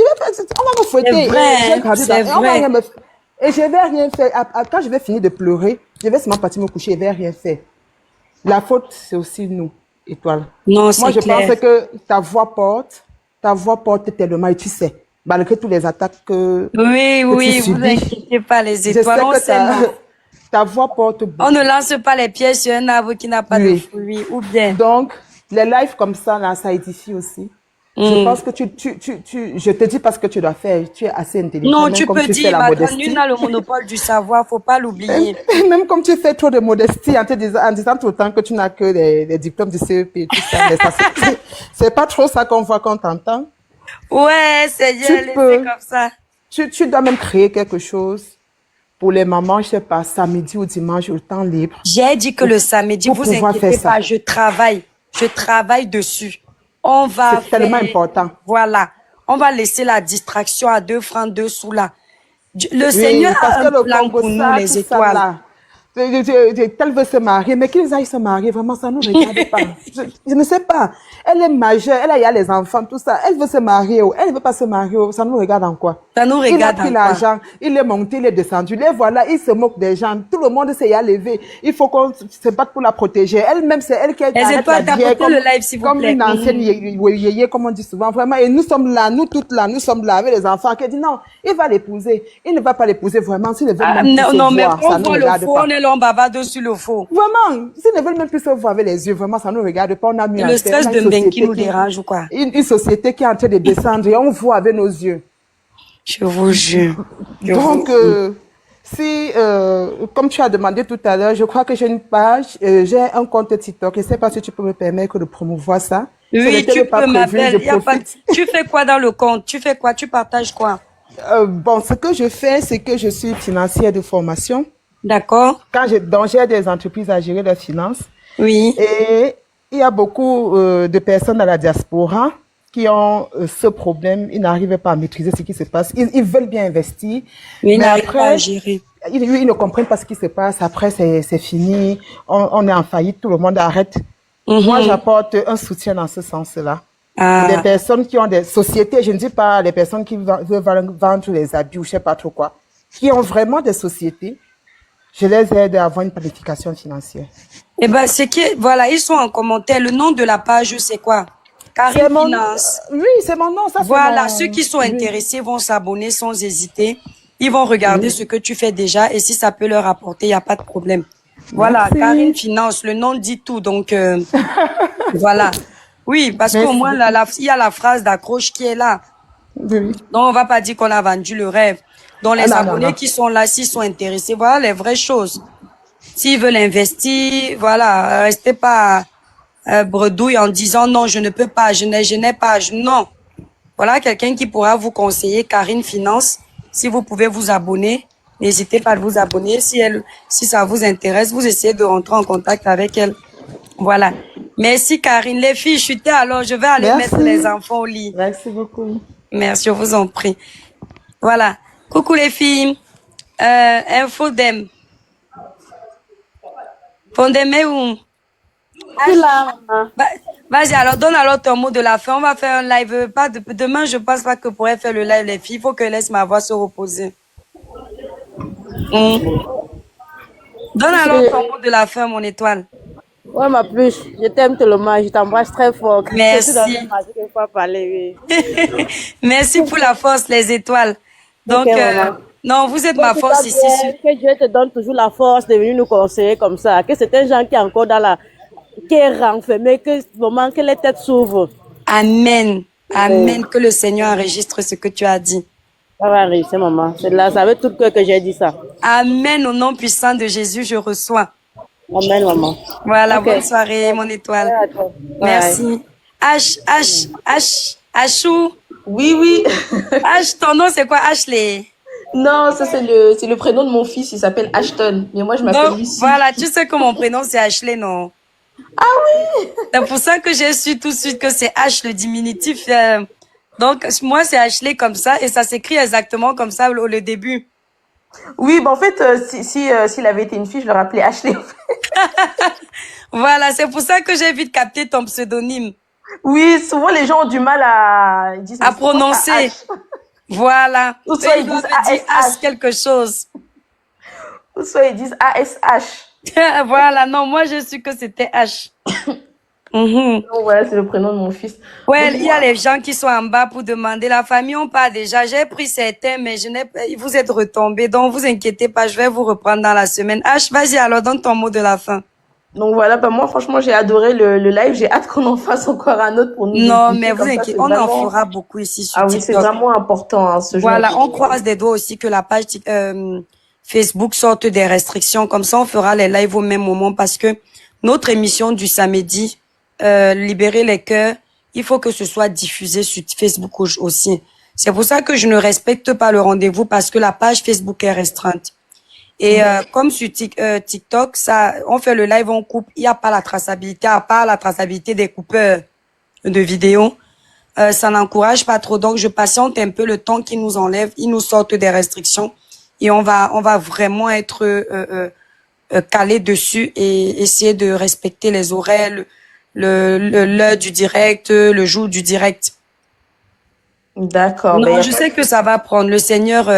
va me fouetter. C'est vrai, c'est vrai. Et je vais rien faire. Quand je vais finir de pleurer, je vais seulement partir me coucher et je vais rien faire. La faute, c'est aussi nous, Étoile. Non, c'est Moi, je clair. pense que ta voix porte tellement, et tu sais, malgré toutes les attaques que Oui, que oui, tu vous subis. inquiétez pas, les Je étoiles, sais on que s'aime. ta voix porte beaucoup. On ne lance pas les pièges sur un arbre qui n'a pas de Oui. fruits, ou bien. Donc, les lives comme ça, là, ça édifie aussi. Je pense que je te dis parce que tu dois faire, tu es assez intelligent. Non, même tu comme peux tu fais dire, la madame, modestie. nul n'a le monopole du savoir, faut pas l'oublier. Même comme tu fais trop de modestie en disant tout le temps que tu n'as que des diplômes du CEP et tout ça, mais ça, c'est pas trop ça qu'on voit quand t'entends. Ouais, c'est bien, laissez comme ça. Tu dois même créer quelque chose pour les mamans, je sais pas, samedi ou dimanche, au temps libre. J'ai dit que le samedi, pour vous pouvoir inquiétez faire ça. pas, je travaille dessus. On va C'est tellement faire- important. Voilà. On va laisser la distraction à 2 francs, 2 sous là. Le Oui, Seigneur parce a que un le plan Congo, pour nous, ça, les tout ça, étoiles. là. Elle veut se marier, mais qu'ils aillent se marier, vraiment, ça ne nous regarde pas. Je ne sais pas. Elle est majeure, elle a les enfants, tout ça. Elle veut se marier, elle ne veut pas se marier, ça nous regarde en quoi? Ça nous Il a regarde pris en quoi? l'argent, il est monté, il est descendu. Les voilà, il se moque des gens. Tout le monde s'est y levé. Il faut qu'on se batte pour la protéger. Elle-même, c'est elle qui Les arrête étoiles, la bière tapotez le live, s'il vous comme plaît. une ancienne yéyé, comme on dit souvent. Vraiment, et nous sommes là, nous toutes là, nous sommes là avec les enfants. Qui dit non, il va l'épouser. Il ne va pas l'épouser vraiment s'il ne veut même plus Non, se non, mais voir. on Ça ne voit le regarde faux, pas. on est là, on bavarde sur le faux. Vraiment, s'ils ne veulent même plus se voir avec les yeux, vraiment, ça ne nous regarde pas. On a mis C'est en le terre. stress On a de une Mbenki société nous dérange ou quoi? une société qui est en train de descendre et on voit avec nos yeux. Je vous jure. Donc, comme tu as demandé tout à l'heure, je crois que j'ai une page, j'ai un compte TikTok. Je ne sais pas si tu peux me permettre de promouvoir ça. Oui, tu peux, ma belle. Je profite. Tu fais quoi dans le compte? Tu fais quoi? Tu partages quoi? Bon, ce que je fais, c'est que je suis financière de formation. D'accord. Donc, j'ai des entreprises à gérer leurs finances. Oui. Et il y a beaucoup de personnes dans la diaspora qui ont ce problème. Ils n'arrivent pas à maîtriser ce qui se passe. Ils veulent bien investir. Mais ils mais n'arrivent après, pas à gérer. Ils ne comprennent pas ce qui se passe. Après, c'est fini. On est en faillite. Tout le monde arrête. Moi, j'apporte un soutien dans ce sens-là. Des personnes qui ont des sociétés, je ne dis pas les personnes qui veulent vendre les habits ou je ne sais pas trop quoi, qui ont vraiment des sociétés, je les aide à avoir une planification financière. Eh ben, c'est que, voilà, ils sont en commentaire. Le nom de la page, c'est quoi? Karine Finance. Oui, c'est mon nom. Ça, voilà, mon... ceux qui sont intéressés vont s'abonner sans hésiter. Ils vont regarder ce que tu fais déjà et si ça peut leur apporter, il n'y a pas de problème. Voilà, Merci. Karine Finance, le nom dit tout. Donc, voilà. Oui, parce qu'au moins, il y a la phrase d'accroche qui est là. Oui. Donc, on va pas dire qu'on a vendu le rêve. Donc, les non, abonnés non. qui sont là, s'ils sont intéressés, voilà les vraies choses. S'ils veulent investir, voilà, restez pas bredouille en disant non, je ne peux pas, je n'ai pas. Non. Voilà quelqu'un qui pourra vous conseiller, Karine Finance. Si vous pouvez vous abonner, n'hésitez pas à vous abonner. Si ça vous intéresse, vous essayez de rentrer en contact avec elle. Voilà. Merci Karine. Les filles, chutez alors, je vais aller mettre les enfants au lit. Merci beaucoup. Merci, je vous en prie. Voilà. Coucou les filles. Info d'Em. Fondemé où? Vas-y, alors donne alors ton mot de la fin. On va faire un live. Pas demain, je pense pas que je pourrais faire le live, les filles. Il faut que je laisse ma voix se reposer. Donne alors ton mot de la fin, mon étoile. Ouais, ma plus, je t'aime tellement, je t'embrasse très fort. Merci. Merci pour la force, les étoiles. Donc, non, vous êtes ma force ici. Que Dieu te donne toujours la force de venir nous conseiller comme ça. Que c'est un gens qui est encore dans la... qui est renfermé, que moment que les têtes s'ouvrent. Amen. Amen. Que le Seigneur enregistre ce que tu as dit. Ça va réussir, maman. C'est là, ça avec tout le cœur que j'ai dit ça. Amen. Au nom puissant de Jésus, je reçois. Amen, maman. Voilà, bonne soirée, mon étoile. Merci. Achou. Oui. Ton nom, c'est quoi, Ashley? Non, ça c'est le prénom de mon fils, il s'appelle Ashton. Mais moi je m'appelle Lucie. Voilà, tu sais que mon prénom c'est Ashley, non? Ah oui! C'est pour ça que j'ai su tout de suite que c'est H, le diminutif. Donc, moi, c'est Ashley comme ça, et ça s'écrit exactement comme ça le début. Oui, bah en fait, s'il avait été une fille, je l'aurais appelé Ashley. Voilà, c'est pour ça que j'ai vite capté ton pseudonyme. Oui, souvent les gens ont du mal à... Ils disent, à prononcer. Voilà. Ou soit ils disent ASH. quelque chose. Ou soit ils disent ASH. Voilà, non, moi je suis que c'était H. Donc voilà, c'est le prénom de mon fils. Ouais, Donc, il y a les gens qui sont en bas pour demander. La famille, on part déjà. J'ai pris certains, mais vous êtes retombés. Donc, vous inquiétez pas, je vais vous reprendre dans la semaine. H, vas-y, alors, donne ton mot de la fin. Donc voilà, bah moi, franchement, j'ai adoré le live. J'ai hâte qu'on en fasse encore un autre pour nous. Non, mais vous inquiétez, on en fera beaucoup ici sur TikTok. Oui, c'est vraiment important, hein, ce genre. Voilà, on croise des doigts aussi que la page Facebook sorte des restrictions. Comme ça, on fera les lives au même moment parce que notre émission du samedi, Libérer les cœurs, il faut que ce soit diffusé sur Facebook aussi. C'est pour ça que je ne respecte pas le rendez-vous parce que la page Facebook est restreinte. Et comme sur TikTok, ça, on fait le live, on coupe, il n'y a pas la traçabilité, à part la traçabilité des coupeurs de vidéos. Ça n'encourage pas trop. Donc, je patiente un peu le temps qu'ils nous enlèvent, ils nous sortent des restrictions et on va vraiment être calé dessus et essayer de respecter les horaires, l'heure du direct, le jour du direct. D'accord. Non, je sais que ça va prendre. Le Seigneur,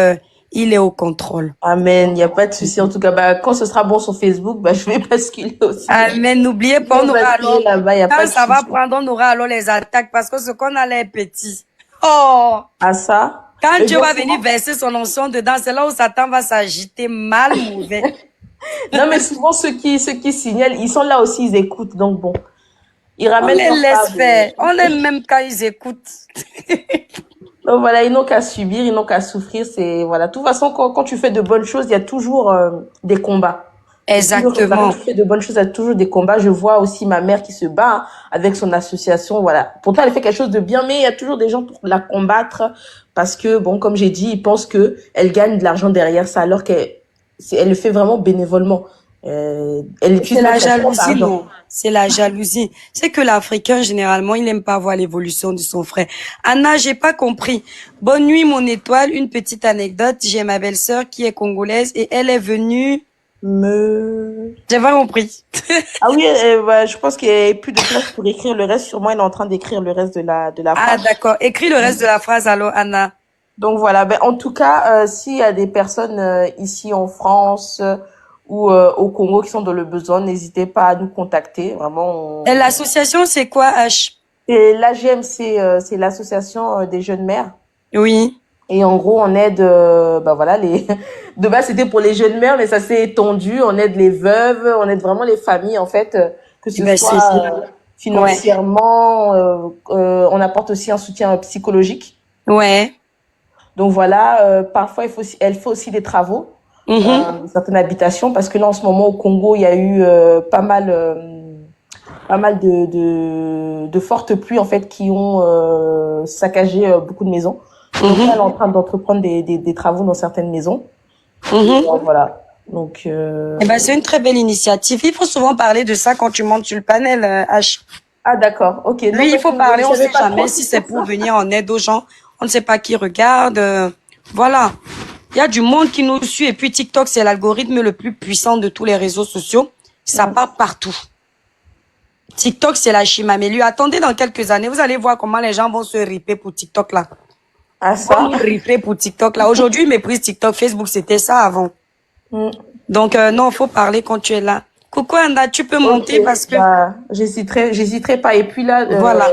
il est au contrôle. Amen. Il n'y a pas de souci. En tout cas, bah, quand ce sera bon sur Facebook, bah, je vais basculer aussi. Amen. N'oubliez pas, on aura alors, quand ça va prendre, on aura alors les attaques parce que ce qu'on a l'air petit. Oh! Ah, ça? Quand Dieu va venir verser son onction dedans, c'est là où Satan va s'agiter mal, mauvais. Non, mais souvent, ceux qui signalent, ils sont là aussi, ils écoutent. Donc, bon. Ils ramènent. On les laisse faire. On aime même quand ils écoutent. Donc voilà, ils n'ont qu'à subir, ils n'ont qu'à souffrir. C'est voilà. De toute façon, quand tu fais de bonnes choses, il y a toujours des combats. Exactement. Quand tu fais de bonnes choses, il y a toujours des combats. Je vois aussi ma mère qui se bat avec son association. Voilà. Pourtant, elle fait quelque chose de bien, mais il y a toujours des gens pour la combattre parce que bon, comme j'ai dit, ils pensent que elle gagne de l'argent derrière ça, alors qu'elle le fait vraiment bénévolement. C'est la jalousie, non. C'est la jalousie. C'est que l'Africain, généralement, il n'aime pas voir l'évolution de son frère. Anna, j'ai pas compris. Bonne nuit, mon étoile. Une petite anecdote. J'ai ma belle-sœur qui est congolaise et elle est venue J'ai pas compris. Ah oui, bah, je pense qu'il n'y a plus de place pour écrire le reste. Sûrement, elle est en train d'écrire le reste de la phrase. Ah, d'accord. Écris le reste de la phrase, alors, Anna. Donc voilà. Ben, en tout cas, s'il y a des personnes ici en France ou au Congo qui sont dans le besoin, n'hésitez pas à nous contacter. Vraiment. Et l'association, c'est quoi, H? Et l'AGMC, c'est l'association des jeunes mères. Oui. Et en gros, on aide, bah voilà, de base c'était pour les jeunes mères, mais ça s'est étendu. On aide les veuves, on aide vraiment les familles en fait, que ce soit financièrement. On apporte aussi un soutien psychologique. Ouais. Donc voilà, parfois elle fait aussi des travaux. Certaines habitations, parce que là en ce moment au Congo il y a eu pas mal de fortes pluies en fait qui ont saccagé beaucoup de maisons. Donc elle est en train d'entreprendre des travaux dans certaines maisons. Donc, voilà. Donc ben, c'est une très belle initiative. Il faut souvent parler de ça quand tu montes sur le panel, H. Ah d'accord, ok. Oui, non, il faut parler, on ne sait jamais trop. si c'est pour venir en aide aux gens. On ne sait pas qui regarde. Voilà. Il y a du monde qui nous suit et puis TikTok, c'est l'algorithme le plus puissant de tous les réseaux sociaux. Ça part partout. TikTok, c'est la chimamélie. Attendez dans quelques années, vous allez voir comment les gens vont se riper pour TikTok là. Ah ça? Vont riper pour TikTok là. Aujourd'hui, ils méprisent TikTok, Facebook, c'était ça avant. Donc non, faut parler quand tu es là. Coucou Anda, tu peux monter parce que... Bah, j'hésiterai pas. Et puis là... voilà.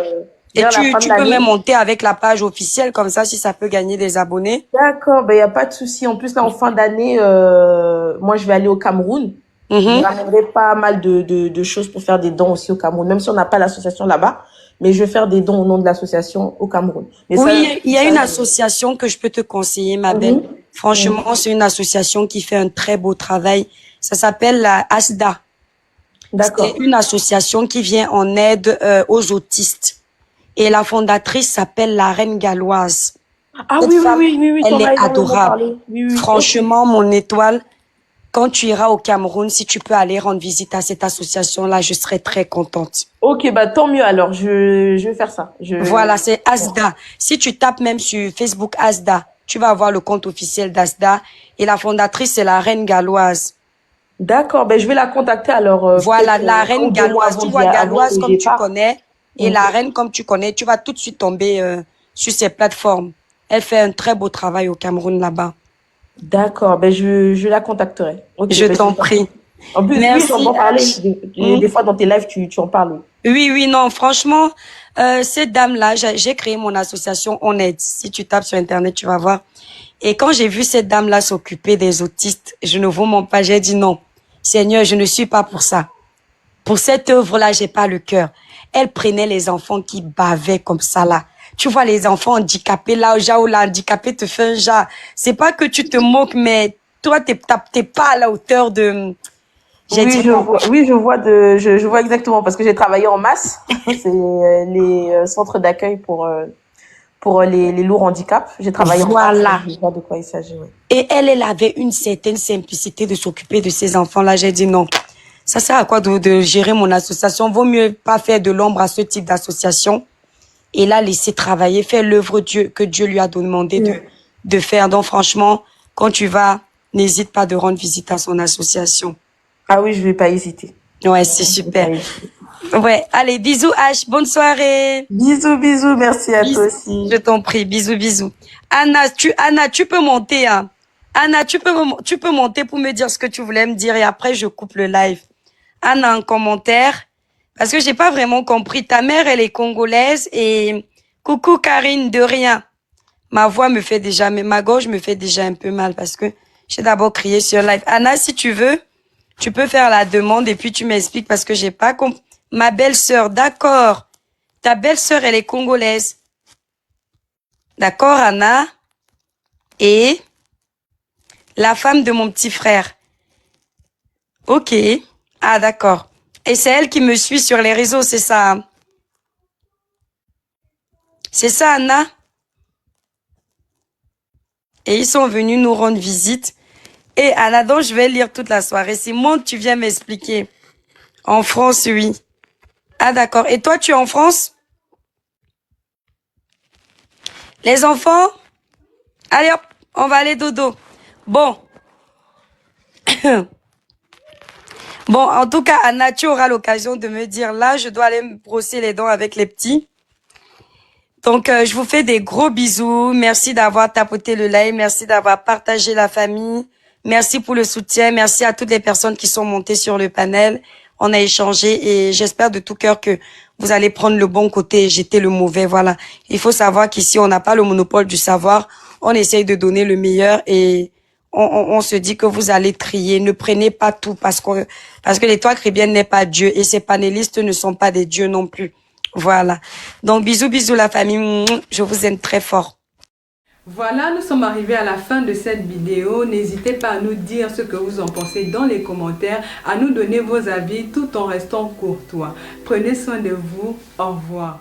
Et tu peux même monter avec la page officielle, comme ça, si ça peut gagner des abonnés. D'accord, ben, y a pas de souci. En plus, là, en fin d'année, moi, je vais aller au Cameroun. Je ramènerai pas mal de choses pour faire des dons aussi au Cameroun, même si on n'a pas l'association là-bas. Mais je vais faire des dons au nom de l'association au Cameroun. Mais oui, il y a une association que je peux te conseiller, ma belle. Franchement, c'est une association qui fait un très beau travail. Ça s'appelle la ASDA. D'accord. C'est une association qui vient en aide aux autistes. Et la fondatrice s'appelle la Reine Galloise. Ah Cette oui, femme, oui. Elle est adorable. Oui. Franchement, mon étoile, quand tu iras au Cameroun, si tu peux aller rendre visite à cette association-là, je serai très contente. Ok, bah tant mieux alors, je vais faire ça. Voilà, c'est ASDA. Si tu tapes même sur Facebook ASDA, tu vas avoir le compte officiel d'ASDA et la fondatrice, c'est la reine galloise. D'accord, ben je vais la contacter alors. Voilà, la reine galloise. Tu vois, galloise comme tu départ. connais et la reine comme tu connais, tu vas tout de suite tomber sur ces plateformes. Elle fait un très beau travail au Cameroun là-bas. D'accord, ben je la contacterai. Okay, je t'en prie. En plus, merci. Oui, j'en parler des fois dans tes lives, tu en parles. Oui, non, franchement, cette dame-là, j'ai créé mon association On Aide. Si tu tapes sur Internet, tu vas voir. Et quand j'ai vu cette dame-là s'occuper des autistes, je ne vous mens pas, j'ai dit non. Seigneur, je ne suis pas pour ça. Pour cette œuvre-là, j'ai pas le cœur. Elle prenait les enfants qui bavaient comme ça là. Tu vois les enfants handicapés là, où l'handicapé te fait un genre. C'est pas que tu te moques, mais toi, t'es pas à la hauteur de... Oui, je vois exactement parce que j'ai travaillé en masse. C'est les centres d'accueil pour les lourds handicaps. J'ai travaillé en masse. Je vois de quoi il s'agit. Oui. Et elle avait une certaine simplicité de s'occuper de ces enfants-là. J'ai dit non. Ça sert à quoi de gérer mon association? Vaut mieux pas faire de l'ombre à ce type d'association. Et là, laisser travailler, faire l'œuvre que Dieu lui a demandé de faire. Donc, franchement, quand tu vas, n'hésite pas de rendre visite à son association. Ah oui, je vais pas hésiter. Ouais, c'est super. Ouais, allez, bisous H, bonne soirée. Bisous, merci à toi aussi. Je t'en prie, bisous. Anna, tu peux monter, hein. Anna, tu peux monter pour me dire ce que tu voulais me dire et après je coupe le live. Anna, un commentaire. Parce que j'ai pas vraiment compris. Ta mère, elle est congolaise et coucou Karine, de rien. Ma voix me fait déjà, mais ma gorge me fait déjà un peu mal parce que j'ai d'abord crié sur live. Anna, si tu veux, tu peux faire la demande et puis tu m'expliques parce que j'ai pas compris. Ma belle-sœur, d'accord. Ta belle-sœur, elle est congolaise. D'accord, Anna. Et la femme de mon petit frère. Ok. Ah, d'accord. Et c'est elle qui me suit sur les réseaux, c'est ça? C'est ça, Anna? Et ils sont venus nous rendre visite. Et Anna, donc je vais lire toute la soirée. Simon, tu viens m'expliquer. En France, oui. Ah, d'accord. Et toi, tu es en France? Les enfants? Allez hop, on va aller dodo. Bon. Bon, en tout cas, Anna, tu auras l'occasion de me dire, là, je dois aller me brosser les dents avec les petits. Donc, je vous fais des gros bisous. Merci d'avoir tapoté le live. Merci d'avoir partagé la famille. Merci pour le soutien. Merci à toutes les personnes qui sont montées sur le panel. On a échangé et j'espère de tout cœur que vous allez prendre le bon côté et jeter le mauvais. Voilà. Il faut savoir qu'ici, on n'a pas le monopole du savoir. On essaye de donner le meilleur et on se dit que vous allez trier. Ne prenez pas tout parce que l'étoile chrétienne n'est pas Dieu et ces panélistes ne sont pas des dieux non plus. Voilà. Donc, bisous la famille. Je vous aime très fort. Voilà, nous sommes arrivés à la fin de cette vidéo. N'hésitez pas à nous dire ce que vous en pensez dans les commentaires, à nous donner vos avis tout en restant courtois. Prenez soin de vous. Au revoir.